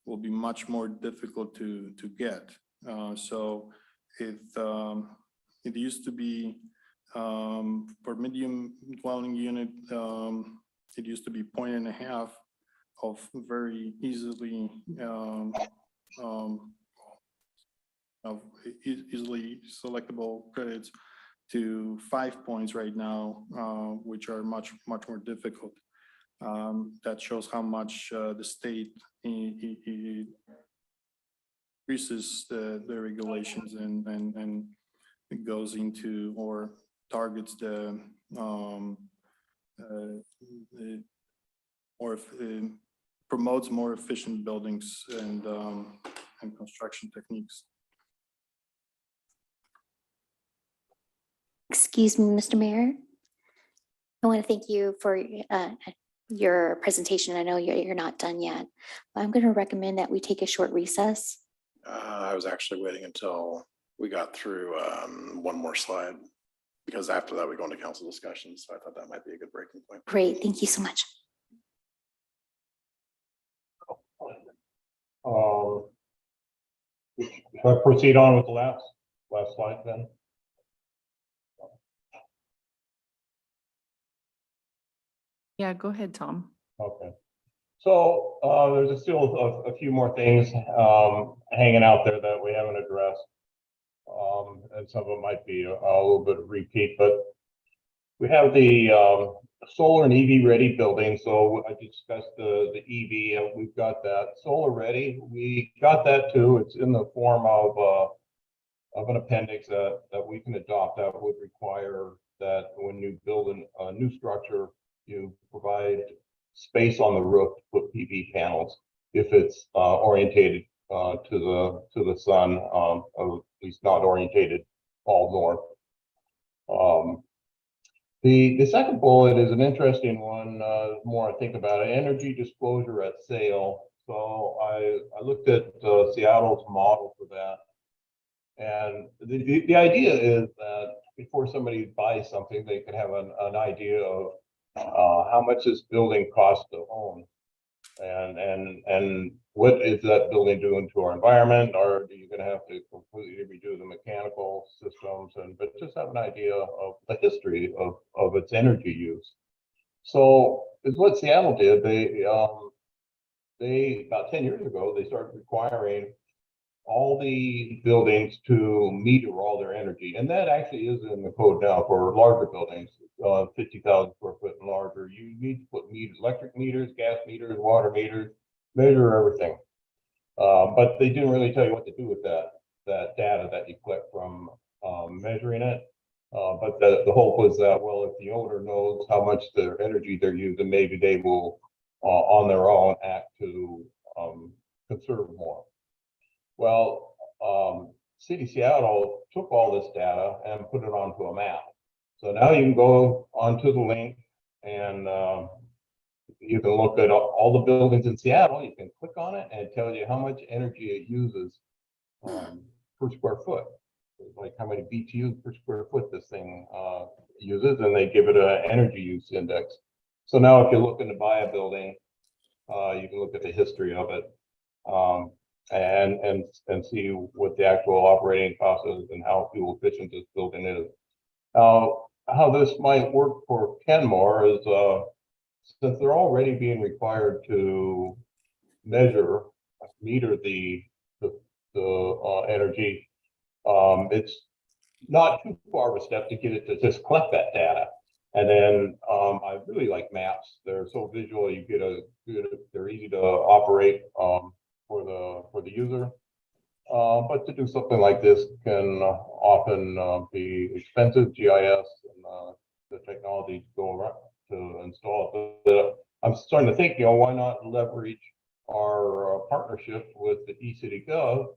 N: will be much more difficult to get. So it used to be for medium dwelling unit, it used to be 1.5 of very easily easily selectable credits. to 5 points right now, which are much more difficult. That shows how much the state increases the regulations and it goes into or targets the promotes more efficient buildings and construction techniques.
G: Excuse me, Mr. Mayor. I want to thank you for your presentation. I know you're not done yet. I'm going to recommend that we take a short recess.
A: I was actually waiting until we got through one more slide, because after that we go into council discussions. So I thought that might be a good breaking point.
G: Great, thank you so much.
M: Should I proceed on with the last slide then?
L: Yeah, go ahead, Tom.
M: Okay. So there's still a few more things hanging out there that we haven't addressed. And some of them might be a little bit of repeat, but we have the solar and EV ready building. So I discussed the EV, and we've got that solar ready. We got that too. It's in the form of an appendix that we can adopt. That would require that when you build a new structure, you provide space on the roof to put PV panels if it's orientated to the sun, or at least not orientated all north. The second bullet is an interesting one. The more I think about it, energy disclosure at sale. So I looked at Seattle's model for that, and the idea is that before somebody buys something, they can have an idea of how much this building costs to own, and what is that building doing to our environment, or are you going to have to completely redo the mechanical systems, but just have an idea of the history of its energy use. So is what Seattle did. They about 10 years ago, they started requiring all the buildings to meter all their energy, and that actually is in the code now for larger buildings, 50,000 square foot and larger. You need to put electric meters, gas meters, water meters, measure everything. But they didn't really tell you what to do with that data that you collect from measuring it. But the hope was that, well, if the owner knows how much their energy they're using, maybe they will on their own act to conserve more. Well, City of Seattle took all this data and put it onto a map. So now you can go onto the link and you can look at all the buildings in Seattle. You can click on it and it tells you how much energy it uses per square foot. Like how many BTUs per square foot this thing uses, and they give it an energy use index. So now if you're looking to buy a building, you can look at the history of it. And see what the actual operating cost is and how fuel efficient this building is. How this might work for Kenmore is since they're already being required to meter the energy, it's not too far of a step to get it to just collect that data. And then I really like maps. They're so visual. They're easy to operate for the user. But to do something like this can often be expensive. GIS and the technology to go around to install it. But I'm starting to think, why not leverage our partnership with the eCityGov?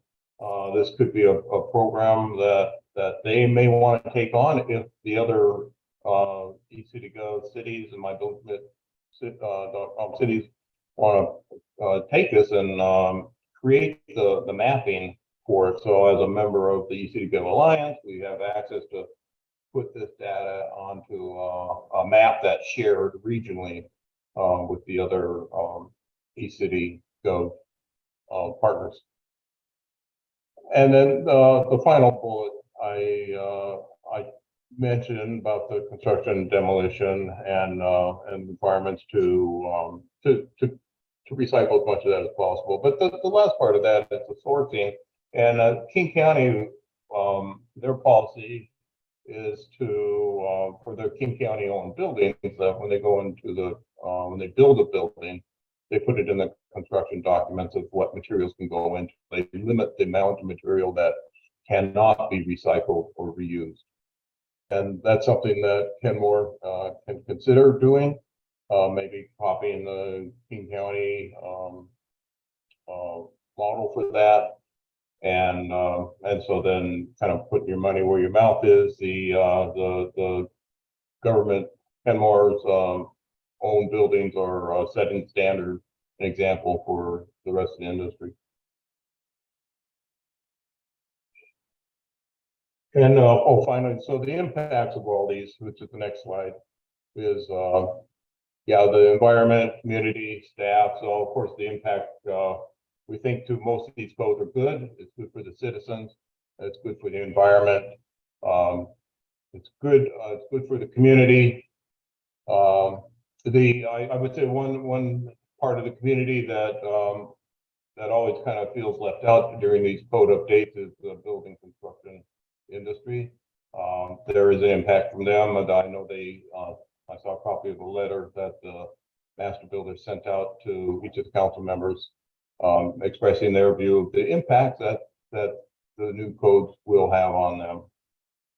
M: This could be a program that they may want to take on if the other eCityGov cities and my cities want to take this and create the mapping for it. So as a member of the eCityGov Alliance, we have access to put this data onto a map that's shared regionally with the other eCityGov partners. And then the final bullet I mentioned about the construction, demolition, and requirements to recycle as much of that as possible. But the last part of that is the sourcing. And King County, their policy is to, for their King County owned buildings, that when they go into the, when they build a building, they put it in the construction documents of what materials can go into. They limit the amount of material that cannot be recycled or reused. And that's something that Kenmore can consider doing, maybe copying the King County model for that. And so then kind of putting your money where your mouth is. The government, Kenmore's own buildings are setting standard, an example for the rest of the industry. And finally, so the impacts of all these, which is the next slide, is yeah, the environment, community, staff. So of course the impact, we think to most of these codes are good. It's good for the citizens. It's good for the environment. It's good for the community. I would say one part of the community that that always kind of feels left out during these code updates is the building construction industry. There is an impact from them, and I know they. I saw a copy of a letter that the master builder sent out to each of the council members, expressing their view of the impact that the new codes will have on them,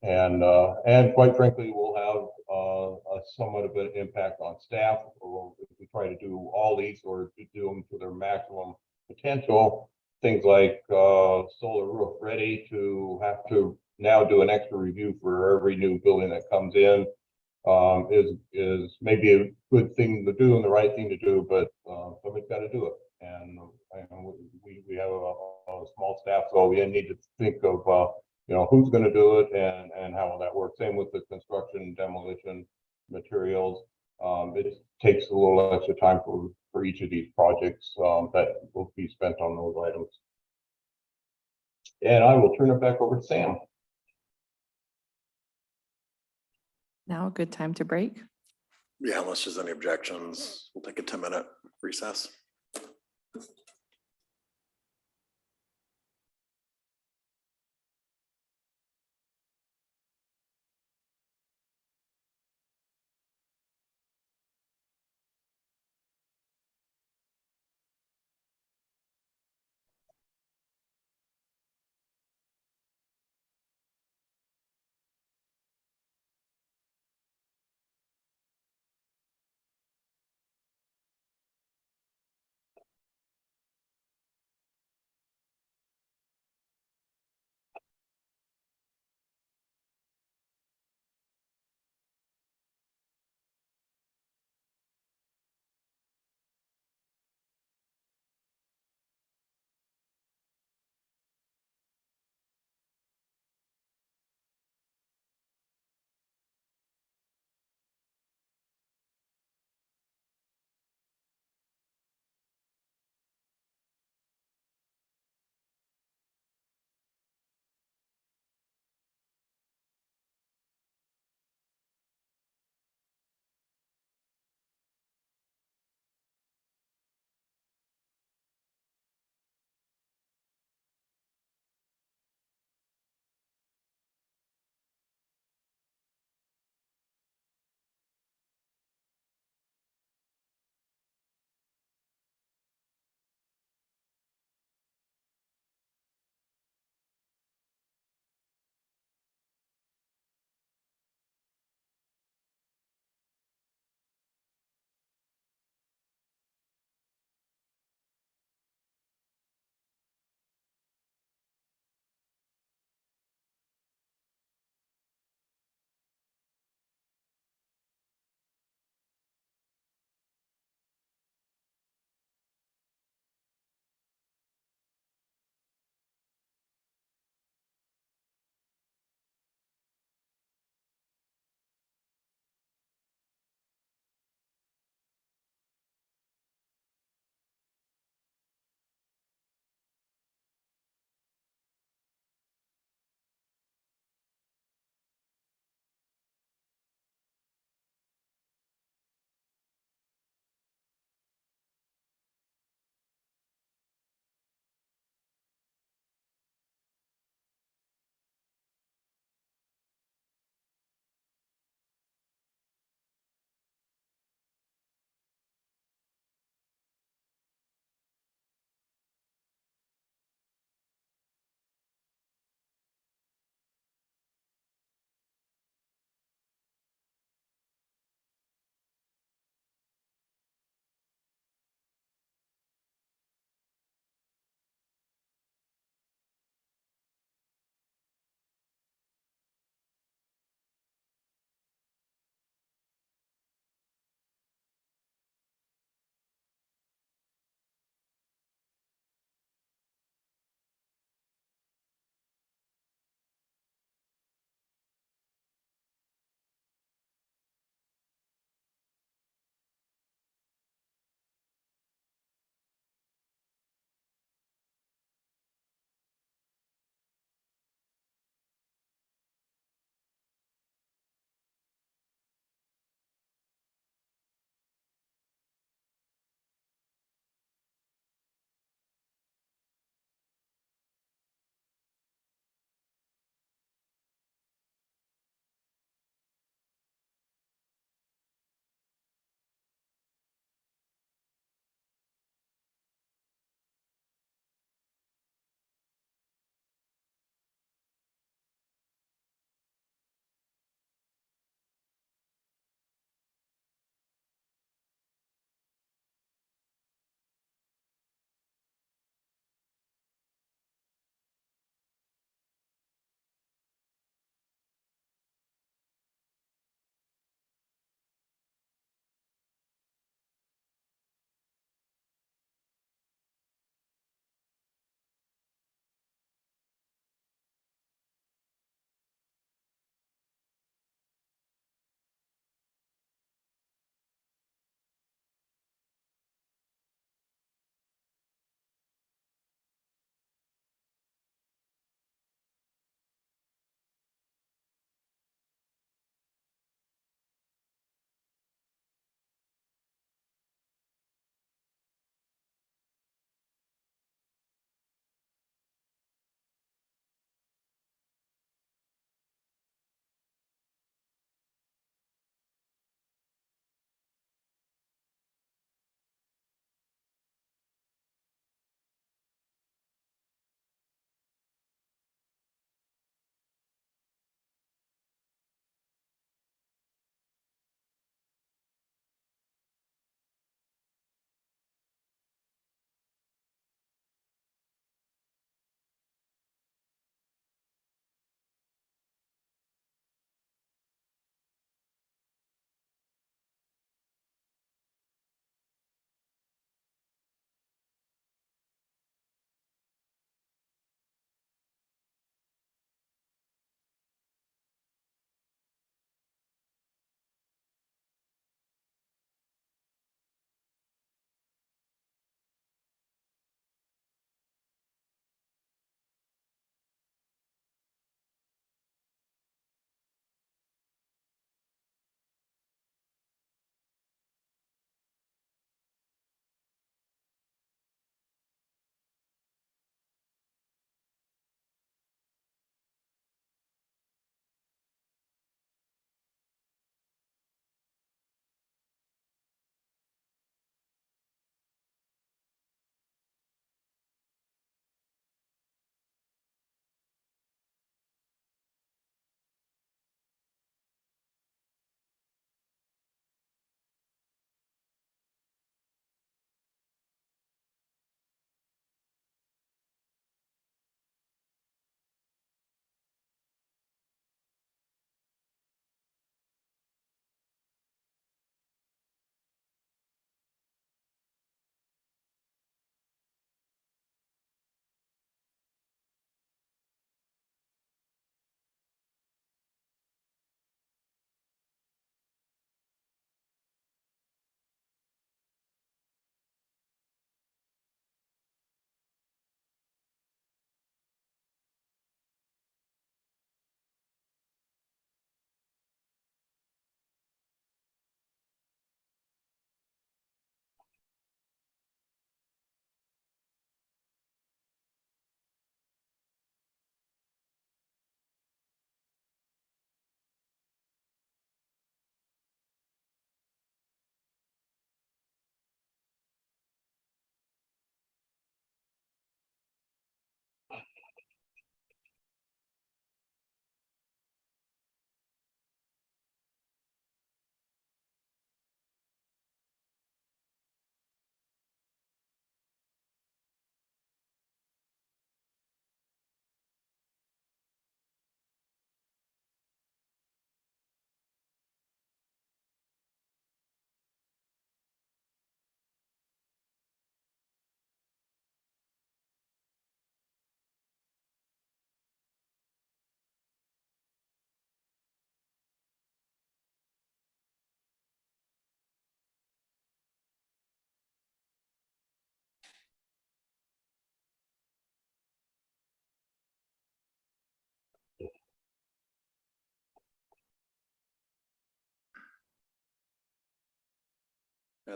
M: and quite frankly, will have a somewhat of an impact on staff. Or if we try to do all these, or to do them to their maximum potential, things like solar roof ready, to have to now do an extra review for every new building that comes in, is maybe a good thing to do and the right thing to do, but somebody's got to do it. And we have a small staff, so we need to think of you know, who's going to do it and how will that work. Same with the construction, demolition, materials. It takes a little extra time for each of these projects that will be spent on those items. And I will turn it back over to Sam.
L: Now a good time to break.
A: Yeah, unless there's any objections, we'll take a 10-minute recess.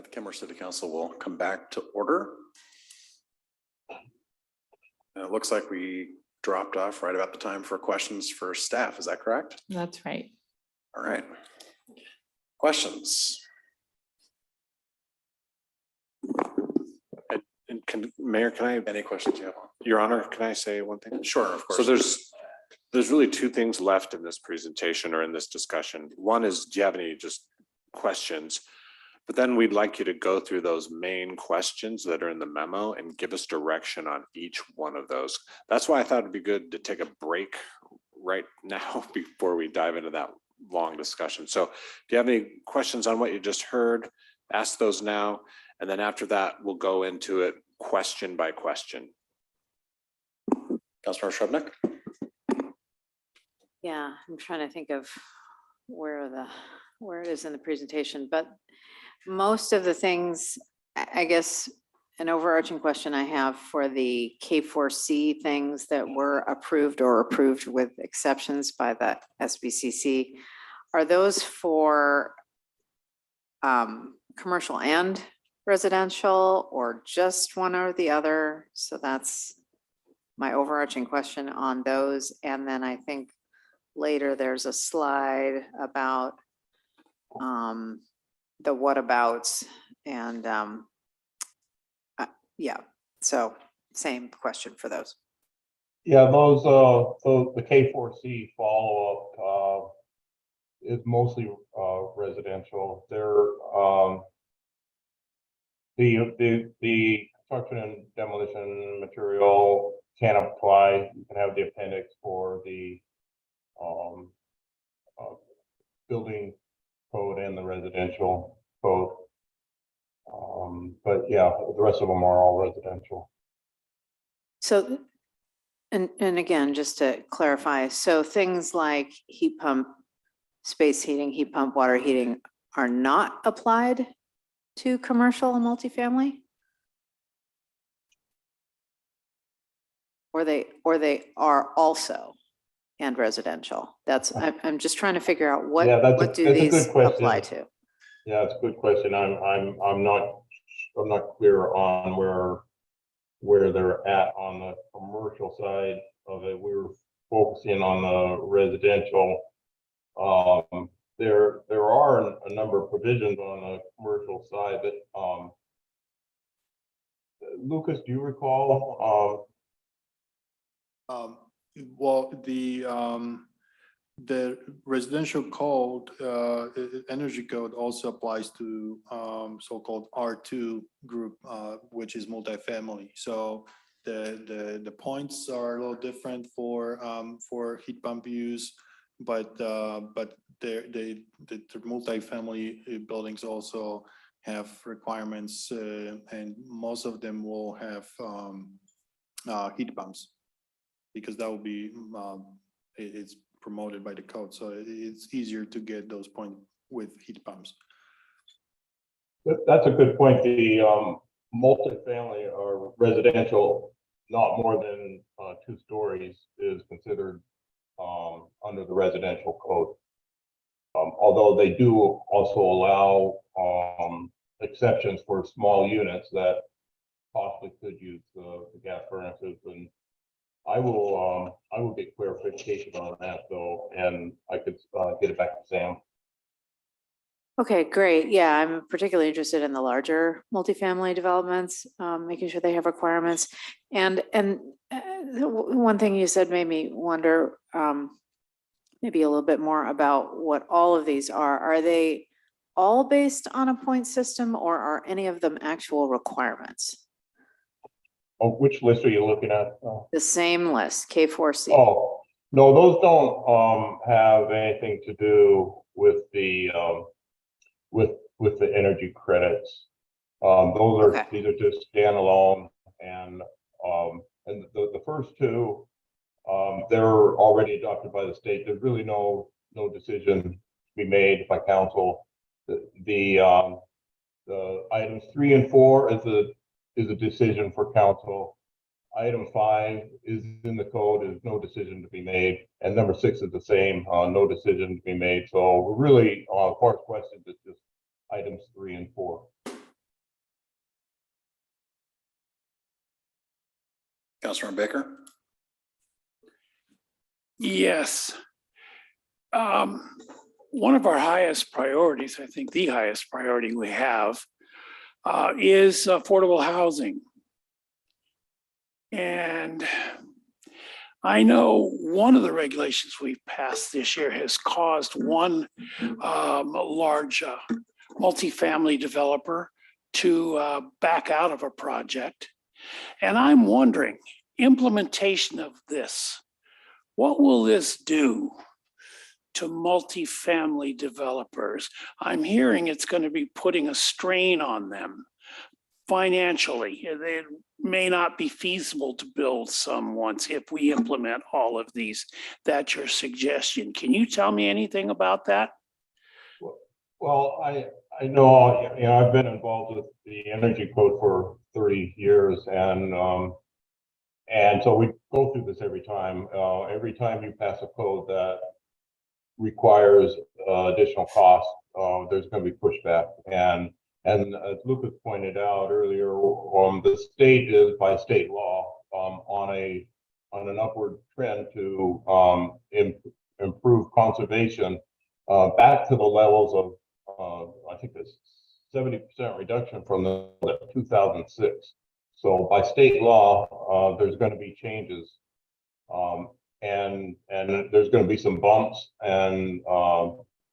A: The Kenmore City Council will come back to order. And it looks like we dropped off right about the time for questions for staff. Is that correct?
B: That's right.
A: All right. Questions?
F: And Mayor, can I,
A: Any questions you have?
F: Your Honor, can I say one thing?
A: Sure, of course.
F: So there's really two things left in this presentation or in this discussion. One is, do you have any just questions? But then we'd like you to go through those main questions that are in the memo and give us direction on each one of those. That's why I thought it'd be good to take a break right now before we dive into that long discussion. So do you have any questions on what you just heard? Ask those now. And then after that, we'll go into it question by question.
A: Councilor Shrubnik?
I: Yeah, I'm trying to think of where it is in the presentation, but most of the things, I guess, an overarching question I have for the K4C things that were approved or approved with exceptions by the SBCC, are those for commercial and residential or just one or the other? So that's my overarching question on those. And then I think later there's a slide about the whatabouts and yeah, so same question for those.
M: Yeah, those, so the K4C follow-up is mostly residential. They're the construction and demolition material can apply. You can have the appendix for the building code and the residential code. But yeah, the rest of them are all residential.
I: So, and again, just to clarify, so things like heat pump, space heating, heat pump, water heating are not applied to commercial and multifamily? Or they are also and residential? That's, I'm just trying to figure out what do these apply to?
M: Yeah, it's a good question. I'm not clear on where they're at on the commercial side of it. We were focusing on the residential. There are a number of provisions on the commercial side that Lucas, do you recall?
N: Well, the residential code, energy code also applies to so-called R2 group, which is multifamily. So the points are a little different for heat pump use, but the multifamily buildings also have requirements, and most of them will have heat pumps, because that will be it's promoted by the code, so it's easier to get those points with heat pumps.
M: That's a good point. The multifamily or residential, not more than 2 stories, is considered under the residential code. Although they do also allow exceptions for small units that possibly could use the gas furnaces, and I will get clarification on that though, and I could get it back to Sam.
I: Okay, great. Yeah, I'm particularly interested in the larger multifamily developments, making sure they have requirements. And one thing you said made me wonder maybe a little bit more about what all of these are. Are they all based on a point system, or are any of them actual requirements?
M: Oh, which list are you looking at?
I: The same list, K4C.
M: Oh, no, those don't have anything to do with the with the energy credits. Those are these are just standalone, and the first 2 they're already adopted by the state. There's really no decision to be made by council. The items 3 and 4 is a decision for council. Item 5 is in the code, is no decision to be made, and number 6 is the same, no decision to be made. So really, as far as questions, it's just items 3 and 4.
A: Councilmember Baker.
C: Yes. One of our highest priorities, I think the highest priority we have, is affordable housing. And I know one of the regulations we've passed this year has caused one large multifamily developer to back out of a project. And I'm wondering, implementation of this, what will this do to multifamily developers? I'm hearing it's going to be putting a strain on them financially. It may not be feasible to build some once if we implement all of these. That's your suggestion. Can you tell me anything about that?
M: Well, I know, I've been involved with the energy code for 30 years, and so we go through this every time. Every time you pass a code that requires additional costs, there's going to be pushback. And as Lucas pointed out earlier, the state is by state law on an upward trend to improve conservation back to the levels of I think it's 70% reduction from the 2006. So by state law, there's going to be changes, and there's going to be some bumps, and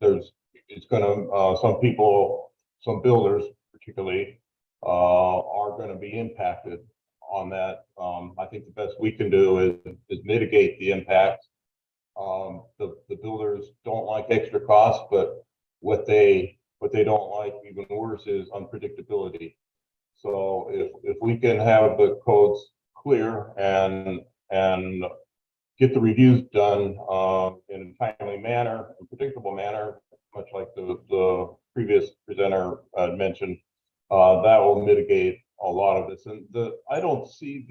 M: it's going to some builders particularly are going to be impacted on that. I think the best we can do is mitigate the impact. The builders don't like extra costs, but what they don't like even worse is unpredictability. So if we can have the codes clear and get the reviews done in a timely manner, a predictable manner, much like the previous presenter mentioned, that will mitigate a lot of this. And I don't see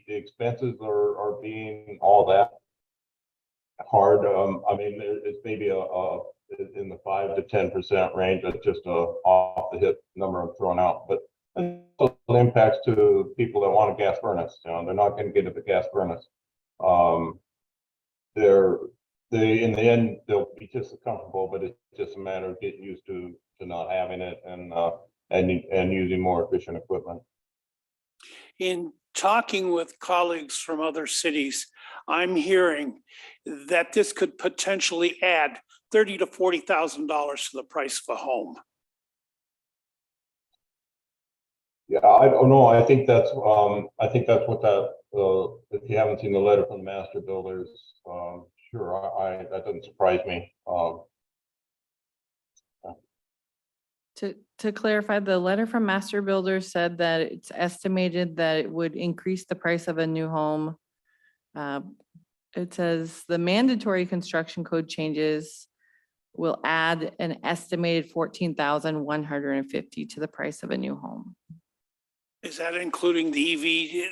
M: the expenses are being all that hard. I mean, it's maybe in the 5 to 10% range. That's just a off the hip number I'm throwing out, but also impacts to people that want a gas furnace. They're not going to get at the gas furnace. In the end, they'll be just as comfortable, but it's just a matter of getting used to not having it and using more efficient equipment.
C: In talking with colleagues from other cities, I'm hearing that this could potentially add $30,000 to $40,000 to the price of a home.
M: Yeah, I don't know. I think that's what that. If you haven't seen the letter from the master builders, sure, that doesn't surprise me.
L: To clarify, the letter from Master Builders said that it's estimated that it would increase the price of a new home. It says the mandatory construction code changes will add an estimated $14,150 to the price of a new home.
C: Is that including the EV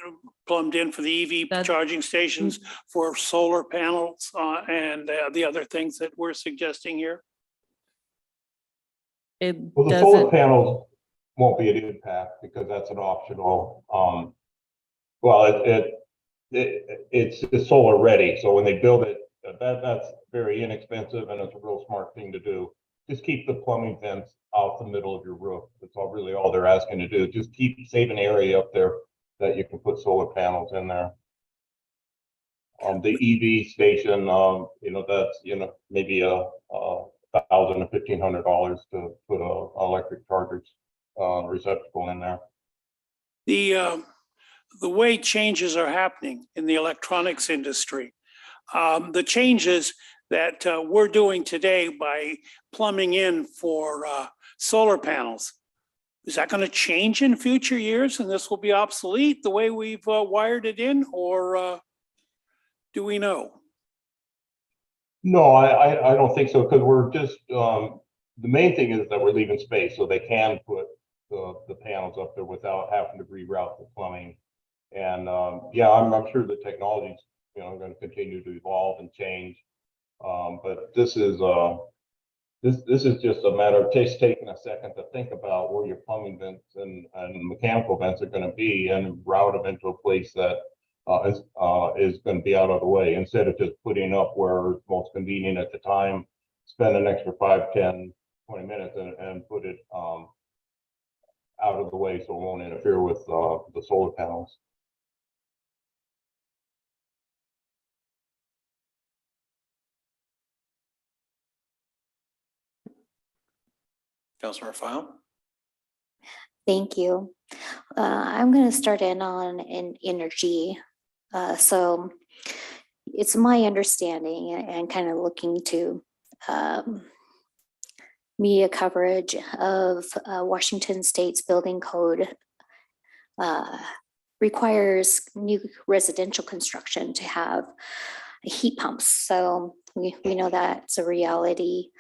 C: plumbed in for the EV charging stations, for solar panels and the other things that we're suggesting here?
M: Well, the solar panels won't be an impact because that's an optional. It's solar ready. So when they build it, that's very inexpensive and it's a real smart thing to do. Just keep the plumbing vents out the middle of your roof. That's really all they're asking to do. Just save an area up there that you can put solar panels in there. The EV station, that's maybe $1,000 to $1,500 to put a electric chargers receptacle in there.
C: The way changes are happening in the electronics industry, the changes that we're doing today by plumbing in for solar panels, is that going to change in future years and this will be obsolete the way we've wired it in, or do we know?
M: No, I don't think so, because we're just, the main thing is that we're leaving space so they can put the panels up there without having to reroute the plumbing. And yeah, I'm sure the technology's going to continue to evolve and change. But this is just a matter of just taking a second to think about where your plumbing vents and mechanical vents are going to be and route them into a place that is going to be out of the way, instead of just putting up where it's most convenient at the time, spend an extra 5, 10, 20 minutes and put it out of the way so it won't interfere with the solar panels.
A: Councilmember File.
G: Thank you. I'm going to start in on energy. So it's my understanding and kind of looking to media coverage of Washington State's building code requires new residential construction to have heat pumps. So we know that's a reality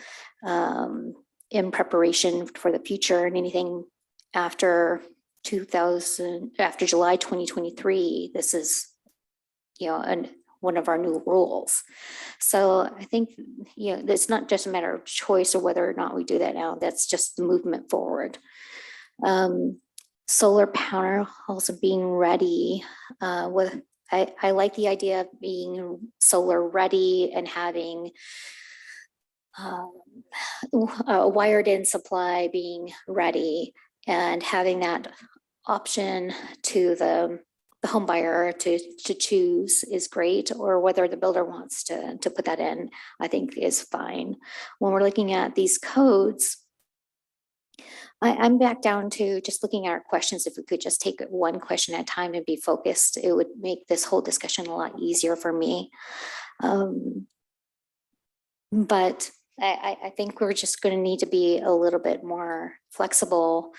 G: in preparation for the future, and anything after July 2023, this is, one of our new rules. So I think, it's not just a matter of choice or whether or not we do that now. That's just the movement forward. Solar panels being ready I like the idea of being solar ready and having a wired in supply being ready, and having that option to the home buyer to choose is great, or whether the builder wants to put that in, I think is fine. When we're looking at these codes, I'm back down to just looking at our questions. If we could just take one question at a time and be focused, it would make this whole discussion a lot easier for me. But I think we're just going to need to be a little bit more flexible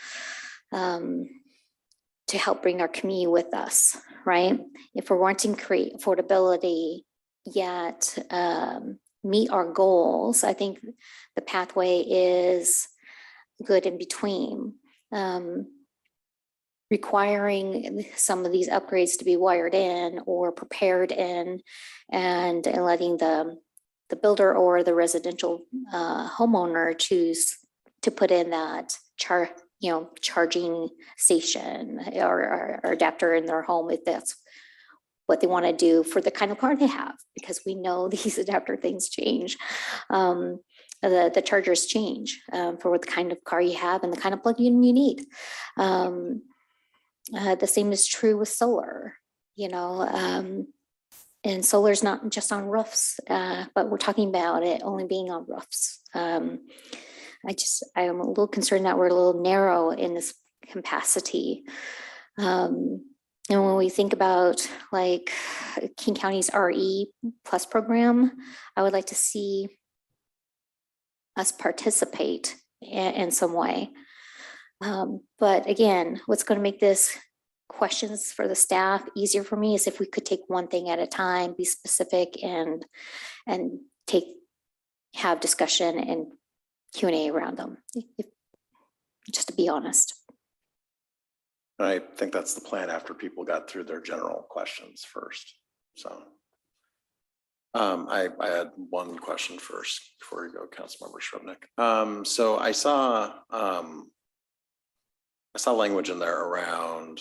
G: to help bring our community with us, right? If we're wanting to create affordability, yet meet our goals, I think the pathway is good in between. Requiring some of these upgrades to be wired in or prepared in, and letting the builder or the residential homeowner choose to put in that charging station or adapter in their home if that's what they want to do for the kind of car they have, because we know these adapter things change. The chargers change for what the kind of car you have and the kind of plug-in you need. The same is true with solar, and solar is not just on roofs, but we're talking about it only being on roofs. I am a little concerned that we're a little narrow in this capacity. And when we think about like King County's RE Plus program, I would like to see us participate in some way. But again, what's going to make this questions for the staff easier for me is if we could take one thing at a time, be specific, and have discussion and Q&A around them, just to be honest.
A: I think that's the plan after people got through their general questions first. So I had one question first before you go, Councilmember Shrubnik. So I saw language in there around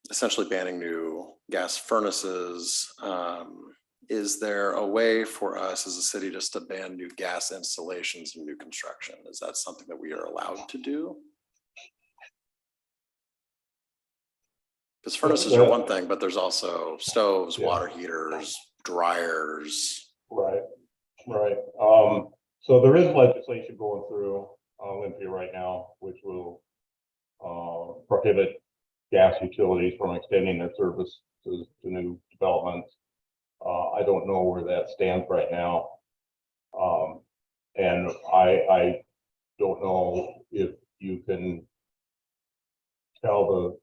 A: essentially banning new gas furnaces. Is there a way for us as a city just to ban new gas installations and new construction? Is that something that we are allowed to do? Because furnaces are one thing, but there's also stoves, water heaters, dryers.
M: Right. So there is legislation going through Olympia right now, which will prohibit gas utilities from extending their service to new developments. I don't know where that stands right now. And I don't know if you can tell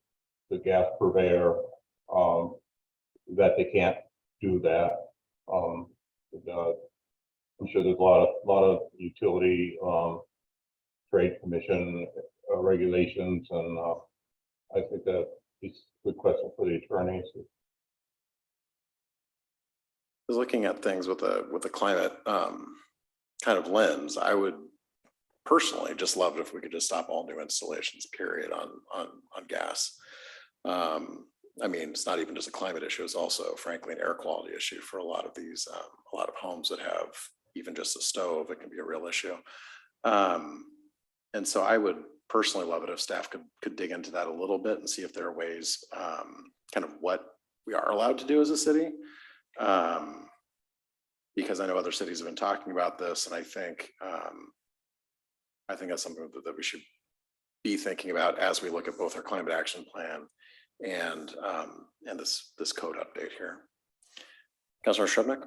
M: the gas purveyor that they can't do that. I'm sure there's a lot of utility trade commission regulations, and I think that is a good question for the attorneys.
A: I was looking at things with a climate kind of lens. I would personally just love it if we could just stop all new installations, period, on gas. I mean, it's not even just a climate issue, it's also frankly an air quality issue for a lot of these, a lot of homes that have even just a stove, it can be a real issue. And so I would personally love it if staff could dig into that a little bit and see if there are ways, kind of what we are allowed to do as a city. Because I know other cities have been talking about this, and I think that's something that we should be thinking about as we look at both our climate action plan and this code update here. Councilor Shrubnik?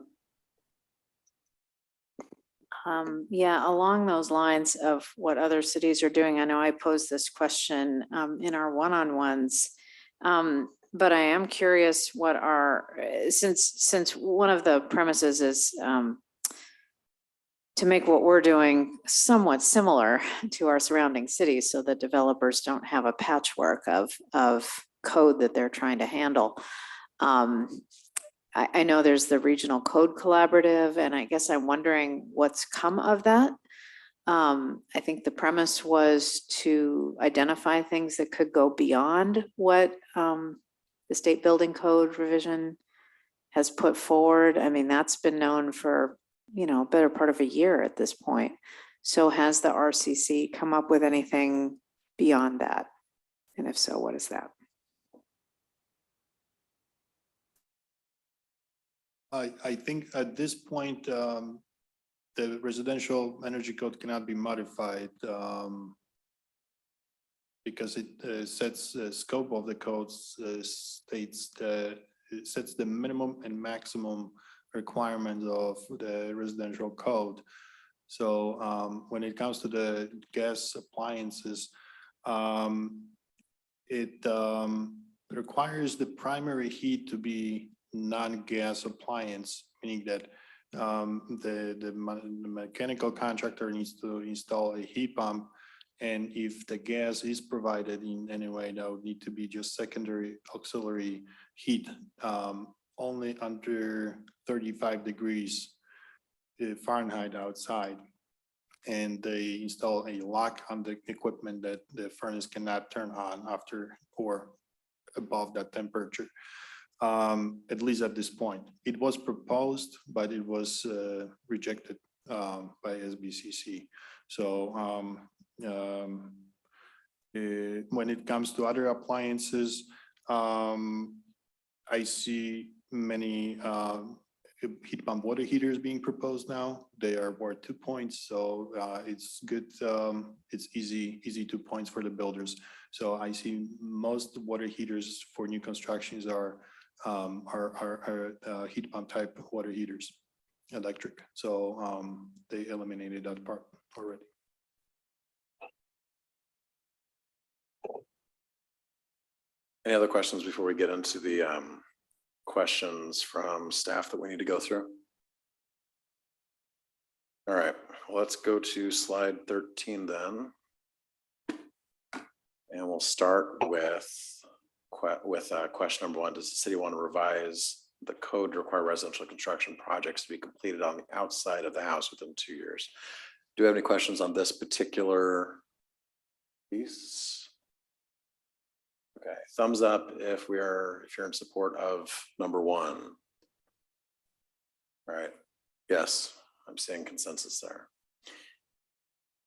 I: Yeah, along those lines of what other cities are doing, I know I posed this question in our one-on-ones. But I am curious what since one of the premises is to make what we're doing somewhat similar to our surrounding cities so that developers don't have a patchwork of code that they're trying to handle. I know there's the Regional Code Collaborative, and I guess I'm wondering what's come of that. I think the premise was to identify things that could go beyond what the state building code revision has put forward. I mean, that's been known for, a better part of a year at this point. So has the RCC come up with anything beyond that? And if so, what is that?
N: I think at this point, the residential energy code cannot be modified because it sets the scope of the codes, states that it sets the minimum and maximum requirements of the residential code. So when it comes to the gas appliances, it requires the primary heat to be non-gas appliance, meaning that the mechanical contractor needs to install a heat pump, and if the gas is provided in any way, that would need to be just secondary auxiliary heat, only under 35 degrees Fahrenheit outside. And they install a lock on the equipment that the furnace cannot turn on after or above that temperature. At least at this point. It was proposed, but it was rejected by SBCC. So when it comes to other appliances, I see many heat pump water heaters being proposed now. They are worth 2 points, so it's good. It's easy 2 points for the builders. So I see most water heaters for new constructions are heat pump type water heaters, electric. So they eliminated that part already.
A: Any other questions before we get into the questions from staff that we need to go through? All right, well, let's go to slide 13 then. And we'll start with question number 1. Does the city want to revise the code to require residential construction projects to be completed on the outside of the house within 2 years? Do we have any questions on this particular piece? Okay, thumbs up if you're in support of number 1. All right, yes, I'm seeing consensus there.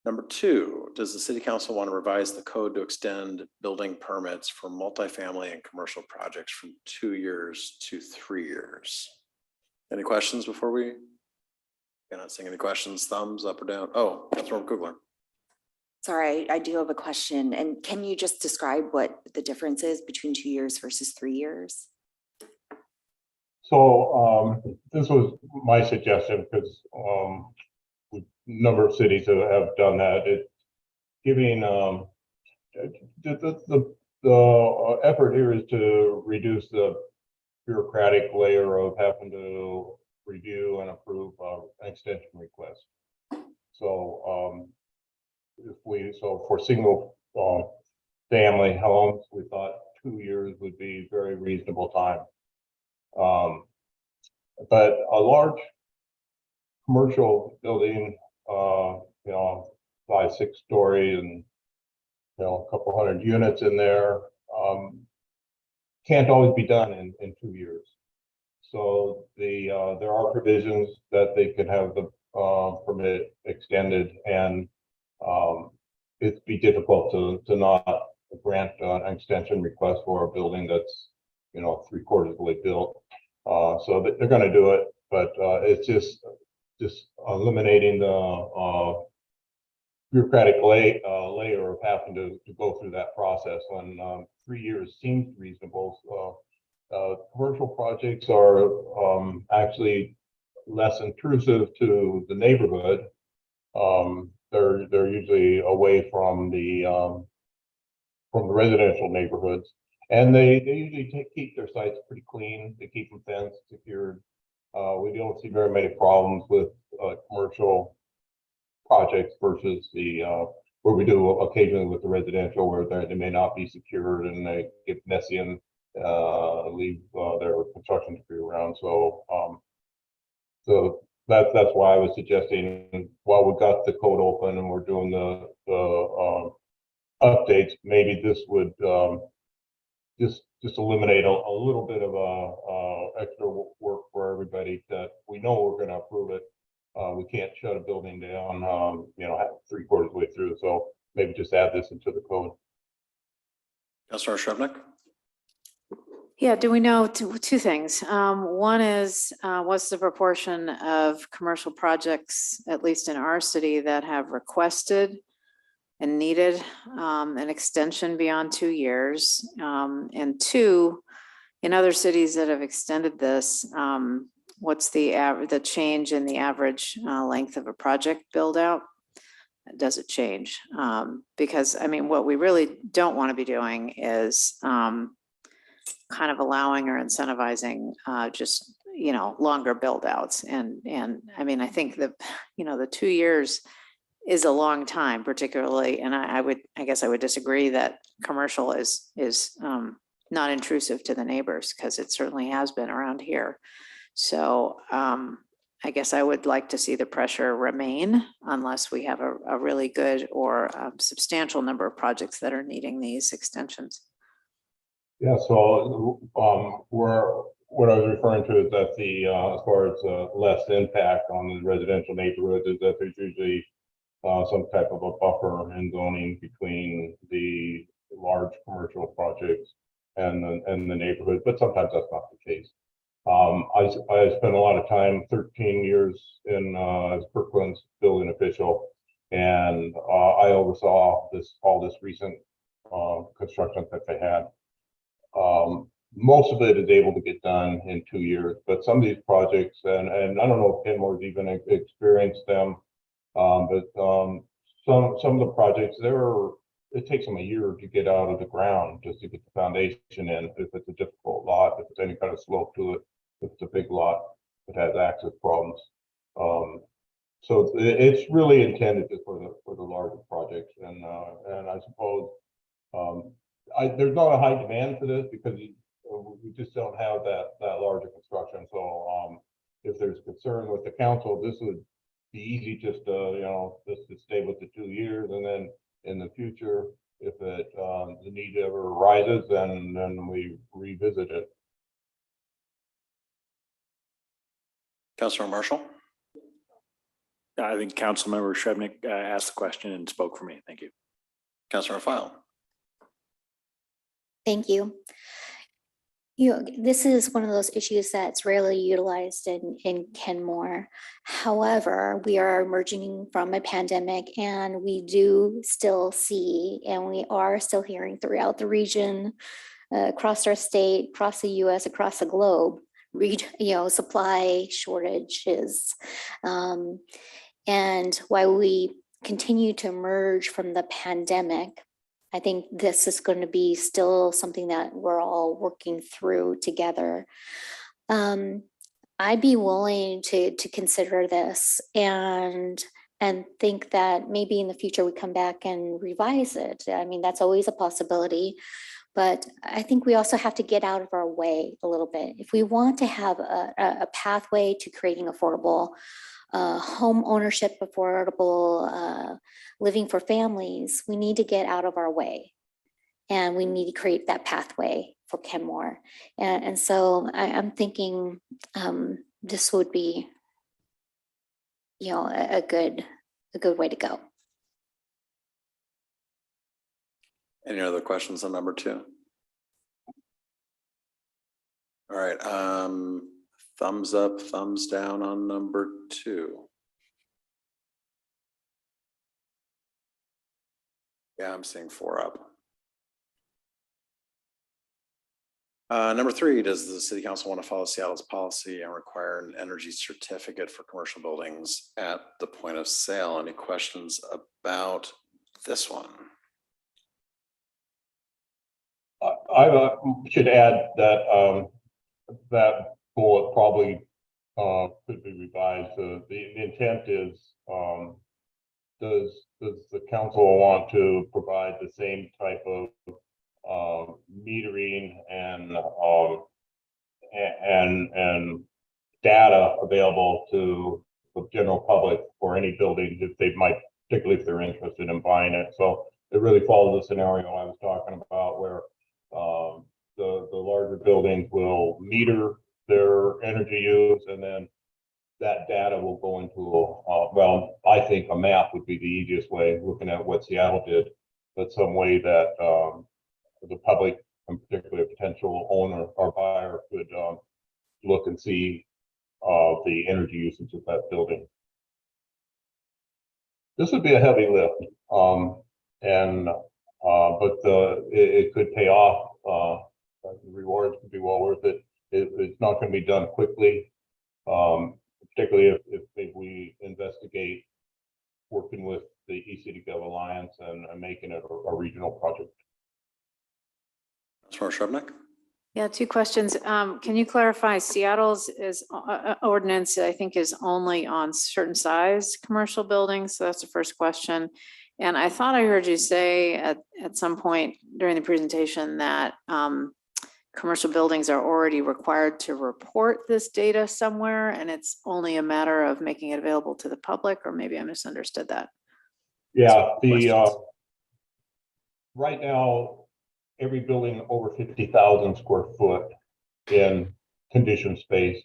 A: Number 2, does the city council want to revise the code to extend building permits for multifamily and commercial projects from 2 years to 3 years? Any questions before we? You're not seeing any questions, thumbs up or down? Oh, Councilmember Kugler.
J: Sorry, I do have a question. And can you just describe what the difference is between 2 years versus 3 years?
M: So this was my suggestion because a number of cities have done that. It giving the effort here is to reduce the bureaucratic layer of having to review and approve an extension request. So for single family homes, we thought 2 years would be very reasonable time. But a large commercial building, 5-6 stories and a couple hundred units in there, can't always be done in 2 years. So there are provisions that they could have the permit extended, and it'd be difficult to not grant an extension request for a building that's, 3/4 of the way built. So they're going to do it, but it's just eliminating the bureaucratic layer of having to go through that process when 3 years seems reasonable. Commercial projects are actually less intrusive to the neighborhood. They're usually away from the residential neighborhoods, and they usually keep their sites pretty clean. They keep them fenced, secured. We don't see very many problems with commercial projects versus where we do occasionally with the residential, where they may not be secured and they get messy and leave their construction debris around. So that's why I was suggesting, while we've got the code open and we're doing the updates, maybe this would just eliminate a little bit of extra work for everybody, that we know we're going to approve it. We can't shut a building down, 3/4 of the way through. So maybe just add this into the code.
A: Councilor Shrubnik?
I: Yeah, do we know two things? One is, what's the proportion of commercial projects, at least in our city, that have requested and needed an extension beyond 2 years? And two, in other cities that have extended this, what's the change in the average length of a project build out? Does it change? Because I mean, what we really don't want to be doing is kind of allowing or incentivizing just longer build outs. And I mean, I think that the 2 years is a long time, particularly, and I guess I would disagree that commercial is not intrusive to the neighbors, because it certainly has been around here. So I guess I would like to see the pressure remain unless we have a really good or substantial number of projects that are needing these extensions.
M: Yeah, so what I was referring to is that as far as less impact on the residential neighborhood, is that there's usually some type of a buffer in zoning between the large commercial projects and the neighborhood, but sometimes that's not the case. I spent a lot of time, 13 years as Kirkland's building official, and I oversaw all this recent construction that they had. Most of it is able to get done in 2 years, but some of these projects, and I don't know if Kenmore's even experienced them, but some of the projects, it takes them a year to get out of the ground just to get the foundation in, if it's a difficult lot, if there's any kind of slope to it, if it's a big lot that has access problems. So it's really intended for the larger projects, and I suppose there's not a high demand for this because we just don't have that larger construction. So if there's concern with the council, this would be easy just to stay with the 2 years, and then in the future, if the need ever arises, then we revisit it.
A: Councilor Marshall?
D: I think Councilmember Shrubnik asked the question and spoke for me. Thank you.
A: Councilor File?
G: Thank you. This is one of those issues that's rarely utilized in Kenmore. However, we are emerging from a pandemic, and we do still see, and we are still hearing throughout the region, across our state, across the US, across the globe, supply shortages. And while we continue to emerge from the pandemic, I think this is going to be still something that we're all working through together. I'd be willing to consider this and think that maybe in the future we come back and revise it. I mean, that's always a possibility, but I think we also have to get out of our way a little bit. If we want to have a pathway to creating affordable home ownership, affordable living for families, we need to get out of our way. And we need to create that pathway for Kenmore. And so I'm thinking this would be, a good way to go.
A: Any other questions on number 2? All right, thumbs up, thumbs down on number 2. Yeah, I'm seeing 4 up. Number 3, does the city council want to follow Seattle's policy and require an energy certificate for commercial buildings at the point of sale? Any questions about this one?
M: I should add that that bullet probably could be revised. The intent is, does the council want to provide the same type of metering and data available to the general public for any building if they might, particularly if they're interested in buying it. So it really follows the scenario I was talking about where the larger buildings will meter their energy use, and then that data will go into well, I think a map would be the easiest way, looking at what Seattle did, but some way that the public, and particularly a potential owner or buyer, could look and see the energy usage of that building. This would be a heavy lift, but it could pay off. The rewards could be well worth it. It's not going to be done quickly, particularly if we investigate working with the eCityGov Alliance and making it a regional project.
A: Councilor Shrubnik?
I: Yeah, 2 questions. Can you clarify Seattle's ordinance, I think, is only on certain size commercial buildings? So that's the first question. And I thought I heard you say at some point during the presentation that commercial buildings are already required to report this data somewhere, and it's only a matter of making it available to the public, or maybe I misunderstood that.
M: Yeah, right now, every building over 50,000 square foot in conditioned space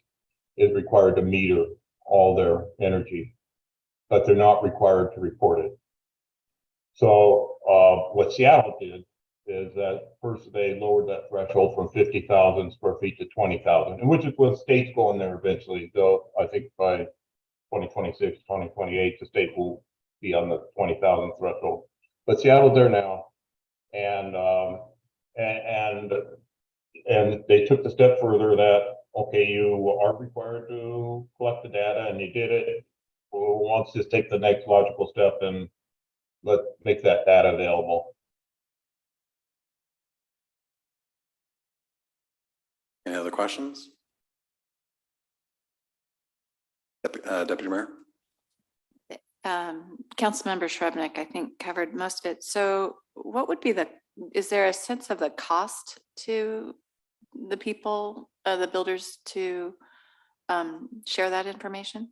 M: is required to meter all their energy, but they're not required to report it. So what Seattle did is that first they lowered that threshold from 50,000 square feet to 20,000, and which is what state's going there eventually. Though I think by 2026, 2028, the state will be on the 20,000 threshold. But Seattle's there now, and they took the step further that, okay, you are required to collect the data, and you did it. Well, let's just take the next logical step and let's make that data available.
A: Any other questions? Deputy Mayor?
K: Councilmember Shrubnik, I think, covered most of it. So what would be is there a sense of the cost to the people, the builders, to share that information?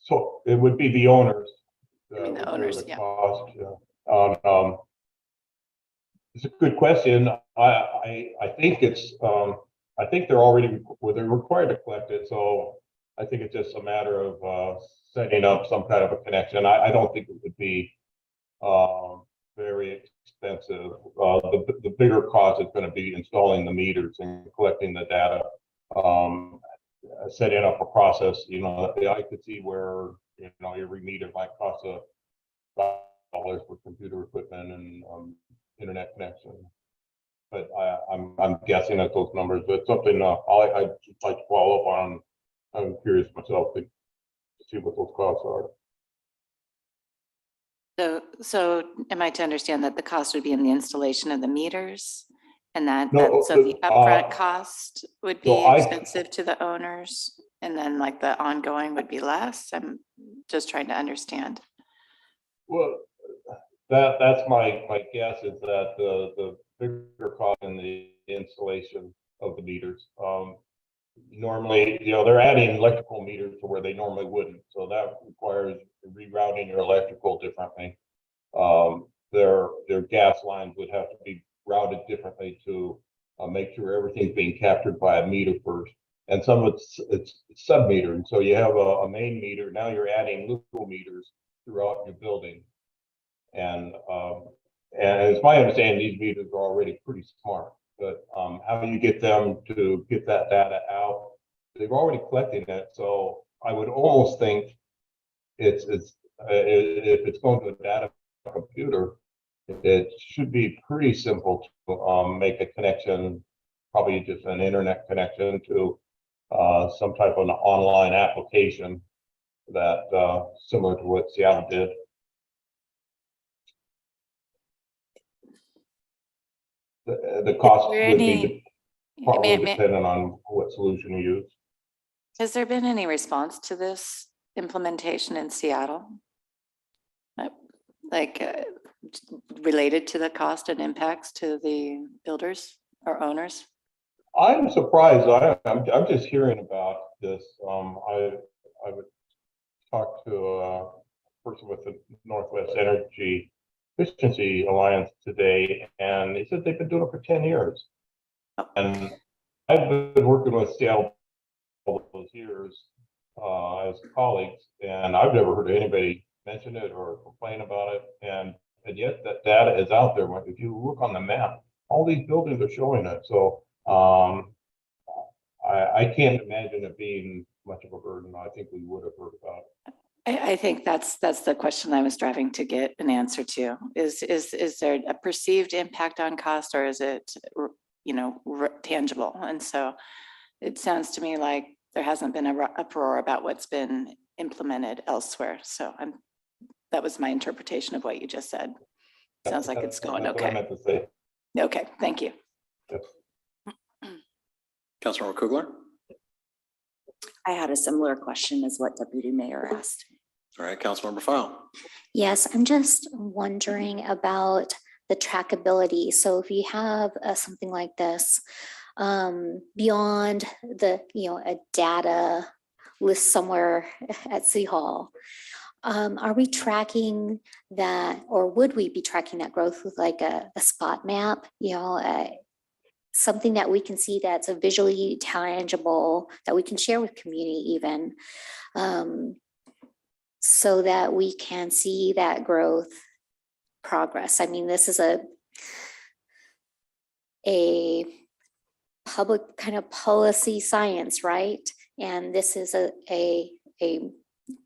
M: So it would be the owners.
K: The owners,
M: the
K: yeah.
M: Cost, yeah. It's a good question. I think it's I think they're already they're required to collect it. So I think it's just a matter of setting up some kind of a connection. I don't think it would be very expensive. The bigger cost is going to be installing the meters and collecting the data. Setting up a process, I could see where, every meter might cost $1 for computer equipment and internet connection. But I'm guessing at those numbers, but something I'd just like to follow up on. I'm curious myself to see what those costs are.
K: So am I to understand that the cost would be in the installation of the meters? And so the upfront cost would be expensive to the owners, and then like the ongoing would be less? I'm just trying to understand.
M: Well, that's my guess, is that the bigger cost in the installation of the meters. Normally, they're adding electrical meters to where they normally wouldn't. So that requires rerouting your electrical differently. their gas lines would have to be routed differently to make sure everything's being captured by a meter first. And some of it's sub-metered. And so you have a main meter. Now you're adding little meters throughout your building. And it's my understanding these meters are already pretty smart. But how do you get them to get that data out? They've already collected it. So I would almost think if it's going to a data computer, it should be pretty simple to make a connection, probably just an internet connection to some type of an online application that similar to what Seattle did. The cost would be probably dependent on what solution you use.
I: Has there been any response to this implementation in Seattle? Related to the cost and impacts to the builders or owners?
M: I'm surprised. I'm just hearing about this. I would talk to a person with the Northwest Energy Efficiency Alliance today, and they said they've been doing it for 10 years. And I've been working with Seattle all those years as colleagues, and I've never heard anybody mention it or complain about it. And yet that data is out there. If you look on the map, all these buildings are showing it. So I can't imagine it being much of a burden. I think we would have heard about it.
I: I think that's the question I was striving to get an answer to. Is there a perceived impact on cost, or is it, tangible? And so it sounds to me like there hasn't been a uproar about what's been implemented elsewhere. So that was my interpretation of what you just said. Sounds like it's going okay.
M: What I meant to say.
I: Okay, thank you.
M: Yep.
A: Councilmember Kugler?
J: I had a similar question as what Deputy Mayor asked.
A: All right, Councilmember File.
G: Yes, I'm just wondering about the trackability. So if you have something like this, beyond a data list somewhere at City Hall, are we tracking that, or would we be tracking that growth with like a spot map, something that we can see that's a visually tangible, that we can share with community even, so that we can see that growth progress? I mean, this is a public kind of policy science, right? And this is a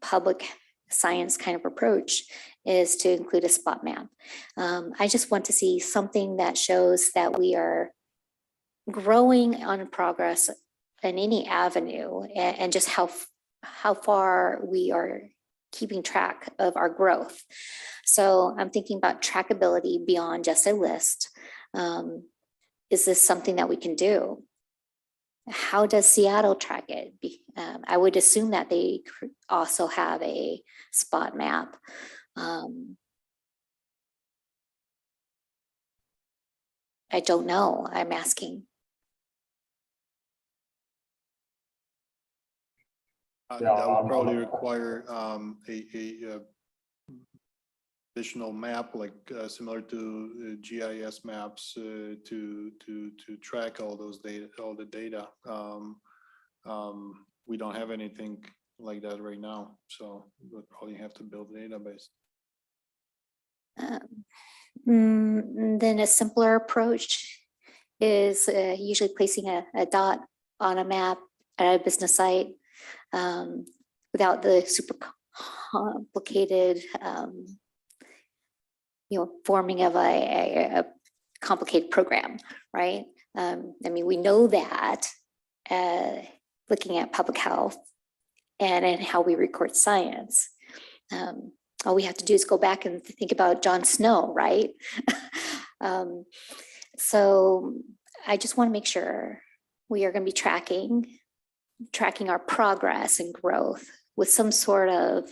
G: public science kind of approach, is to include a spot map. I just want to see something that shows that we are growing on progress in any avenue, and just how far we are keeping track of our growth. So I'm thinking about trackability beyond just a list. Is this something that we can do? How does Seattle track it? I would assume that they also have a spot map. I don't know. I'm asking.
N: That would probably require a additional map, like similar to GIS maps, to track all those data, all the data. We don't have anything like that right now, so we'll probably have to build a database.
G: Then a simpler approach is usually placing a dot on a map at a business site, without the super complicated, forming of a complicated program, right? I mean, we know that looking at public health and how we record science, all we have to do is go back and think about Jon Snow, right? So I just want to make sure we are going to be tracking our progress and growth with some sort of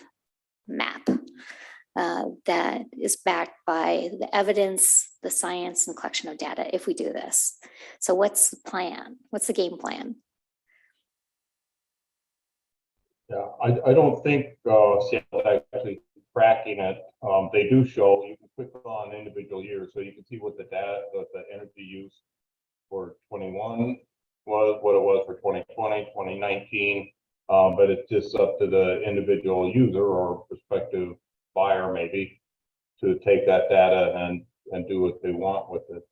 G: map that is backed by the evidence, the science, and collection of data if we do this. So what's the plan? What's the game plan?
M: Yeah, I don't think Seattle actually tracking it. They do show, you can just up to the individual user or prospective buyer maybe to take that data and do what they want with it.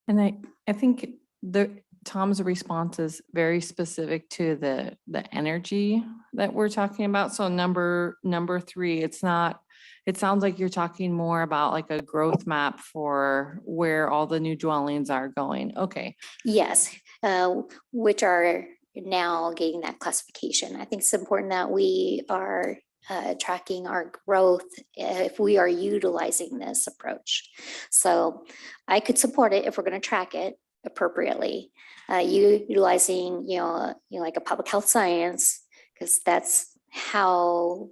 L: And I think Tom's response is very specific to the energy that we're talking about. So number 3, it sounds like you're talking more about like a growth map for where all the new dwellings are going. Okay.
G: Yes, which are now getting that classification. I think it's important that we are tracking our growth if we are utilizing this approach. So I could support it if we're going to track it appropriately, utilizing, like a public health science, because that's how,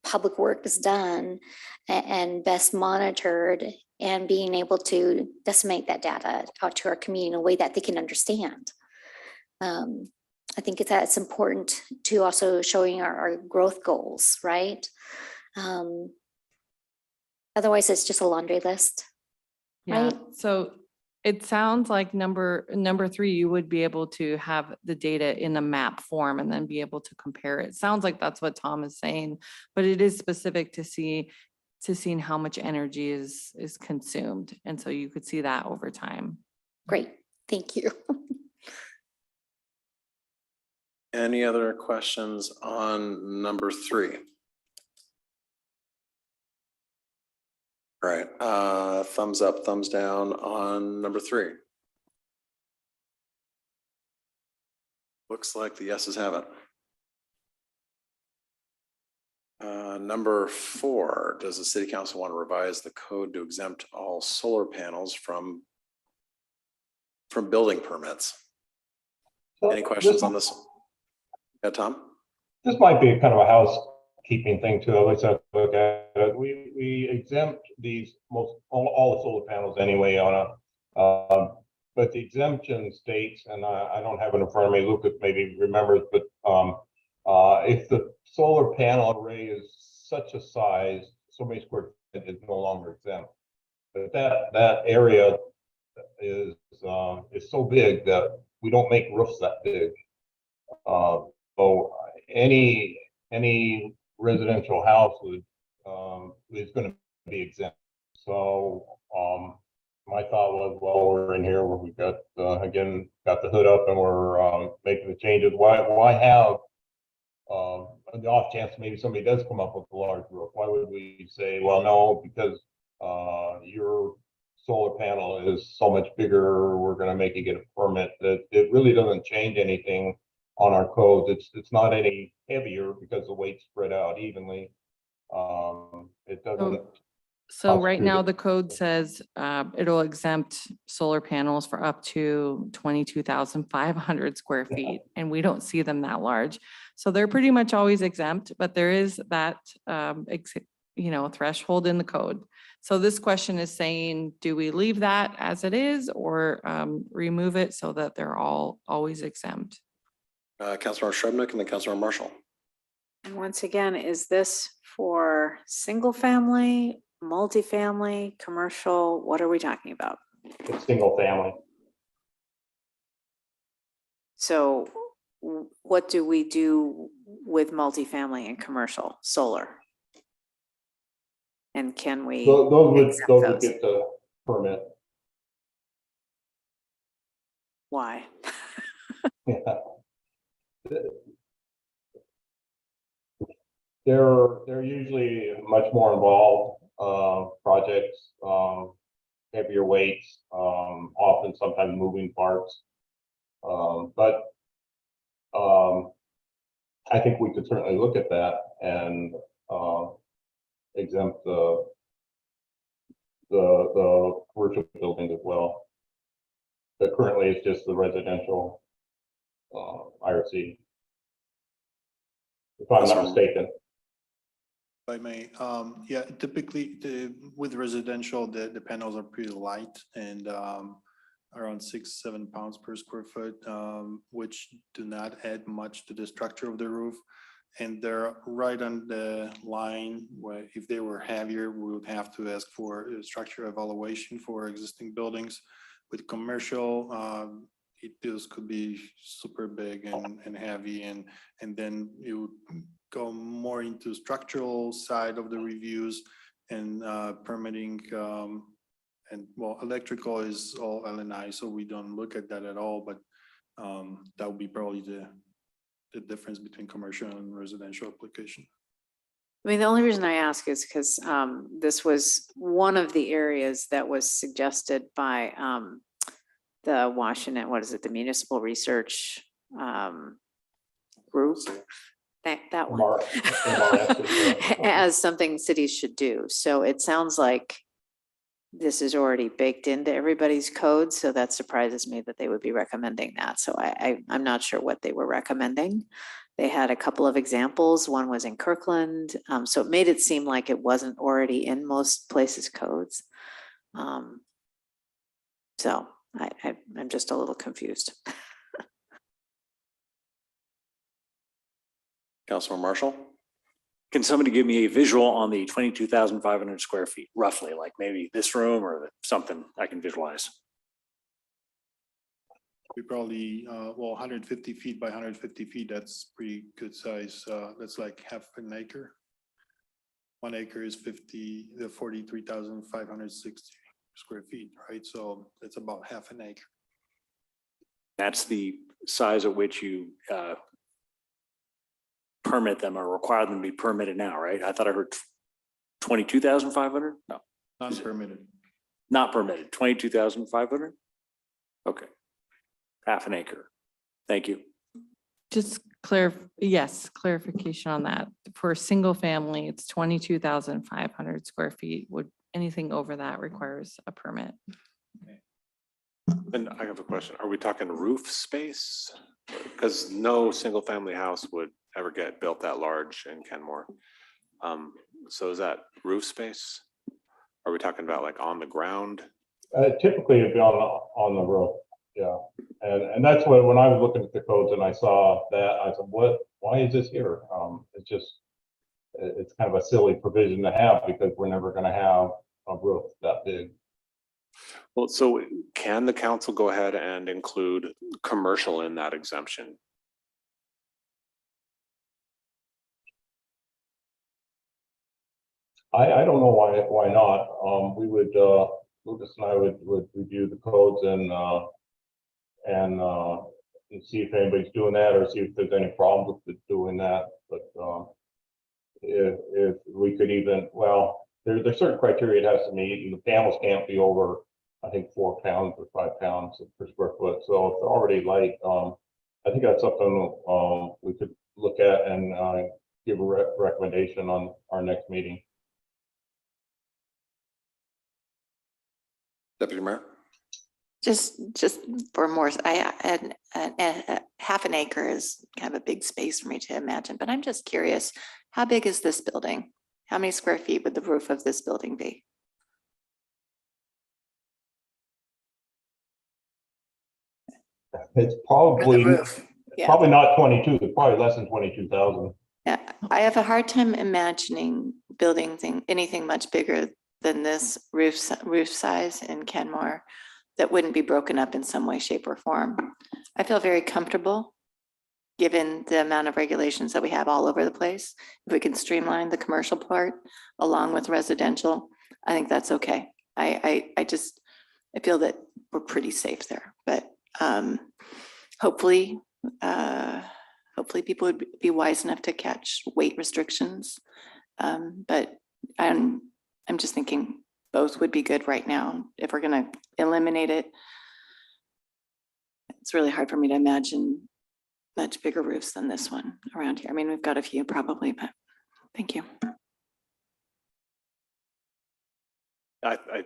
G: public work is done and best monitored, and being able to disseminate that data out to our community in a way that they can understand. I think that's important to also showing our growth goals, right? Otherwise, it's just a laundry list,
L: Yeah.
G: right?
L: So it sounds like number 3, you would be able to have the data in a map form and then be able to compare it. Sounds like that's what Tom is saying, but it is specific to seeing how much energy is consumed. And so you could see that over time.
G: Great, thank you.
A: Any other questions on number 3? All right, thumbs up, thumbs down on number 3. Looks like the yeses have it. Number 4, does the city council want to revise the code to exempt all solar panels from building permits? Any questions on this? Yeah, Tom?
M: This might be kind of a housekeeping thing too. At least I look at it. We exempt these all the solar panels anyway on but the exemption states, and I don't have it in front of me, Lucas maybe remembers, but if the solar panel array is such a size, so many square feet, is no longer exempt. But that area is so big that we don't make roofs that big. So any residential house would is going to be exempt. So my thought was, well, we're in here where we got again got the hood up and we're making the changes. Why have on the off chance maybe somebody does come up with a large roof? Why would we say, well, no, because your solar panel is so much bigger, we're going to make you get a permit? That it really doesn't change anything on our codes. It's not any heavier because the weight's spread out evenly. It doesn't.
L: So right now the code says it'll exempt solar panels for up to 22,500 square feet, and we don't see them that large. So they're pretty much always exempt, but there is that threshold in the code. So this question is saying, do we leave that as it is or remove it so that they're all always exempt?
A: Councilor Shrubnik and then Councilor Marshall.
I: And once again, is this for single family, multifamily, commercial? What are we talking about?
M: It's single family.
I: So what do we do with multifamily and commercial solar? And can we?
M: Those would get the permit.
I: Why?
M: Yeah. They're usually much more involved projects, heavier weights, often sometimes moving parts. But I think we could certainly look at that and exempt the commercial buildings as well. But currently it's just the residential IRC, if I'm not mistaken.
N: If I may, yeah, typically with residential, the panels are pretty light and around 6-7 pounds per square foot, which do not add much to the structure of the roof. And they're right on the line where if they were heavier, we would have to ask for a structure evaluation for existing buildings. With commercial, those could be super big and heavy, and then you go more into structural side of the reviews and permitting. And well, electrical is all LNI, so we don't look at that at all, but that would be probably the difference between commercial and residential application.
I: I mean, the only reason I ask is because this was one of the areas that was suggested by the Washington, what is it, the Municipal Research Group? That one. As something cities should do. So it sounds like this is already baked into everybody's code, so that surprises me that they would be recommending that. So I'm not sure what they were recommending. They had a couple of examples. One was in Kirkland. So it made it seem like it wasn't already in most places' codes. So I'm just a little confused.
A: Councilor Marshall?
D: Can somebody give me a visual on the 22,500 square feet, roughly, like maybe this room or something I can visualize?
N: We probably, well, 150 feet by 150 feet, that's pretty good size. That's like half an acre. 1 acre is 43,560 square feet, right? So that's about half an acre.
D: That's the size at which you permit them or require them to be permitted now, right? I thought I heard 22,500? No.
N: Non-permitted.
D: Not permitted, 22,500? Okay. Half an acre. Thank you.
L: Just clarification on that. For a single family, it's 22,500 square feet. Would anything over that requires a permit?
F: And I have a question. Are we talking roof space? Because no single family house would ever get built that large in Kenmore. So is that roof space? Are we talking about like on the ground?
M: Typically it'd be on the roof, yeah. And that's what, when I was looking at the codes and I saw that, I said, why is this here? It's kind of a silly provision to have because we're never gonna have a roof that big.
F: Well, so can the council go ahead and include commercial in that exemption?
M: I don't know why not. We would, Lucas and I would review the codes and see if anybody's doing that or see if there's any problems with doing that. But if we could even, well, there's certain criteria it has to meet, and the panels can't be over, I think, 4 pounds or 5 pounds per square foot. So if they're already light, I think that's something we could look at and give a recommendation on our next meeting.
A: Deputy Mayor?
K: Just for more, half an acre is kind of a big space for me to imagine, but I'm just curious, how big is this building? How many square feet would the roof of this building be?
M: It's probably
K: Yeah.
M: probably not 22. It's probably less than 22,000.
K: Yeah, I have a hard time imagining building anything much bigger than this roof size in Kenmore that wouldn't be broken up in some way, shape, or form. I feel very comfortable, given the amount of regulations that we have all over the place. If we can streamline the commercial part along with residential, I think that's okay. I feel that we're pretty safe there, but hopefully people would be wise enough to catch weight restrictions. But I'm just thinking both would be good right now. If we're gonna eliminate it, it's really hard for me to imagine much bigger roofs than this one around here. I mean, we've got a few probably, but thank you.
F: I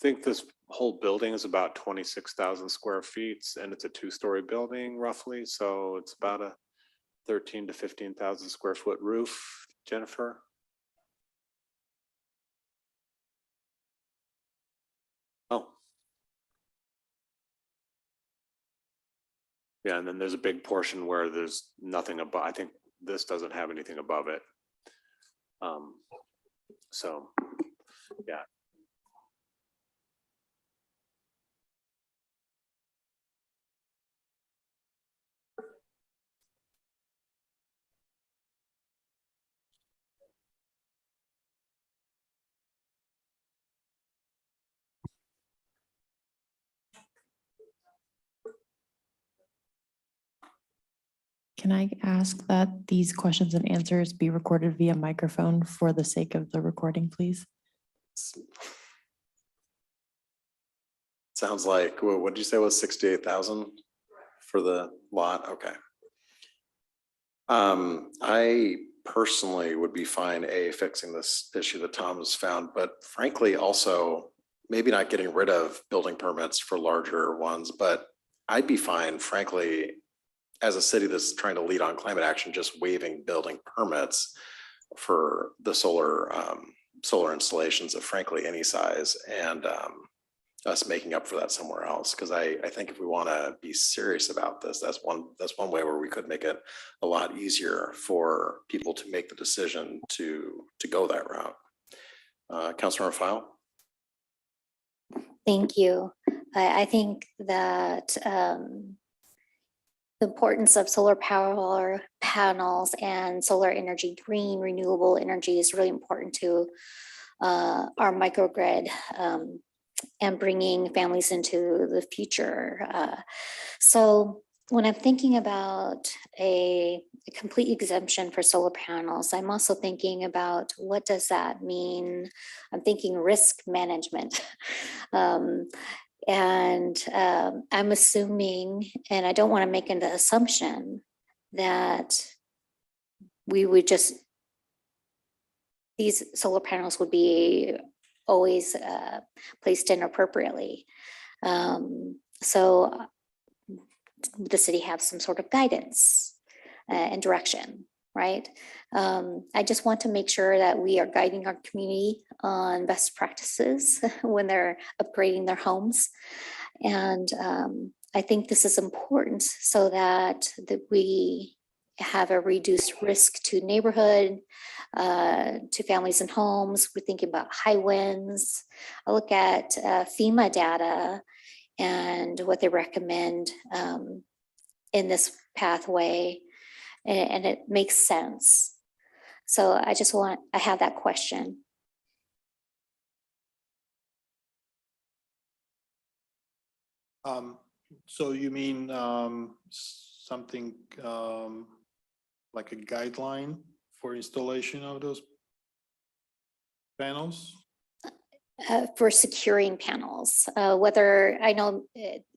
F: think this whole building is about 26,000 square feet and it's a 2-story building roughly. So it's about a 13 to 15,000 square foot roof, Jennifer. Oh. Yeah, and then there's a big portion where there's nothing above. I think this doesn't have anything above it. So, yeah.
B: Can I ask that these questions and answers be recorded via microphone for the sake of the recording, please?
A: Sounds like, what did you say was 68,000 for the lot? Okay. I personally would be fine, fixing this issue that Tom has found, but frankly, also maybe not getting rid of building permits for larger ones, but I'd be fine, frankly, as a city that's trying to lead on climate action, just waiving building permits for the solar installations of frankly any size, and us making up for that somewhere else. Because I think if we want to be serious about this, that's one way where we could make it a lot easier for people to make the decision to go that route. Councilmember File.
G: Thank you. I think that the importance of solar power panels and solar energy, green renewable energy, is really important to our microgrid and bringing families into the future. So when I'm thinking about a complete exemption for solar panels, I'm also thinking about what does that mean? I'm thinking risk management. And I'm assuming, and I don't want to make an assumption that these solar panels would be always placed in appropriately. So the city have some sort of guidance and direction, right? I just want to make sure that we are guiding our community on best practices when they're upgrading their homes. And I think this is important so that we have a reduced risk to neighborhood, to families and homes. We're thinking about high winds. I look at FEMA data and what they recommend in this pathway, and it makes sense. So I have that question.
N: So you mean something like a guideline for installation of those panels?
G: For securing panels, whether I know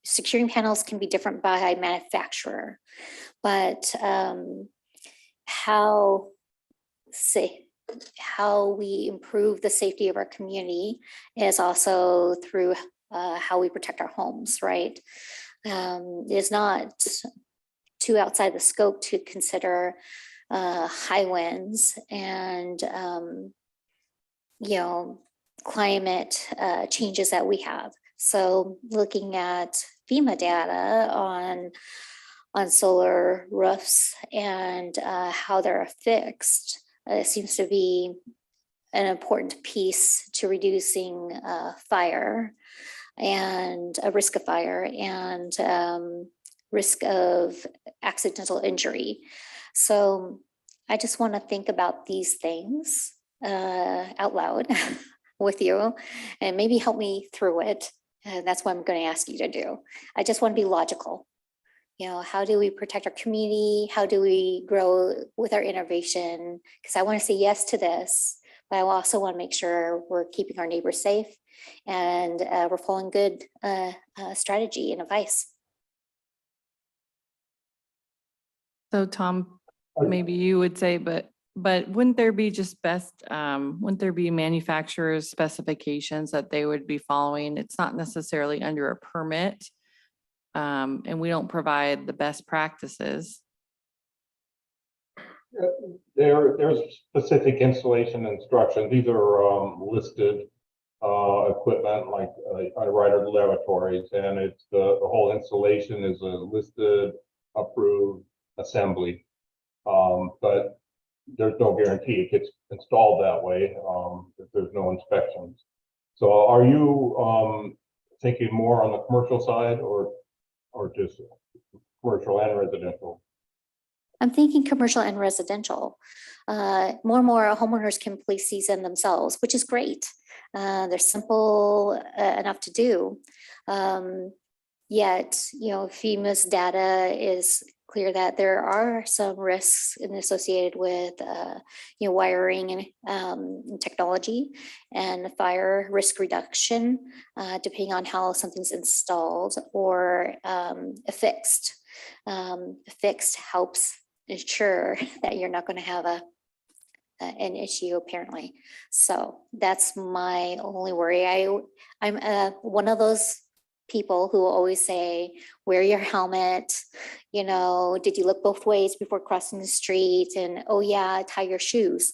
G: securing panels can be different by manufacturer, but how we improve the safety of our community is also through how we protect our homes, right? It's not too outside the scope to consider high winds and climate changes that we have. So looking at FEMA data on solar roofs and how they're fixed seems to be an important piece to reducing fire and a risk of fire and risk of accidental injury. So I just want to think about these things out loud with you and maybe help me through it. And that's what I'm going to ask you to do. I just want to be logical. How do we protect our community? How do we grow with our innovation? Because I want to say yes to this, but I also want to make sure we're keeping our neighbors safe and we're following good strategy and advice.
L: So Tom, maybe you would say, but wouldn't there be wouldn't there be manufacturers' specifications that they would be following? It's not necessarily under a permit, and we don't provide the best practices.
M: There's specific installation instructions. These are listed equipment like Ryder Laboratories, and it's the whole installation is a listed, approved assembly. But there's no guarantee it gets installed that way if there's no inspections. So are you thinking more on the commercial side or just commercial and residential?
G: I'm thinking commercial and residential. More and more homeowners can place these in themselves, which is great. They're simple enough to do. Yet, FEMA's data is clear that there are some risks associated with, wiring and technology and fire risk reduction, depending on how something's installed or affixed. Affixed helps ensure that you're not going to have an issue apparently. So that's my only worry. I'm one of those people who always say, wear your helmet, did you look both ways before crossing the street? And oh yeah, tie your shoes,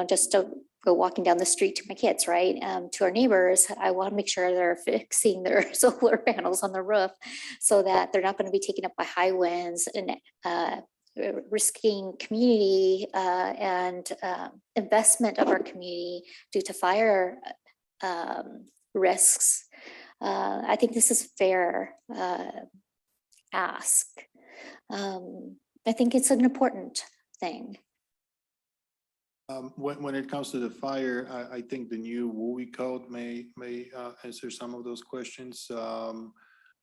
G: just to go walking down the street to my kids, right? To our neighbors, I want to make sure they're fixing their solar panels on the roof so that they're not going to be taken up by high winds and risking community and investment of our community due to fire risks. I think this is fair ask. I think it's an important thing.
N: When it comes to the fire, I think the new WUI code may answer some of those questions.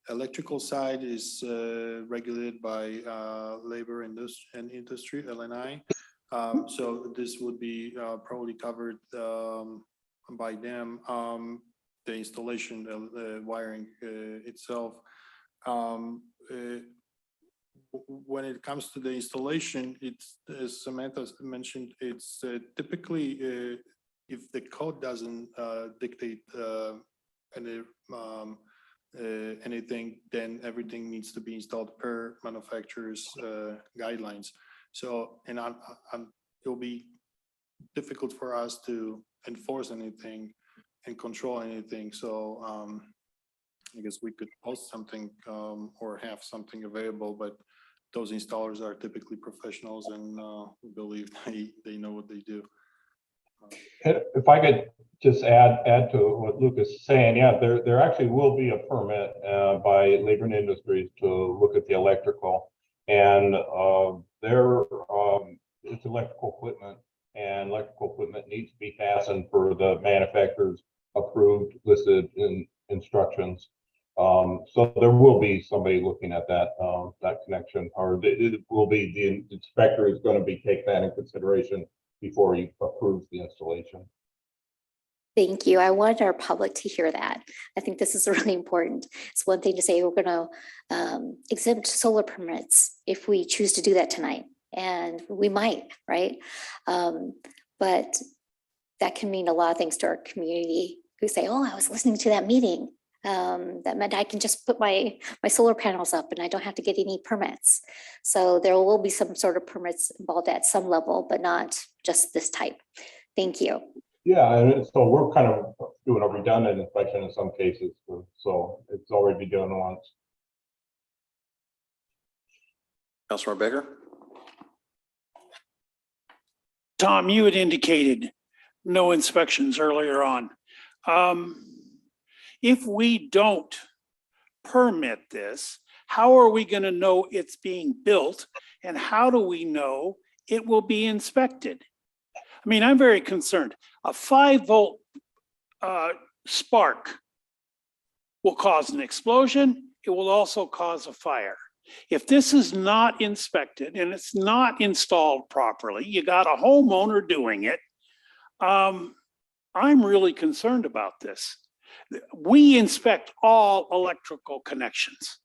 N: Electrical side is regulated by labor and industry, LNI. So this would be probably covered by them. The installation, the wiring itself. When it comes to the installation, it's, as Samantha mentioned, it's typically if the code doesn't dictate anything, then everything needs to be installed per manufacturer's guidelines. So, and it'll be difficult for us to enforce anything and control anything. So I guess we could post something or have something available, but those installers are typically professionals and we believe they know what they do.
M: If I could just add to what Luke is saying, yeah, there actually will be a permit by Labor and Industries to look at the electrical, and it's electrical equipment, and electrical equipment needs to be fastened for the manufacturer's approved listed in instructions. So there will be somebody looking at that connection, or it will be the inspector is going to be take that in consideration before he approves the installation.
G: Thank you. I wanted our public to hear that. I think this is really important. It's one thing to say we're going to exempt solar permits if we choose to do that tonight, and we might, right? But that can mean a lot of things to our community who say, oh, I was listening to that meeting. That meant I can just put my solar panels up and I don't have to get any permits. So there will be some sort of permits involved at some level, but not just this type. Thank you.
M: Yeah, and so we're kind of doing a redundant inspection in some cases, so it's already been done once.
A: Councilmember Baker?
C: Tom, you had indicated no inspections earlier on. If we don't permit this, how are we going to know it's being built? And how do we know it will be inspected? I mean, I'm very concerned. A 5-volt spark will cause an explosion. It will also cause a fire. If this is not inspected and it's not installed properly, you got a homeowner doing it. I'm really concerned about this. We inspect all electrical connections.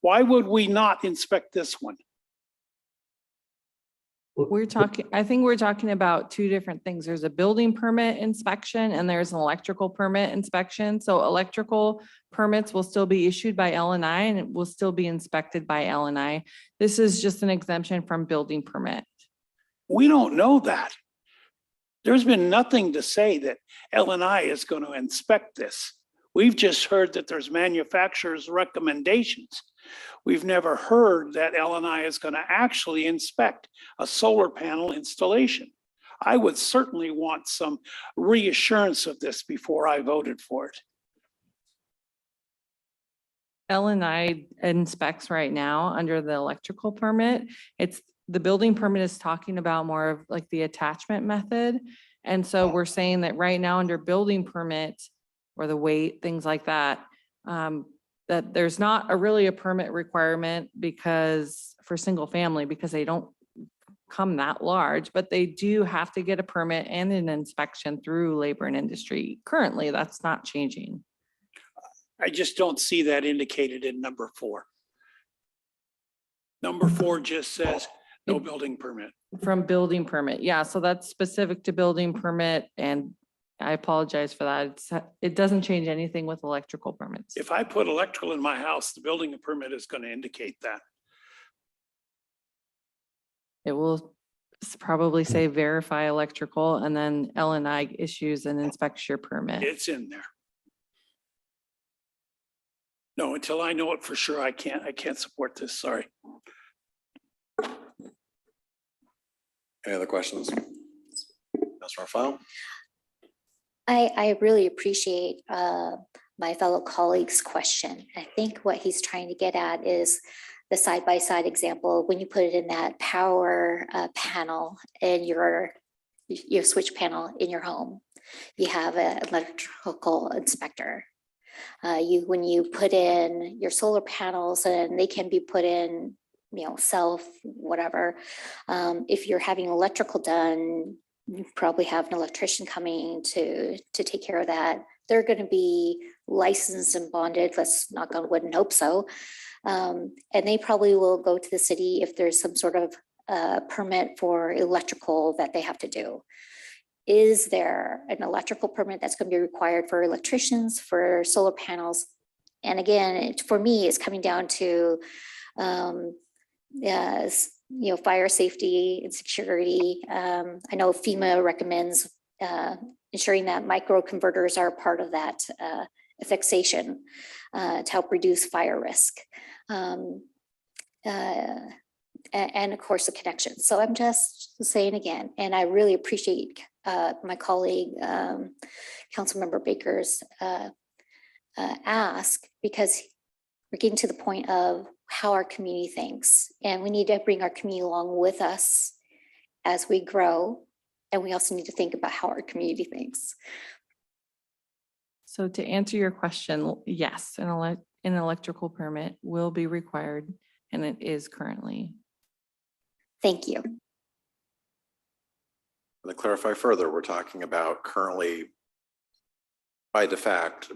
C: Why would we not inspect this one?
L: I think we're talking about two different things. There's a building permit inspection and there's an electrical permit inspection. So electrical permits will still be issued by LNI and it will still be inspected by LNI. This is just an exemption from building permit.
C: We don't know that. There's been nothing to say that LNI is going to inspect this. We've just heard that there's manufacturers' recommendations. We've never heard that LNI is going to actually inspect a solar panel installation. I would certainly want some reassurance of this before I voted for it.
L: LNI inspects right now under the electrical permit. The building permit is talking about more of like the attachment method. And so we're saying that right now under building permit or the weight, things like that, that there's not really a permit requirement because for single family because they don't come that large, but they do have to get a permit and an inspection through labor and industry. Currently, that's not changing.
C: I just don't see that indicated in number 4. Number 4 just says no building permit.
L: From building permit, yeah, so that's specific to building permit, and I apologize for that. It doesn't change anything with electrical permits.
C: If I put electrical in my house, the building permit is going to indicate that.
L: It will probably say verify electrical, and then L&I issues an inspection permit.
C: It's in there. No, until I know it for sure, I can't support this, sorry.
A: Any other questions? Councilor File?
G: I really appreciate my fellow colleague's question. I think what he's trying to get at is the side-by-side example, when you put it in that power panel in your switch panel in your home, you have an electrical inspector. When you put in your solar panels, and they can be put in, self, whatever. If you're having electrical done, you probably have an electrician coming to take care of that. They're going to be licensed and bonded. Let's knock on wood and hope so. And they probably will go to the city if there's some sort of permit for electrical that they have to do. Is there an electrical permit that's going to be required for electricians, for solar panels? And again, for me, it's coming down to fire safety and security. I know FEMA recommends ensuring that micro converters are part of that fixation to help reduce fire risk. And of course the connection. So I'm just saying again, and I really appreciate my colleague, Councilmember Baker's ask, because we're getting to the point of how our community thinks, and we need to bring our community along with us as we grow. And we also need to think about how our community thinks.
L: So to answer your question, yes, an electrical permit will be required, and it is currently.
G: Thank you.
A: And to clarify further, we're talking about currently by de facto,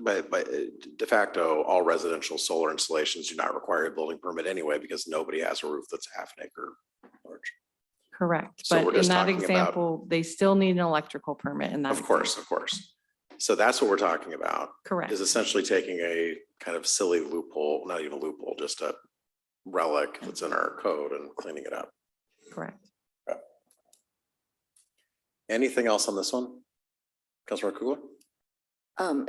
A: all residential solar installations do not require a building permit anyway, because nobody has a roof that's half an acre large.
L: Correct,
A: So we're
L: but in
A: just
L: that
A: talking about-
L: example, they still need an electrical permit in that.
A: Of course. So that's what we're talking about.
L: Correct.
A: Is essentially taking a kind of silly loophole, not even a loophole, just a relic that's in our code and cleaning it up.
L: Correct.
A: Okay. Anything else on this one? Councilor Kugler?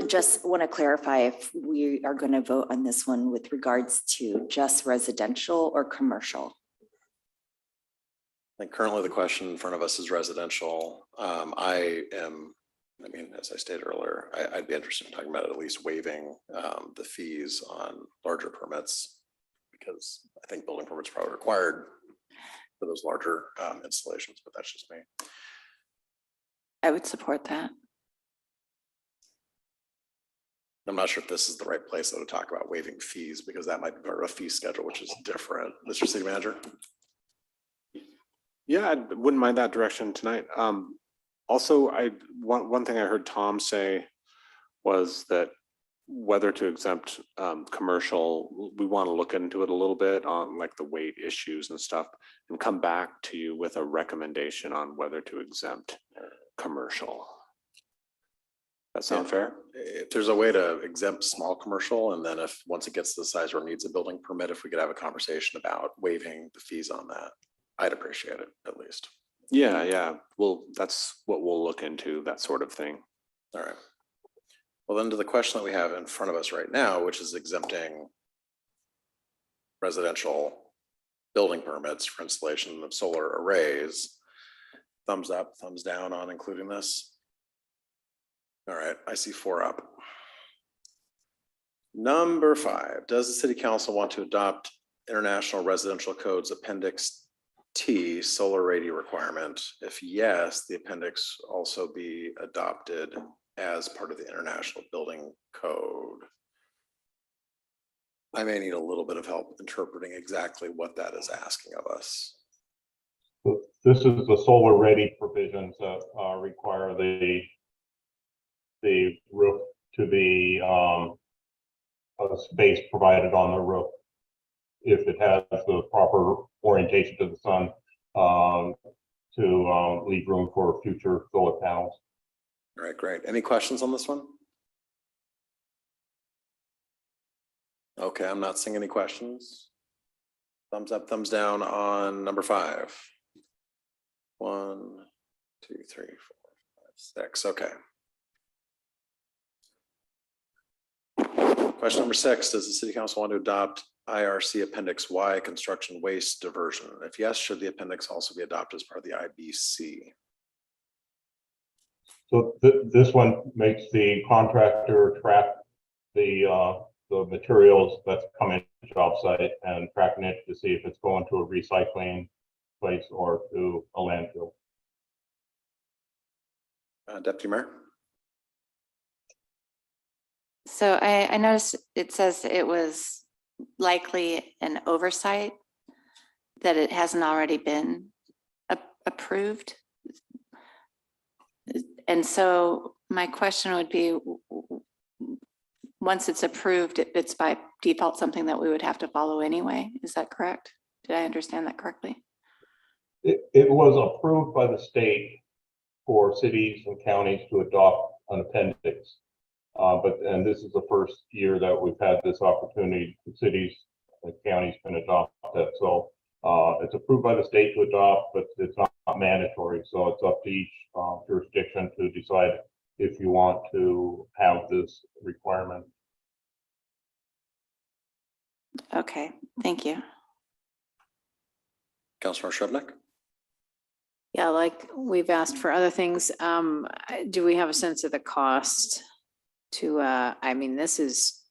J: Just want to clarify if we are going to vote on this one with regards to just residential or commercial.
A: I think currently the question in front of us is residential. As I stated earlier, I'd be interested in talking about at least waiving the fees on larger permits, because I think building permits are probably required for those larger installations, but that's just me.
K: I would support that.
A: I'm not sure if this is the right place though to talk about waiving fees, because that might be part of a fee schedule, which is different. Mr. City Manager?
F: Yeah, I wouldn't mind that direction tonight. Also, one thing I heard Tom say was that whether to exempt commercial, we want to look into it a little bit on like the weight issues and stuff, and come back to you with a recommendation on whether to exempt commercial. That sound fair?
A: If there's a way to exempt small commercial, and then if, once it gets to the size where it needs a building permit, if we could have a conversation about waiving the fees on that, I'd appreciate it at least.
F: Yeah. Well, that's what we'll look into, that sort of thing.
A: All right. Well, then to the question that we have in front of us right now, which is exempting residential building permits for installation of solar arrays. Thumbs up, thumbs down on including this. All right, I see 4 up. Number 5, does the city council want to adopt International Residential Codes Appendix T solar array requirement? If yes, the appendix also be adopted as part of the International Building Code. I may need a little bit of help interpreting exactly what that is asking of us.
M: This is the solar ready provisions that require the roof to be a space provided on the roof if it has the proper orientation to the sun to leave room for future solar panels.
A: All right, great. Any questions on this one? Okay, I'm not seeing any questions. Thumbs up, thumbs down on number 5. 1, 2, 3, 4, 5, 6. Okay. Question number 6, does the city council want to adopt IRC Appendix Y, construction waste diversion? If yes, should the appendix also be adopted as part of the IBC?
M: So this one makes the contractor track the materials that's coming to the job site and tracking it to see if it's going to a recycling place or to a landfill.
A: Deputy Mayor?
K: So I noticed it says it was likely an oversight that it hasn't already been approved. And so my question would be, once it's approved, it's by default something that we would have to follow anyway. Is that correct? Did I understand that correctly?
M: It was approved by the state for cities and counties to adopt an appendix. And this is the first year that we've had this opportunity. The cities and counties can adopt that. So it's approved by the state to adopt, but it's not mandatory. So it's up to each jurisdiction to decide if you want to have this requirement.
K: Okay, thank you.
A: Councilor Shrubnik?
I: Yeah, like we've asked for other things. Do we have a sense of the cost to, I mean, this is,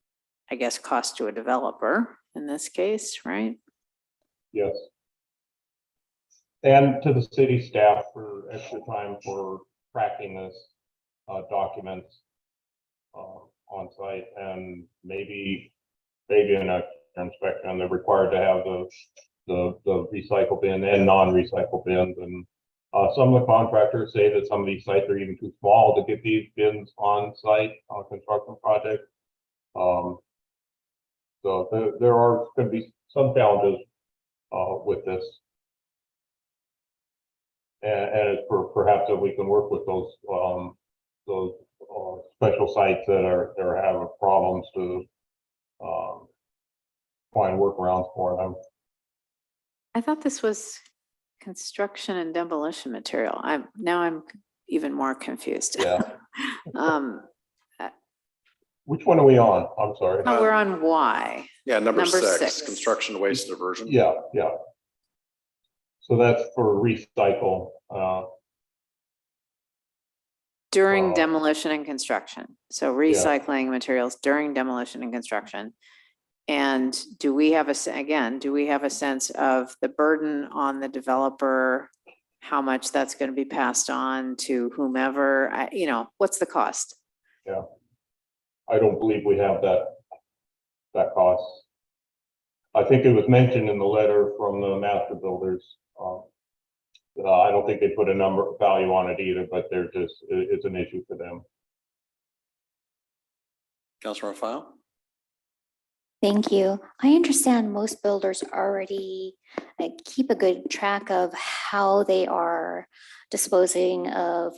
I: I guess, cost to a developer in this case, right?
M: Yes. And to the city staff for extra time for tracking this documents on site, and maybe an extra inspection. They're required to have the recycle bin and non-recycle bins, and some of the contractors say that some of these sites are even too small to get these bins on site on a construction project. So there are going to be some challenges with this, and it's perhaps that we can work with those special sites that are having problems to find workarounds for them.
I: I thought this was construction and demolition material. I'm even more confused.
M: Yeah.
I: Uh,
M: Which one are we on? I'm sorry.
I: oh, we're on Y.
A: Yeah, number
I: Number
A: 6,
I: six.
A: construction waste diversion.
M: Yeah. So that's for recycle.
I: During demolition and construction. So recycling materials during demolition and construction. And do we have do we have a sense of the burden on the developer, how much that's going to be passed on to whomever, what's the cost?
M: Yeah. I don't believe we have that cost. I think it was mentioned in the letter from the master builders. I don't think they put a value on it either, but it's an issue for them.
A: Councilor File?
G: Thank you. I understand most builders already keep a good track of how they are disposing of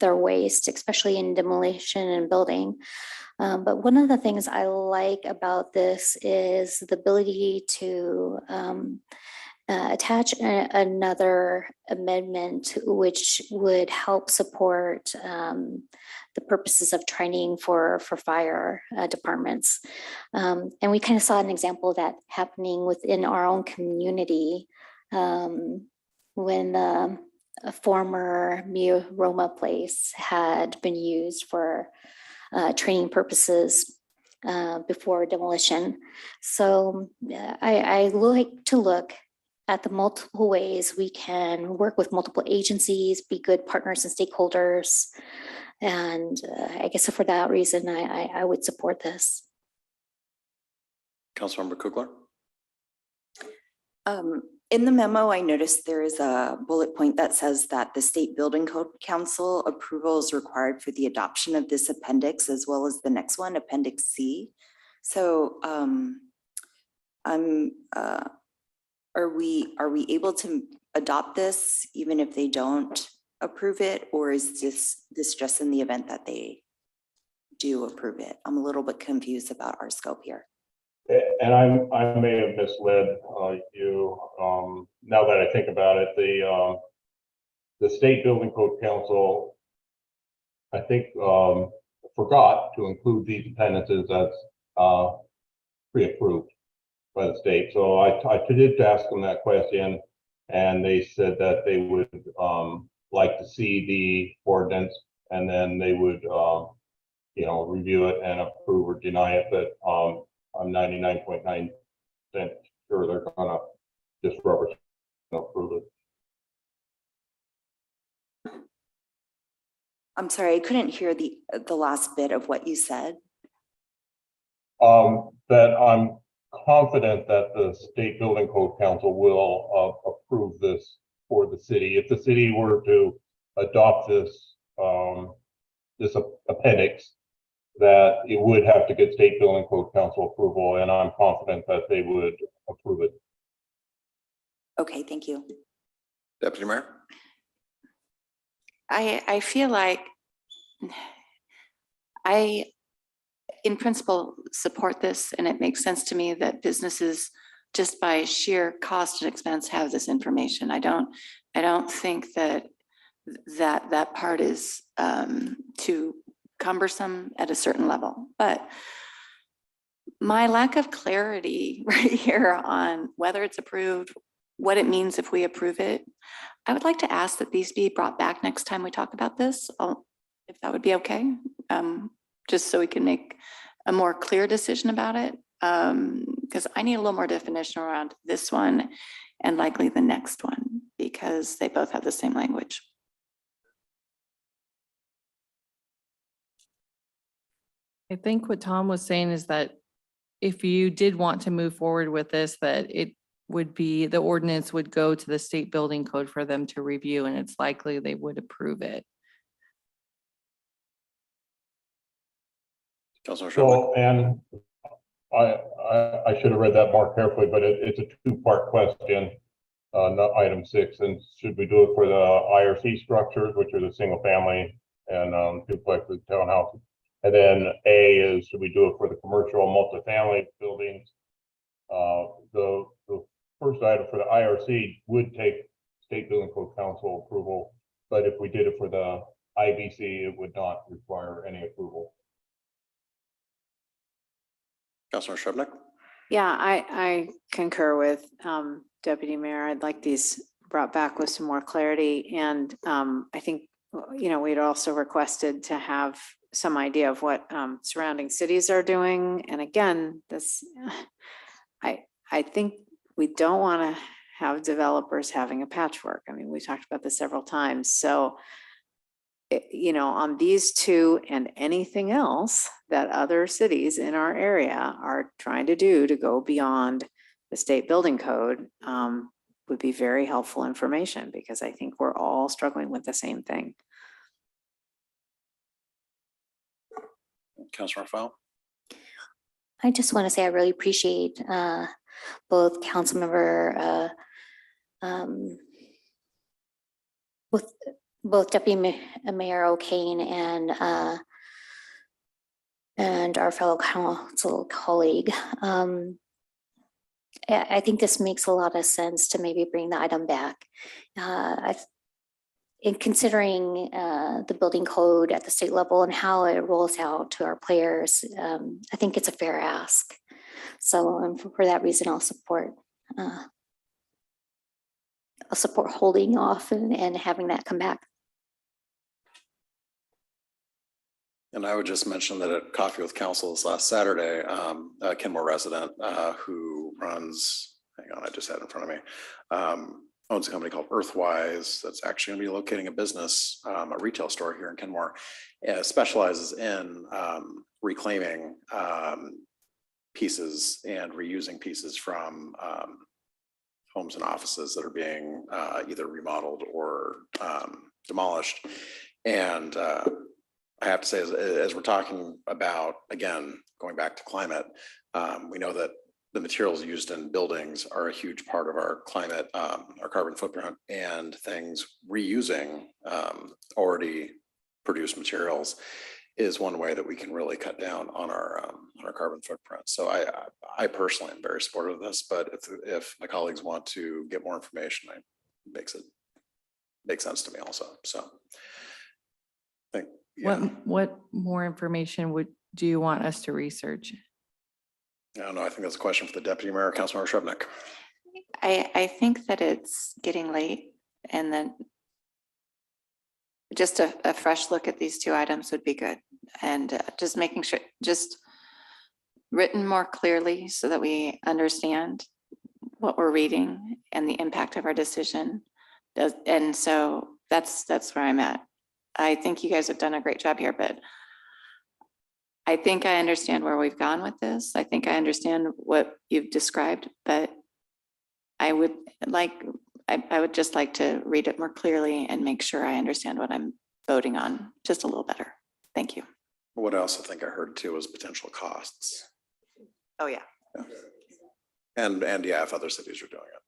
G: their waste, especially in demolition and building. But one of the things I like about this is the ability to attach another amendment which would help support the purposes of training for fire departments. And we kind of saw an example of that happening within our own community when a former Mia Roma place had been used for training purposes before demolition. So I like to look at the multiple ways we can work with multiple agencies, be good partners and stakeholders. And I guess for that reason, I would support this.
A: Councilmember Kugler?
J: In the memo, I noticed there is a bullet point that says that the State Building Code Council approval is required for the adoption of this appendix as well as the next one, Appendix C. So are we able to adopt this even if they don't approve it, or is this just in the event that they do approve it? I'm a little bit confused about our scope here.
M: And I may have misled you. Now that I think about it, the State Building Code Council, I think, forgot to include these appendices as pre-approved by the state. So I did ask them that question, and they said that they would like to see the ordinance, and then they would review it and approve or deny it. But I'm 99.9% sure they're gonna just rubber approve it.
J: I'm sorry, I couldn't hear the last bit of what you said.
M: That I'm confident that the State Building Code Council will approve this for the city. If the city were to adopt this appendix, that it would have to get State Building Code Council approval, and I'm confident that they would approve it.
J: Okay, thank you.
A: Deputy Mayor?
K: I feel like I, in principle, support this, and it makes sense to me that businesses, just by sheer cost and expense, have this information. I don't think that part is too cumbersome at a certain level, but my lack of clarity right here on whether it's approved, what it means if we approve it, I would like to ask that these be brought back next time we talk about this, if that would be okay, just so we can make a more clear decision about it, because I need a little more definition around this one and likely the next one, because they both have the same language.
L: I think what Tom was saying is that if you did want to move forward with this, that it would be, the ordinance would go to the State Building Code for them to review, and it's likely they would approve it.
A: Councilor
M: So, and I should have read that more carefully, but it's a two-part question, not item 6. And should we do it for the IRC structures, which are the single family and duplexes, townhouses? And then A is, should we do it for the commercial multifamily buildings? The first item for the IRC would take State Building Code Council approval, but if we did it for the IBC, it would not require any approval.
A: Councilor Shrubnik?
I: Yeah, I concur with Deputy Mayor. I'd like these brought back with some more clarity. And I think, we'd also requested to have some idea of what surrounding cities are doing. And again, I think we don't want to have developers having a patchwork. I mean, we talked about this several times. So, on these two and anything else that other cities in our area are trying to do to go beyond the state building code would be very helpful information, because I think we're all struggling with the same thing.
A: Councilor Fowl?
G: I just want to say I really appreciate both Councilmember with both Deputy Mayor O'Kane and our fellow council colleague. I think this makes a lot of sense to maybe bring the item back. In considering the building code at the state level and how it rolls out to our players, I think it's a fair ask. So for that reason, I'll support holding off and having that come back.
A: And I would just mention that at Coffee with Council this last Saturday, a Kenmore resident who runs, hang on, I just had it in front of me, owns a company called Earthwise that's actually going to be locating a business, a retail store here in Kenmore, specializes in reclaiming pieces and reusing pieces from homes and offices that are being either remodeled or demolished. And I have to say, as we're talking about, again, going back to climate, we know that the materials used in buildings are a huge part of our climate, our carbon footprint, and things reusing already produced materials is one way that we can really cut down on our carbon footprint. So I personally am very supportive of this, but if my colleagues want to get more information, it makes sense to me also. So I think, yeah,
L: What more information do you want us to research?
A: I don't know. I think that's a question for the deputy mayor, Councilmember Shrubnik.
K: I think that it's getting late and then just a fresh look at these two items would be good. And just making sure, just written more clearly so that we understand what we're reading and the impact of our decision. And so that's where I'm at. I think you guys have done a great job here, but I think I understand where we've gone with this. I think I understand what you've described, but I would just like to read it more clearly and make sure I understand what I'm voting on just a little better. Thank you.
A: What else I think I heard too was potential costs.
K: Oh, yeah.
A: And yeah, if other cities are doing it.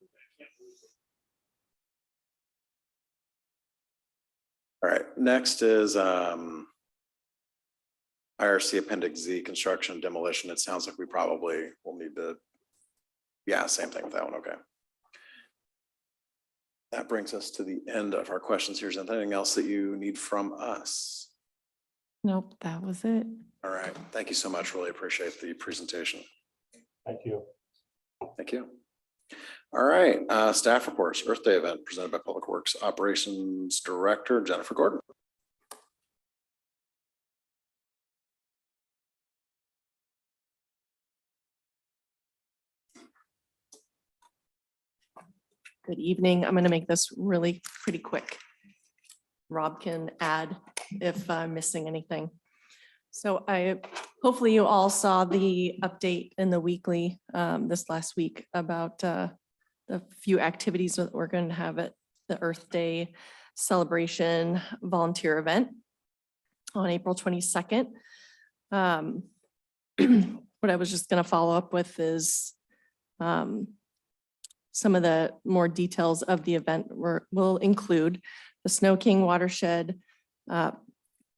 A: All right, next is IRC Appendix Z, construction and demolition. It sounds like we probably will need to, yeah, same thing with that one, okay. That brings us to the end of our questions here. Is there anything else that you need from us?
L: Nope, that was it.
A: All right, thank you so much. Really appreciate the presentation.
M: Thank you.
A: Thank you. All right, staff reports, Earth Day event presented by Public Works Operations Director, Jennifer Gordon.
O: Good evening. I'm going to make this really pretty quick. Rob can add if I'm missing anything. So hopefully you all saw the update in the weekly this last week about the few activities that we're going to have at the Earth Day celebration volunteer event on April 22nd. What I was just going to follow up with is some of the more details of the event will include the Snow King watershed.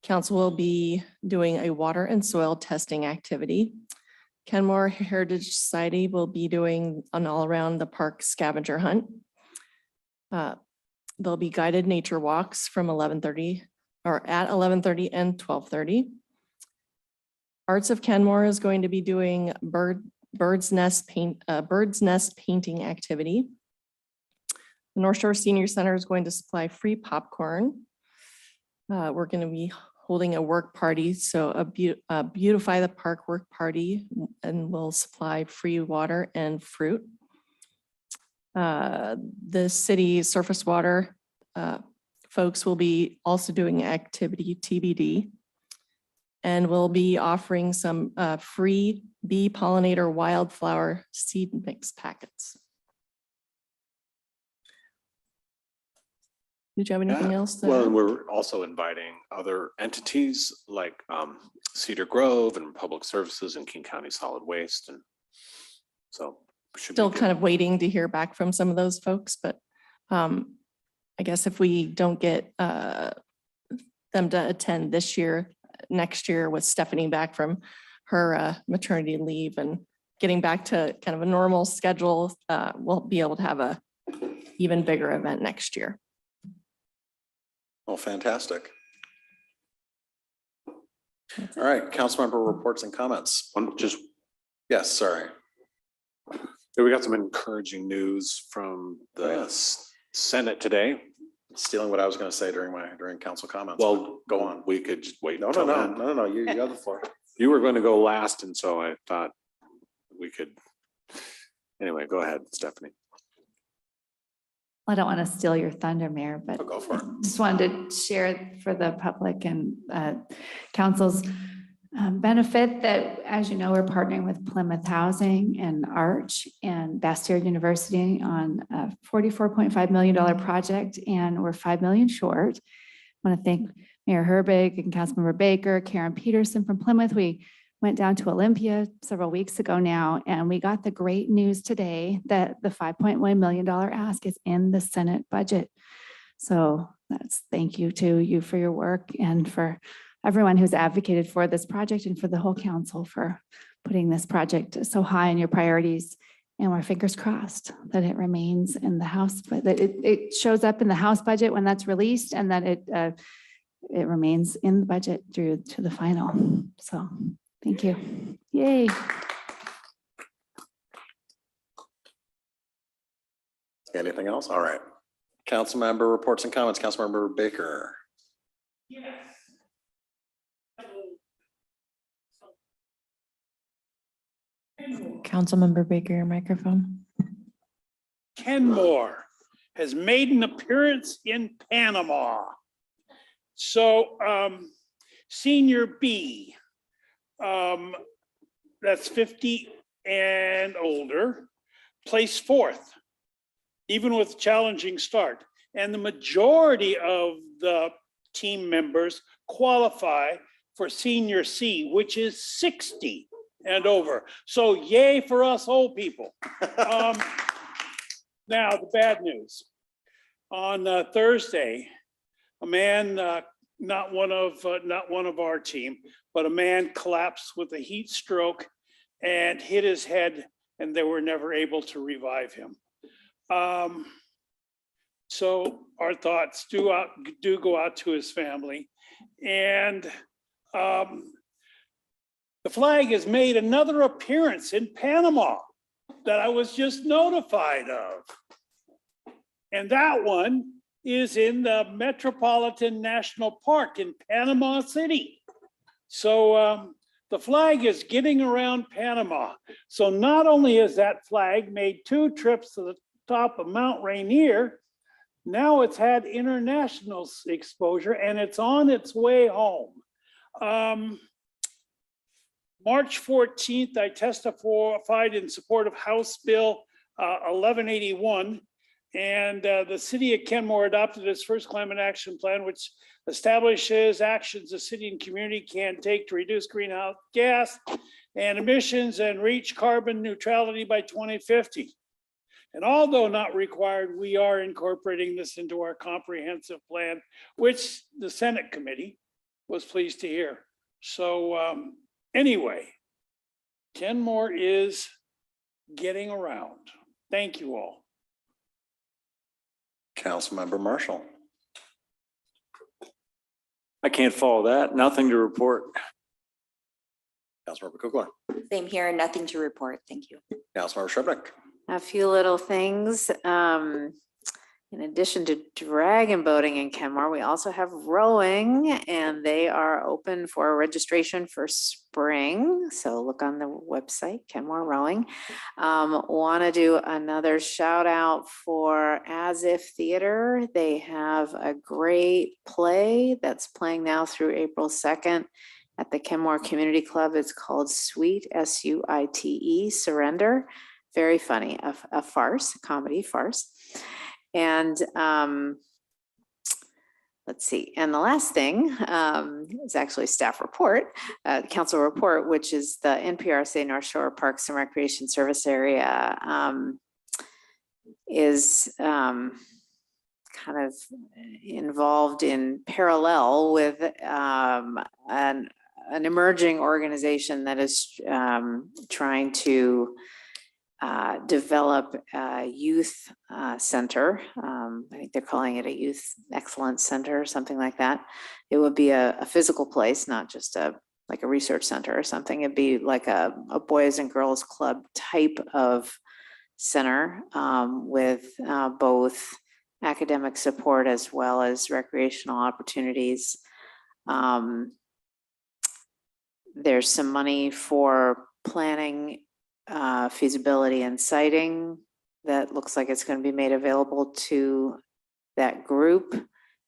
O: Council will be doing a water and soil testing activity. Kenmore Heritage Society will be doing an all around the park scavenger hunt. There'll be guided nature walks from 11:30 or at 11:30 and 12:30. Arts of Kenmore is going to be doing bird's nest painting activity. The Northshore Senior Center is going to supply free popcorn. We're going to be holding a work party, so a beautify the park work party, and we'll supply free water and fruit. The city surface water folks will be also doing activity TBD, and we'll be offering some free bee pollinator wildflower seed mix packets. Did you have anything else?
F: Well, and we're also inviting other entities like Cedar Grove and Public Services and King County Solid Waste. And so
O: still kind of waiting to hear back from some of those folks, but I guess if we don't get them to attend this year, next year with Stephanie back from her maternity leave and getting back to kind of a normal schedule, we'll be able to have a even bigger event next year.
A: Well, fantastic. All right, council member reports and comments. Yes, sorry.
F: We got some encouraging news from the Senate today.
A: Stealing what I was going to say during council comments.
F: Well,
A: go on.
F: We could just wait.
A: No. You have the floor.
F: You were going to go last, and so I thought we could. Anyway, go ahead, Stephanie.
P: I don't want to steal your thunder, Mayor, but
A: go for it.
P: Just wanted to share for the public and councils. benefit that, as you know, we're partnering with Plymouth Housing and Arch and Bastyr University on a $44.5 million project, and we're 5 million short. I want to thank Mayor Herbig and Councilmember Baker, Karen Peterson from Plymouth. We went down to Olympia several weeks ago now, and we got the great news today that the $5.1 million ask is in the Senate budget. So that's thank you to you for your work and for everyone who's advocated for this project and for the whole council for putting this project so high in your priorities. And we're fingers crossed that it remains in the House, but that it shows up in the House budget when that's released, and that it remains in the budget through to the final. So thank you. Yay.
A: Anything else? All right. Council member reports and comments. Councilmember Baker.
C: Yes.
B: Councilmember Baker, your microphone.
C: Kenmore has made an appearance in Panama. So senior B, that's 50 and older, placed fourth, even with a challenging start. And the majority of the team members qualify for senior C, which is 60 and over. So yay for us old people. Now, the bad news. On Thursday, a man, not one of our team, but a man collapsed with a heat stroke and hit his head, and they were never able to revive him. So our thoughts do go out to his family. And the flag has made another appearance in Panama that I was just notified of. And that one is in the Metropolitan National Park in Panama City. So the flag is getting around Panama. So not only has that flag made 2 trips to the top of Mount Rainier, now it's had international exposure and it's on its way home. March 14th, I testified in support of House Bill 1181. And the city of Kenmore adopted its first climate action plan, which establishes actions the city and community can take to reduce greenhouse gas and emissions and reach carbon neutrality by 2050. And although not required, we are incorporating this into our comprehensive plan, which the Senate committee was pleased to hear. So anyway, Kenmore is getting around. Thank you all.
A: Councilmember Marshall.
D: I can't follow that. Nothing to report.
A: Councilmember Kukla.
J: Same here, nothing to report. Thank you.
A: Councilmember Shrubnik.
I: A few little things. In addition to dragon boating in Kenmore, we also have rowing, and they are open for registration for spring. So look on the website, Kenmore Rowing. Want to do another shout out for As If Theater. They have a great play that's playing now through April 2nd at the Kenmore Community Club. It's called Sweet, S-U-I-T-E, Surrender. Very funny, a farce, a comedy farce. And let's see. And the last thing is actually staff report, council report, which is the NPRC Northshore Parks and Recreation Service Area is kind of involved in parallel with an emerging organization that is trying to develop a youth center. I think they're calling it a youth excellence center or something like that. It would be a physical place, not just like a research center or something. It'd be like a boys and girls club type of center with both academic support as well as recreational opportunities. There's some money for planning, feasibility and siting that looks like it's going to be made available to that group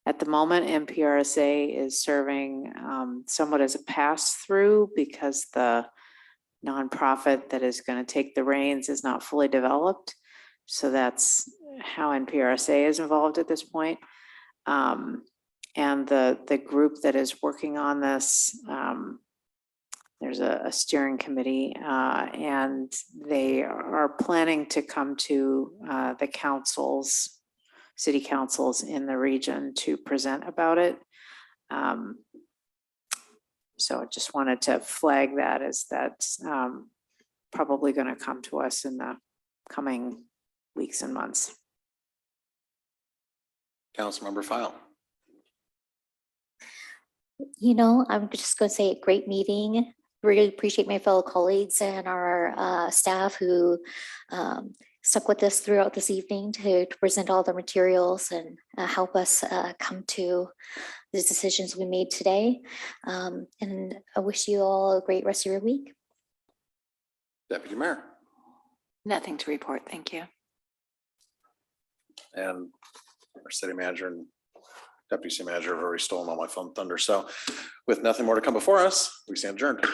I: At the moment, MPRSA is serving somewhat as a pass-through because the nonprofit that is going to take the reins is not fully developed. So that's how NPRSA is involved at this point. And the group that is working on this, there's a steering committee, and they are planning to come to the councils, city councils in the region to present about it. So I just wanted to flag that as that's probably going to come to us in the coming weeks and months.
A: Councilmember File.
G: You know, I'm just going to say a great meeting. Really appreciate my fellow colleagues and our staff who stuck with us throughout this evening to present all the materials and help us come to the decisions we made today. And I wish you all a great rest of your week.
A: Deputy Mayor.
K: Nothing to report. Thank you.
A: And our city manager and deputy city manager have already stolen all my phone thunder. So with nothing more to come before us, we stand adjourned.